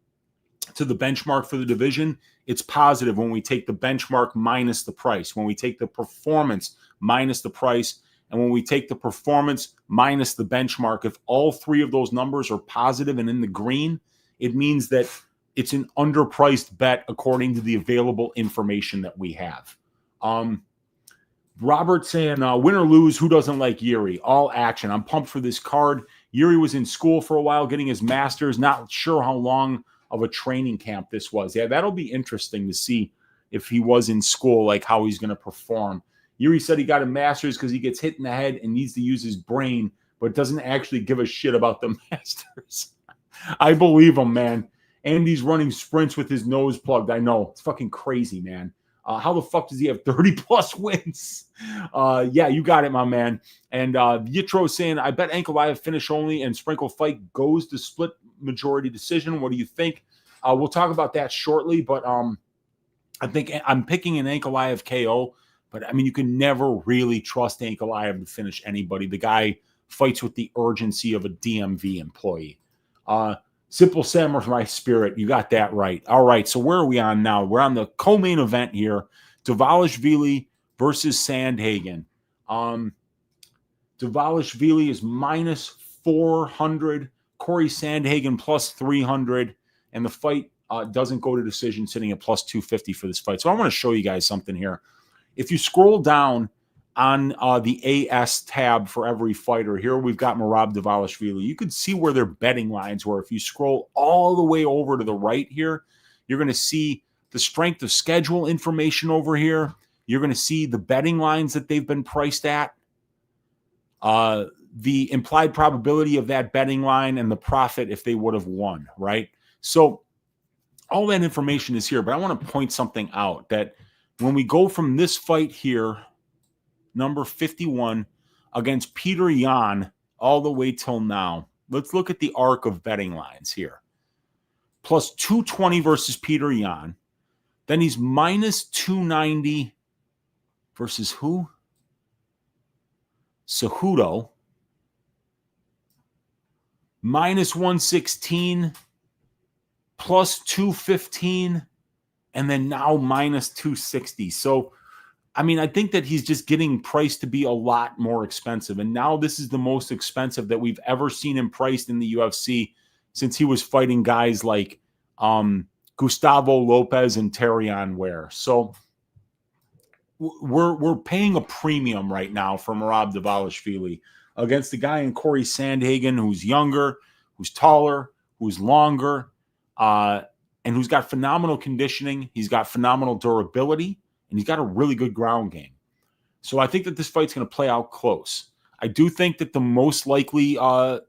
to the benchmark for the division, it's positive when we take the benchmark minus the price. When we take the performance minus the price, and when we take the performance minus the benchmark, if all 3 of those numbers are positive and in the green, it means that it's an underpriced bet according to the available information that we have. Robert saying, win or lose, who doesn't like Yuri? All action. I'm pumped for this card. Yuri was in school for a while, getting his master's. Not sure how long of a training camp this was. Yeah, that'll be interesting to see if he was in school, like how he's going to perform. Yuri said he got a master's because he gets hit in the head and needs to use his brain, but doesn't actually give a shit about the masters. I believe him, man. Andy's running sprints with his nose plugged. I know. It's fucking crazy, man. How the fuck does he have 30-plus wins? Yeah, you got it, my man. And Yitro saying, I bet Ankalaev finish only and Sprinkle fight goes to split majority decision. What do you think? We'll talk about that shortly, but I think I'm picking an Ankalaev KO. But, I mean, you can never really trust Ankalaev to finish anybody. The guy fights with the urgency of a DMV employee. Simple Samurai Spirit. You got that right. All right, so where are we on now? We're on the co-main event here. Dvalishvili versus Sandhagen. Dvalishvili is minus 400. Corey Sandhagen plus 300. And the fight doesn't go to decision, sitting at plus 250 for this fight. So I want to show you guys something here. If you scroll down on the AS tab for every fighter, here we've got Merab Dvalishvili. You can see where their betting lines were. If you scroll all the way over to the right here, you're going to see the strength of schedule information over here. You're going to see the betting lines that they've been priced at, the implied probability of that betting line, and the profit if they would have won, right? So all that information is here, but I want to point something out, that when we go from this fight here, number 51, against Peter Yan all the way till now, let's look at the arc of betting lines here. Plus 220 versus Peter Yan. Then he's minus 290 versus who? Cejudo. Minus 116, plus 215, and then now minus 260. So, I mean, I think that he's just getting priced to be a lot more expensive. And now this is the most expensive that we've ever seen him priced in the UFC since he was fighting guys like Gustavo Lopez and Terrion Ware. So we're paying a premium right now for Merab Dvalishvili against the guy in Corey Sandhagen, who's younger, who's taller, who's longer, and who's got phenomenal conditioning. He's got phenomenal durability, and he's got a really good ground game. So I think that this fight's going to play out close. I do think that the most likely outcome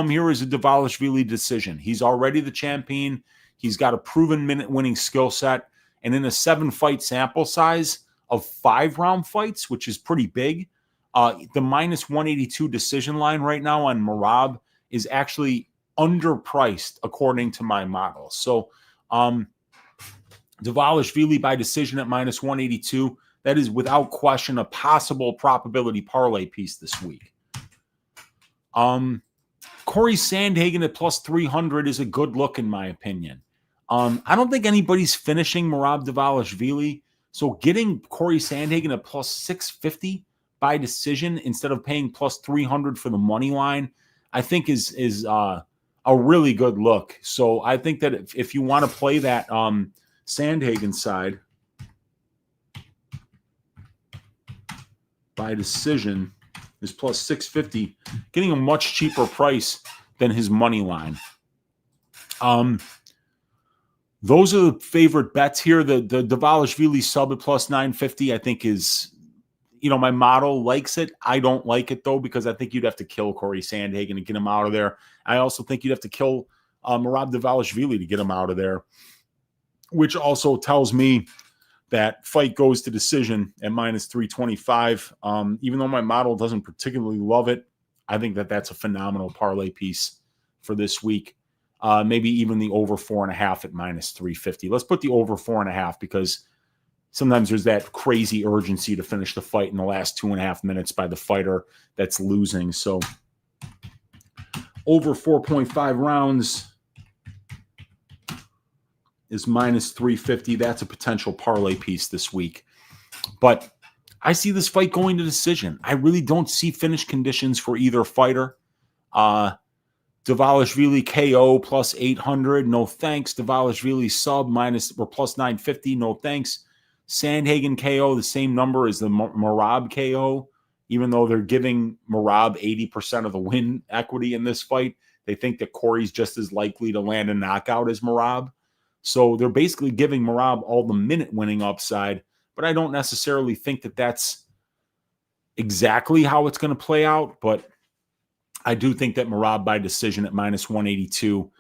here is a Dvalishvili decision. He's already the champion. He's got a proven minute-winning skill set. And in a 7-fight sample size of 5-round fights, which is pretty big, the minus 182 decision line right now on Merab is actually underpriced according to my model. So Dvalishvili by decision at minus 182, that is without question a possible probability parlay piece this week. Corey Sandhagen at plus 300 is a good look in my opinion. I don't think anybody's finishing Merab Dvalishvili, so getting Corey Sandhagen at plus 650 by decision instead of paying plus 300 for the money line, I think is a really good look. So I think that if you want to play that Sandhagen side by decision is plus 650, getting a much cheaper price than his money line. Those are the favorite bets here. The Dvalishvili sub at plus 950, I think is, my model likes it. I don't like it though, because I think you'd have to kill Corey Sandhagen to get him out of there. I also think you'd have to kill Merab Dvalishvili to get him out of there, which also tells me that fight goes to decision at minus 325. Even though my model doesn't particularly love it, I think that that's a phenomenal parlay piece for this week. Maybe even the over 4.5 at minus 350. Let's put the over 4.5 because sometimes there's that crazy urgency to finish the fight in the last 2.5 minutes by the fighter that's losing. So over 4.5 rounds is minus 350. That's a potential parlay piece this week. But I see this fight going to decision. I really don't see finish conditions for either fighter. Dvalishvili KO plus 800. No thanks. Dvalishvili sub minus or plus 950. No thanks. Sandhagen KO, the same number as the Merab KO. Even though they're giving Merab 80% of the win equity in this fight, they think that Corey's just as likely to land a knockout as Merab. So they're basically giving Merab all the minute winning upside, but I don't necessarily think that that's exactly how it's going to play out. But I do think that Merab by decision at minus 182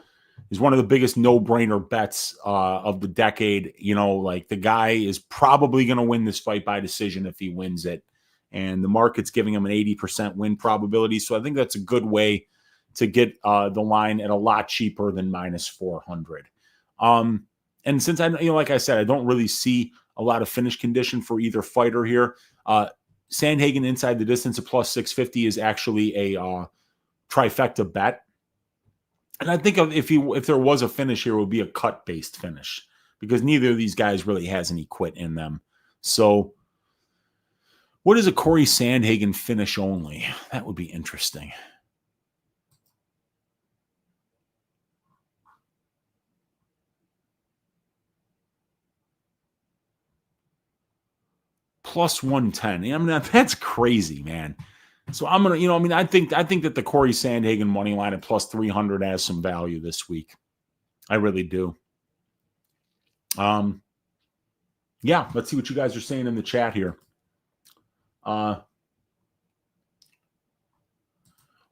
is one of the biggest no-brainer bets of the decade. Like the guy is probably going to win this fight by decision if he wins it. And the market's giving him an 80% win probability. So I think that's a good way to get the line at a lot cheaper than minus 400. And since like I said, I don't really see a lot of finish condition for either fighter here. Sandhagen inside the distance of plus 650 is actually a trifecta bet. And I think if there was a finish here, it would be a cut-based finish because neither of these guys really has any quit in them. So what is a Corey Sandhagen finish only? That would be interesting. Plus 110. I mean, that's crazy, man. So I'm going to, I think that the Corey Sandhagen money line at plus 300 has some value this week. I really do. Yeah, let's see what you guys are saying in the chat here.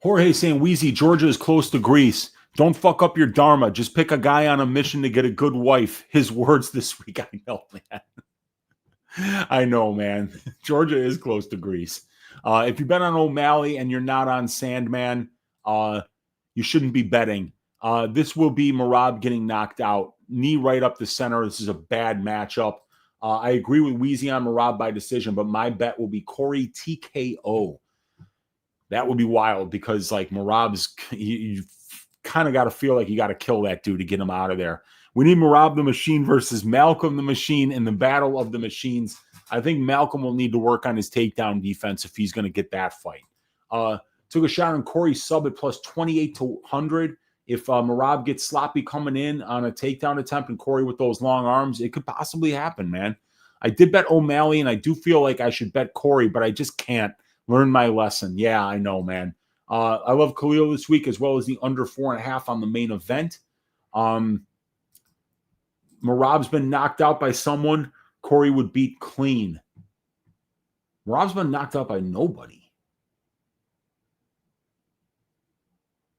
Jorge saying, Wheezy, Georgia is close to Greece. Don't fuck up your dharma. Just pick a guy on a mission to get a good wife. His words this week. I know, man. I know, man. Georgia is close to Greece. If you bet on O'Malley and you're not on Sandman, you shouldn't be betting. This will be Merab getting knocked out. Knee right up the center. This is a bad matchup. I agree with Wheezy on Merab by decision, but my bet will be Corey TKO. That would be wild because, like, Merab's, you kind of got to feel like you got to kill that dude to get him out of there. We need Merab the Machine versus Malcolm the Machine in the battle of the machines. I think Malcolm will need to work on his takedown defense if he's going to get that fight. Took a shot on Corey sub at plus 28 to 100. If Merab gets sloppy coming in on a takedown attempt and Corey with those long arms, it could possibly happen, man. I did bet O'Malley, and I do feel like I should bet Corey, but I just can't. Learn my lesson. Yeah, I know, man. I love Khalil this week as well as the under 4.5 on the main event. Merab's been knocked out by someone Corey would beat clean. Merab's been knocked out by nobody.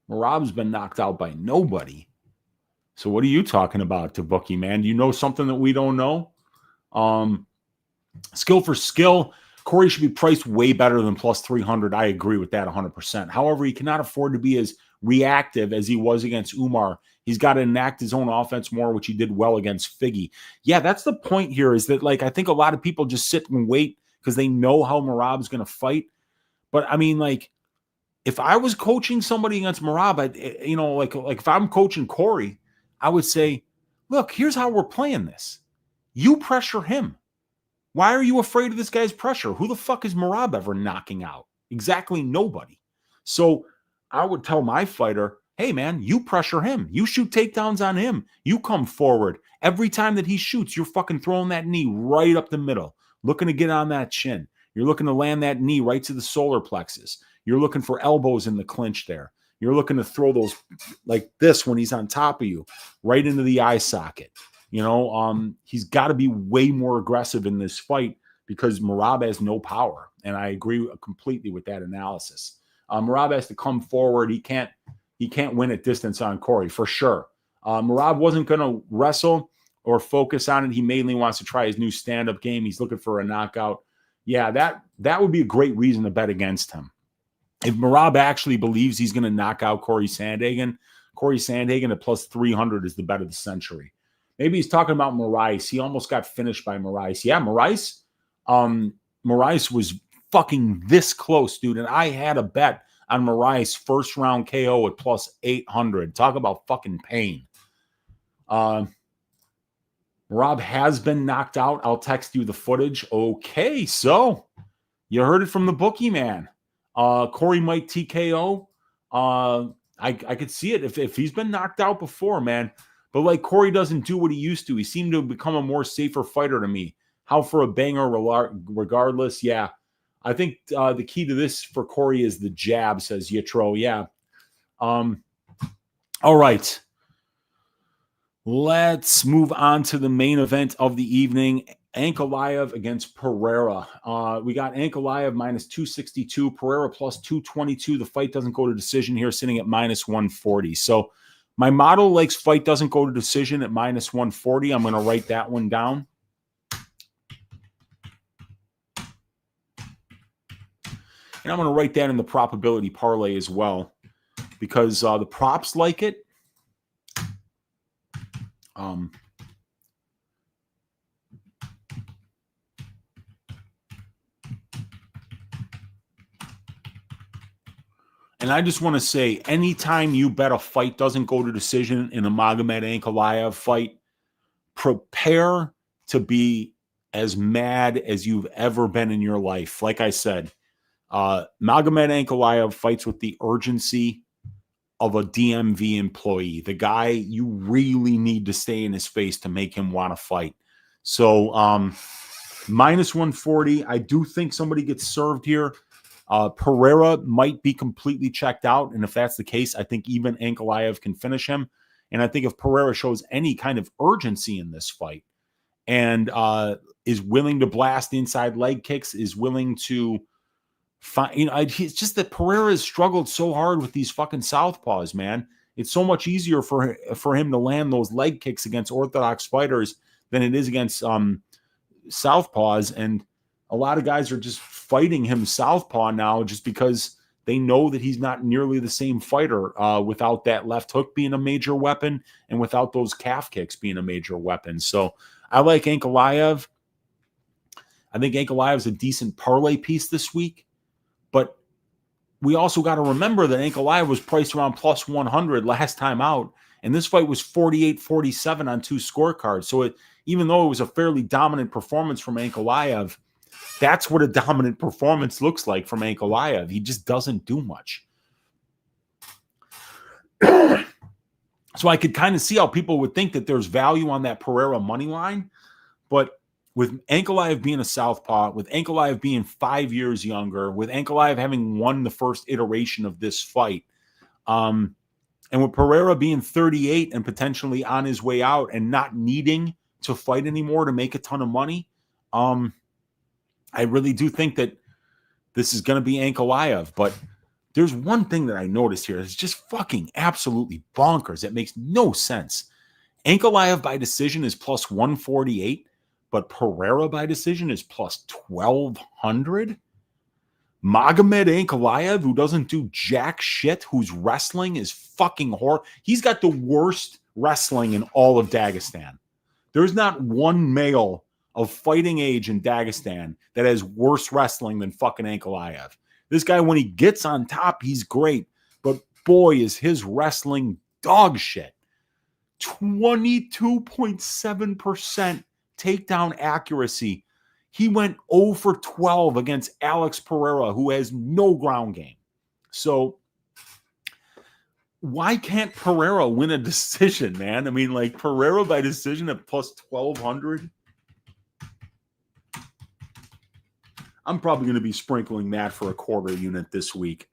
Merab's been knocked out by nobody. So what are you talking about, Tabuki, man? Do you know something that we don't know? Skill for skill, Corey should be priced way better than plus 300. I agree with that 100%. However, he cannot afford to be as reactive as he was against Umar. He's got to enact his own offense more, which he did well against Figgy. Yeah, that's the point here is that, like, I think a lot of people just sit and wait because they know how Merab's going to fight. But, I mean, like, if I was coaching somebody against Merab, like if I'm coaching Corey, I would say, look, here's how we're playing this. You pressure him. Why are you afraid of this guy's pressure? Who the fuck is Merab ever knocking out? Exactly nobody. So I would tell my fighter, hey, man, you pressure him. You shoot takedowns on him. You come forward. Every time that he shoots, you're fucking throwing that knee right up the middle, looking to get on that chin. You're looking to land that knee right to the solar plexus. You're looking for elbows in the clinch there. You're looking to throw those like this when he's on top of you, right into the eye socket. He's got to be way more aggressive in this fight because Merab has no power. And I agree completely with that analysis. Merab has to come forward. He can't win at distance on Corey for sure. Merab wasn't going to wrestle or focus on it. He mainly wants to try his new stand-up game. He's looking for a knockout. Yeah, that would be a great reason to bet against him. If Merab actually believes he's going to knock out Corey Sandhagen at plus 300 is the bet of the century. Maybe he's talking about Moraes. He almost got finished by Moraes. Yeah, Moraes. Moraes was fucking this close, dude. And I had a bet on Moraes first round KO at plus 800. Talk about fucking pain. Rob has been knocked out. I'll text you the footage. Okay, so you heard it from the bookie, man. Corey might TKO. I could see it if he's been knocked out before, man. But like Corey doesn't do what he used to. He seemed to become a more safer fighter to me. How for a banger regardless. Yeah. I think the key to this for Corey is the jab, says Yitro. Yeah. All right. Let's move on to the main event of the evening. Ankalaev against Pereira. We got Ankalaev minus 262, Pereira plus 222. The fight doesn't go to decision here, sitting at minus 140. So my model likes fight doesn't go to decision at minus 140. I'm going to write that one down. And I'm going to write that in the probability parlay as well because the props like it. And I just want to say, anytime you bet a fight doesn't go to decision in a Magomed Ankalaev fight, prepare to be as mad as you've ever been in your life. Like I said, Magomed Ankalaev fights with the urgency of a DMV employee. The guy, you really need to stay in his face to make him want to fight. So minus 140. I do think somebody gets served here. Pereira might be completely checked out. And if that's the case, I think even Ankalaev can finish him. And I think if Pereira shows any kind of urgency in this fight and is willing to blast inside leg kicks, is willing to find, it's just that Pereira has struggled so hard with these fucking southpaws, man. It's so much easier for him to land those leg kicks against orthodox fighters than it is against southpaws. And a lot of guys are just fighting him southpaw now just because they know that he's not nearly the same fighter without that left hook being a major weapon and without those calf kicks being a major weapon. So I like Ankalaev. I think Ankalaev is a decent parlay piece this week. But we also got to remember that Ankalaev was priced around plus 100 last time out. And this fight was 48-47 on two scorecards. So even though it was a fairly dominant performance from Ankalaev, that's what a dominant performance looks like from Ankalaev. He just doesn't do much. So I could kind of see how people would think that there's value on that Pereira money line. But with Ankalaev being a southpaw, with Ankalaev being 5 years younger, with Ankalaev having won the first iteration of this fight, and with Pereira being 38 and potentially on his way out and not needing to fight anymore to make a ton of money, I really do think that this is going to be Ankalaev. But there's one thing that I noticed here that's just fucking absolutely bonkers. It makes no sense. Ankalaev by decision is plus 148, but Pereira by decision is plus 1,200. Magomed Ankalaev, who doesn't do jack shit, whose wrestling is fucking horrible. He's got the worst wrestling in all of Dagestan. There's not one male of fighting age in Dagestan that has worse wrestling than fucking Ankalaev. This guy, when he gets on top, he's great. But boy, is his wrestling dog shit. 22.7% takedown accuracy. He went 0 for 12 against Alex Pereira, who has no ground game. So why can't Pereira win a decision, man? I mean, like, Pereira by decision at plus 1,200. I'm probably going to be sprinkling that for a quarter unit this week.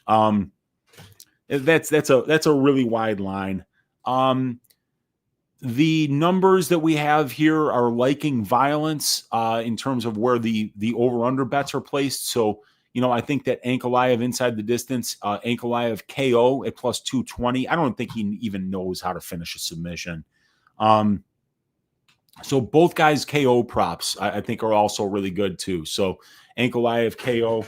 That's a really wide line. The numbers that we have here are liking violence in terms of where the over-under bets are placed. So, I think that Ankalaev inside the distance, Ankalaev KO at plus 220. I don't think he even knows how to finish a submission. So both guys' KO props, I think, are also really good too. So Ankalaev KO.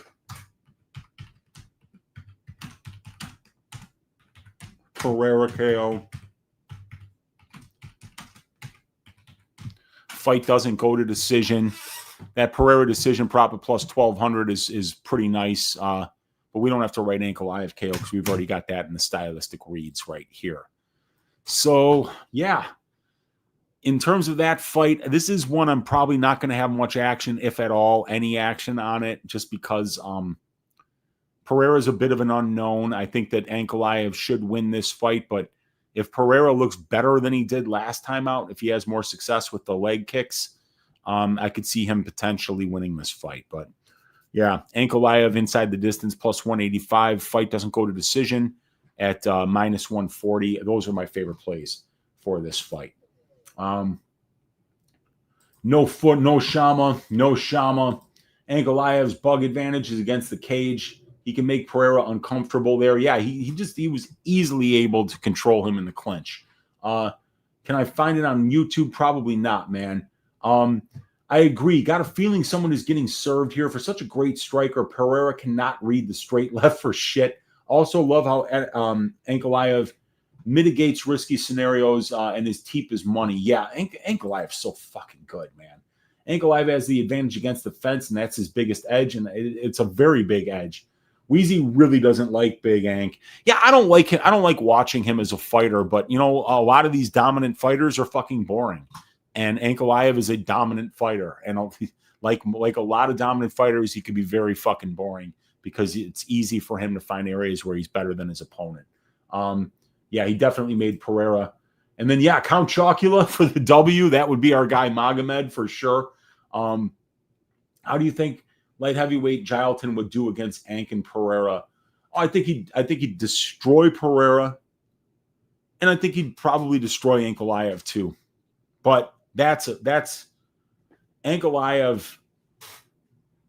Pereira KO. Fight doesn't go to decision. That Pereira decision prop at plus 1,200 is pretty nice. But we don't have to write Ankalaev KO because we've already got that in the stylistic reads right here. So, yeah. In terms of that fight, this is one I'm probably not going to have much action, if at all, any action on it, just because Pereira is a bit of an unknown. I think that Ankalaev should win this fight, but if Pereira looks better than he did last time out, if he has more success with the leg kicks, I could see him potentially winning this fight. But yeah, Ankalaev inside the distance plus 185. Fight doesn't go to decision at minus 140. Those are my favorite plays for this fight. No foot, no Shama. Ankalaev's bug advantage is against the cage. He can make Pereira uncomfortable there. Yeah, he was easily able to control him in the clinch. Can I find it on YouTube? Probably not, man. I agree. Got a feeling someone is getting served here. For such a great striker, Pereira cannot read the straight left for shit. Also love how Ankalaev mitigates risky scenarios and his teep is money. Yeah, Ankalaev's so fucking good, man. Ankalaev has the advantage against the fence, and that's his biggest edge, and it's a very big edge. Wheezy really doesn't like Big Ank. Yeah, I don't like him. I don't like watching him as a fighter, but, a lot of these dominant fighters are fucking boring. And Ankalaev is a dominant fighter. And like a lot of dominant fighters, he could be very fucking boring because it's easy for him to find areas where he's better than his opponent. Yeah, he definitely made Pereira. And then, yeah, Count Chocula for the W. That would be our guy Magomedov for sure. How do you think light heavyweight Jailton would do against Ank and Pereira? Oh, I think he'd destroy Pereira, and I think he'd probably destroy Ankalaev too. But that's Ankalaev.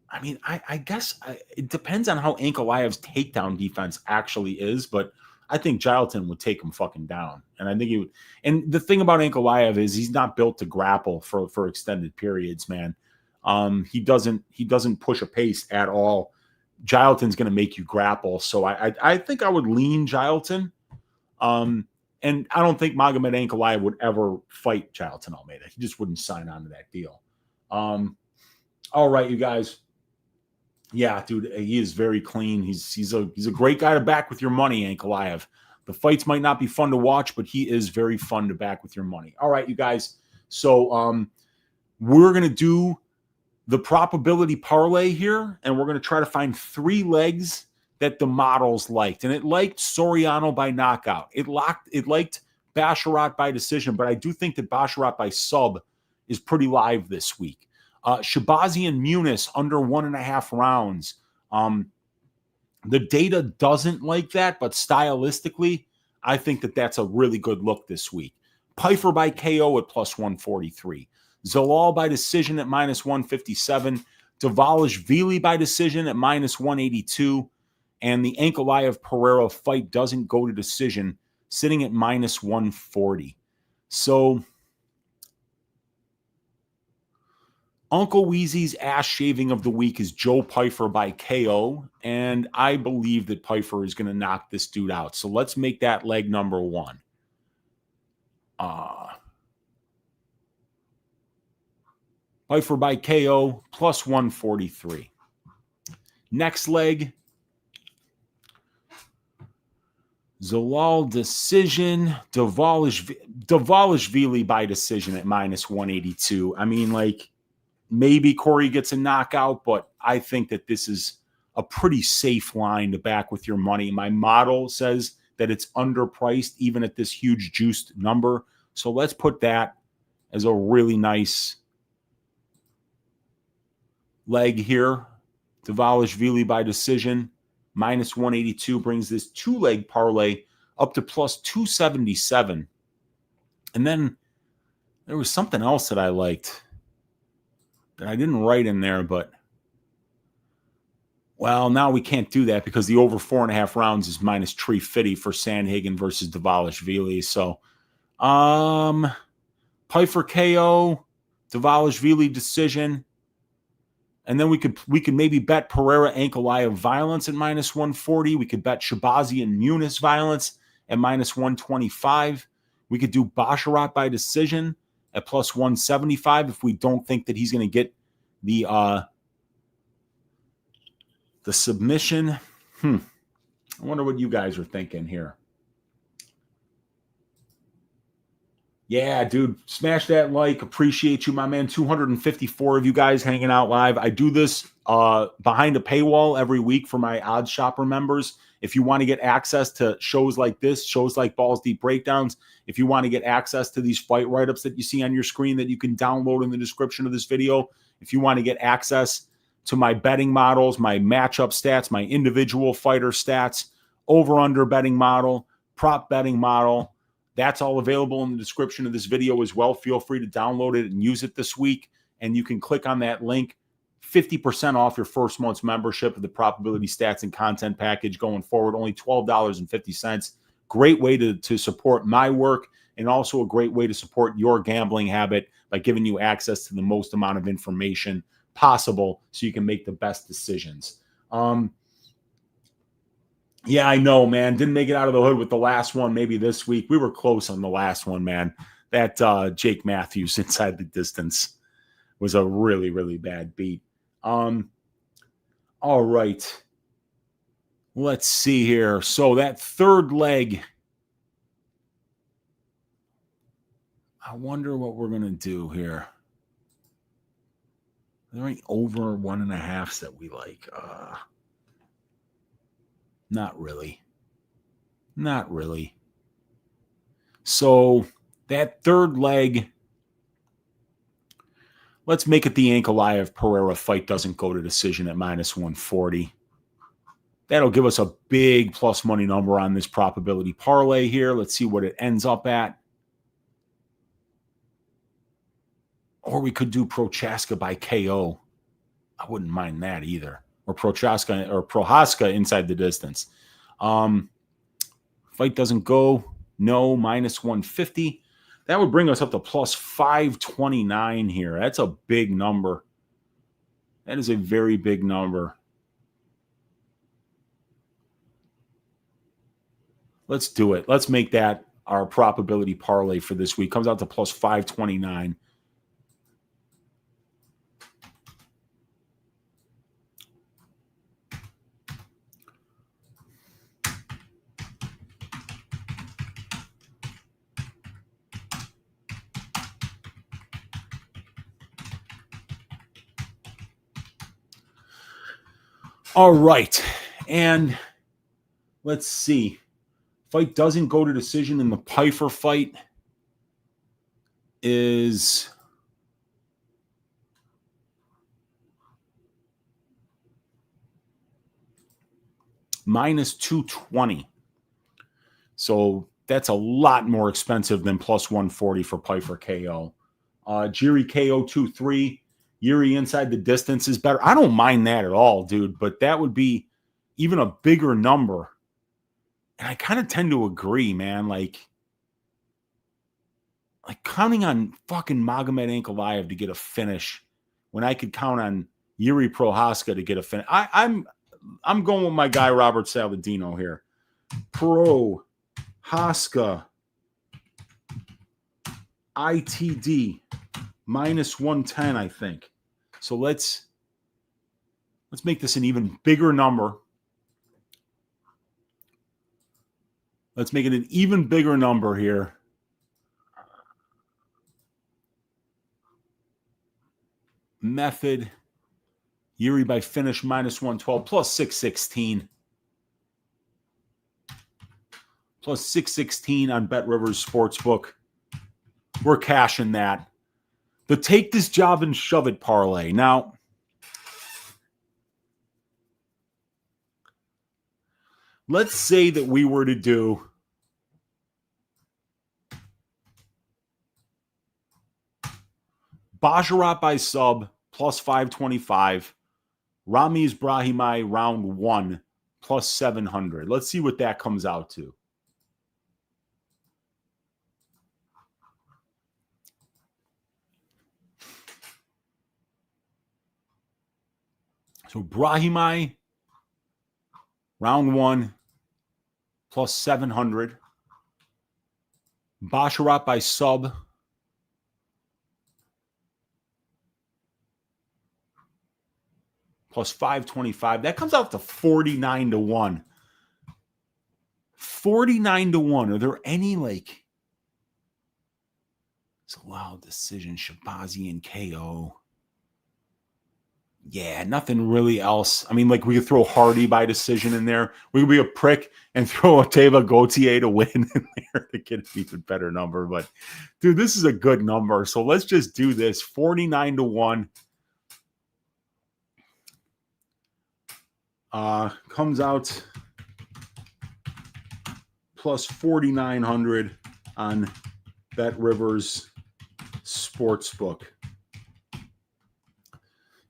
I mean, I guess it depends on how Ankalaev's takedown defense actually is, but I think Jailton would take him fucking down. And I think he would. And the thing about Ankalaev is he's not built to grapple for extended periods, man. He doesn't push a pace at all. Jailton's going to make you grapple. So I think I would lean Jailton. And I don't think Magomed Ankalaev would ever fight Jailton Almeida. He just wouldn't sign on to that deal. All right, you guys. Yeah, dude, he is very clean. He's a great guy to back with your money, Ankalaev. The fights might not be fun to watch, but he is very fun to back with your money. All right, you guys. So we're going to do the probability parlay here, and we're going to try to find 3 legs that the models liked. And it liked Soriano by knockout. It liked Basharat by decision, but I do think that Basharat by sub is pretty live this week. Shahbazyan Muniz under 1.5 rounds. The data doesn't like that, but stylistically, I think that that's a really good look this week. Pyfer by KO at plus 143. Zalal by decision at minus 157. Dvalishvili by decision at minus 182. And the Ankalaev Pereira fight doesn't go to decision, sitting at minus 140. So Uncle Weezy's ass shaving of the week is Joe Pyfer by KO, and I believe that Pyfer is going to knock this dude out. So let's make that leg number 1. Pyfer by KO plus 143. Next leg, Zalal decision. Davalishvili by decision at minus 182. I mean, like, maybe Corey gets a knockout, but I think that this is a pretty safe line to back with your money. My model says that it's underpriced even at this huge juiced number. So let's put that as a really nice leg here. Davalishvili by decision. Minus 182 brings this two-leg parlay up to plus 277. And then there was something else that I liked that I didn't write in there, but well, now we can't do that because the over 4.5 rounds is minus 350 for Sandhagen versus Davalishvili. So, Pyfer KO, Davalishvili decision. And then we could maybe bet Pereira Ankalaev violence at minus 140. We could bet Shahbazyan Muniz violence at minus 125. We could do Basharat by decision at plus 175 if we don't think that he's going to get the submission. I wonder what you guys are thinking here. Yeah, dude, smash that like. Appreciate you, my man. 254 of you guys hanging out live. I do this behind a paywall every week for my Odds Shopper members. If you want to get access to shows like this, shows like Balls Deep Breakdowns, if you want to get access to these fight write-ups that you see on your screen that you can download in the description of this video, if you want to get access to my betting models, my matchup stats, my individual fighter stats, over-under betting model, prop betting model, that's all available in the description of this video as well. Feel free to download it and use it this week. And you can click on that link. 50% off your first month's membership of the Probability Stats and Content Package going forward. Only $12.50. Great way to support my work, and also a great way to support your gambling habit by giving you access to the most amount of information possible so you can make the best decisions. Yeah, I know, man. Didn't make it out of the hood with the last one. Maybe this week. We were close on the last one, man. That Jake Matthews inside the distance was a really, really bad beat. All right. Let's see here. So that third leg, I wonder what we're going to do here. Are there any over 1.5s that we like? Not really. Not really. So that third leg, let's make it the Ankalaev Pereira fight doesn't go to decision at minus 140. That'll give us a big plus money number on this probability parlay here. Let's see what it ends up at. Or we could do Prochaska by KO. I wouldn't mind that either. Or Prochaska or Prohaska inside the distance. Fight doesn't go. No, minus 150. That would bring us up to plus 529 here. That's a big number. That is a very big number. Let's do it. Let's make that our probability parlay for this week. Comes out to plus 529. All right, and let's see. Fight doesn't go to decision in the Pyfer fight is minus 220. So that's a lot more expensive than plus 140 for Pyfer KO. Jiri KO 2-3. Yuri inside the distance is better. I don't mind that at all, dude, but that would be even a bigger number. And I kind of tend to agree, man. Like counting on fucking Magomed Ankalaev to get a finish when I could count on Yuri Prohaska to get a finish. I'm going with my guy Robert Saladino here. Prohaska ITD minus 110, I think. So let's make this an even bigger number. Let's make it an even bigger number here. Method. Yuri by finish -112 plus 616. Plus 616 on Bet Rivers Sportsbook. We're cashing that. The take this job and shove it parlay. Now, let's say that we were to do Basharat by sub plus 525. Ramiz Brahimaj round 1 plus 700. Let's see what that comes out to. So Brahimaj round 1 plus 700. Basharat by sub plus 525. That comes out to 49 to 1. 49 to 1. Are there any like it's a wild decision? Shahbazyan KO. Yeah, nothing really else. I mean, like we could throw Hardy by decision in there. We could be a prick and throw Ateba Gautier to win in there to get an even better number. But dude, this is a good number. So let's just do this. 49 to 1. Comes out plus 4,900 on Bet Rivers Sportsbook.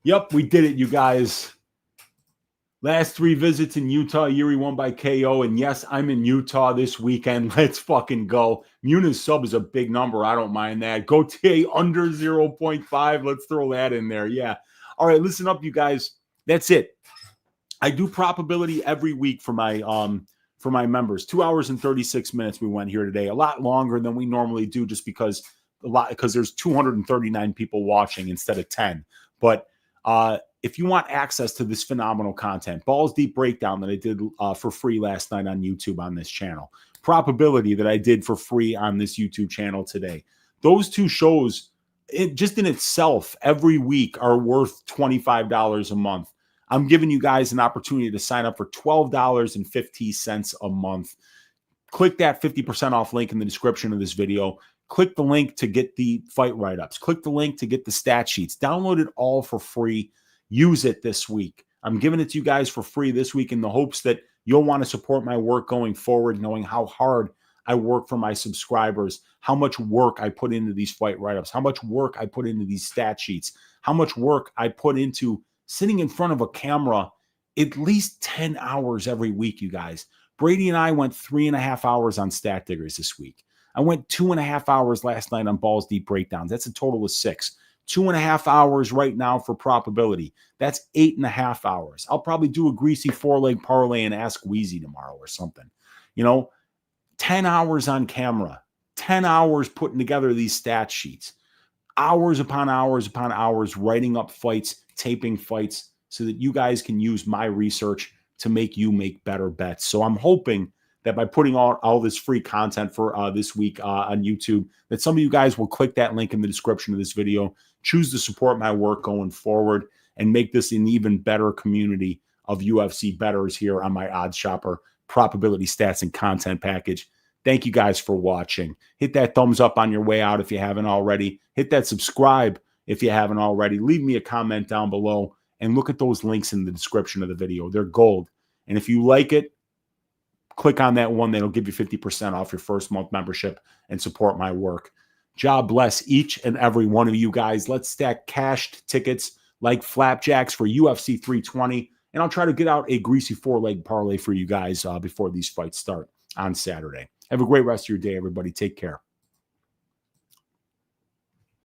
Yep, we did it, you guys. Last 3 visits in Utah. Yuri won by KO. And yes, I'm in Utah this weekend. Let's fucking go. Muniz sub is a big number. I don't mind that. Gautier under 0.5. Let's throw that in there. Yeah. All right, listen up, you guys. That's it. I do probability every week for my members. 2 hours and 36 minutes we went here today. A lot longer than we normally do just because there's 239 people watching instead of 10. But if you want access to this phenomenal content, Balls Deep Breakdown that I did for free last night on YouTube on this channel, Probability that I did for free on this YouTube channel today, those 2 shows, just in itself, every week are worth $25 a month. I'm giving you guys an opportunity to sign up for $12.50 a month. Click that 50% off link in the description of this video. Click the link to get the fight write-ups. Click the link to get the stat sheets. Download it all for free. Use it this week. I'm giving it to you guys for free this week in the hopes that you'll want to support my work going forward, knowing how hard I work for my subscribers, how much work I put into these fight write-ups, how much work I put into these stat sheets, how much work I put into sitting in front of a camera at least 10 hours every week, you guys. Brady and I went 3.5 hours on Stat Diggers this week. I went 2.5 hours last night on Balls Deep Breakdowns. That's a total of 6. 2.5 hours right now for Probability. That's 8.5 hours. I'll probably do a greasy 4-leg parlay and ask Wheezy tomorrow or something. 10 hours on camera. 10 hours putting together these stat sheets. Hours upon hours upon hours writing up fights, taping fights so that you guys can use my research to make you make better bets. So I'm hoping that by putting all this free content for this week on YouTube, that some of you guys will click that link in the description of this video, choose to support my work going forward, and make this an even better community of UFC bettors here on my Odds Shopper probability stats and content package. Thank you guys for watching. Hit that thumbs up on your way out if you haven't already. Hit that subscribe if you haven't already. Leave me a comment down below and look at those links in the description of the video. They're gold. And if you like it, click on that one. That'll give you 50% off your first month membership and support my work. God bless each and every one of you guys. Let's stack cashed tickets like flapjacks for UFC 320. And I'll try to get out a greasy 4-leg parlay for you guys before these fights start on Saturday. Have a great rest of your day, everybody. Take care.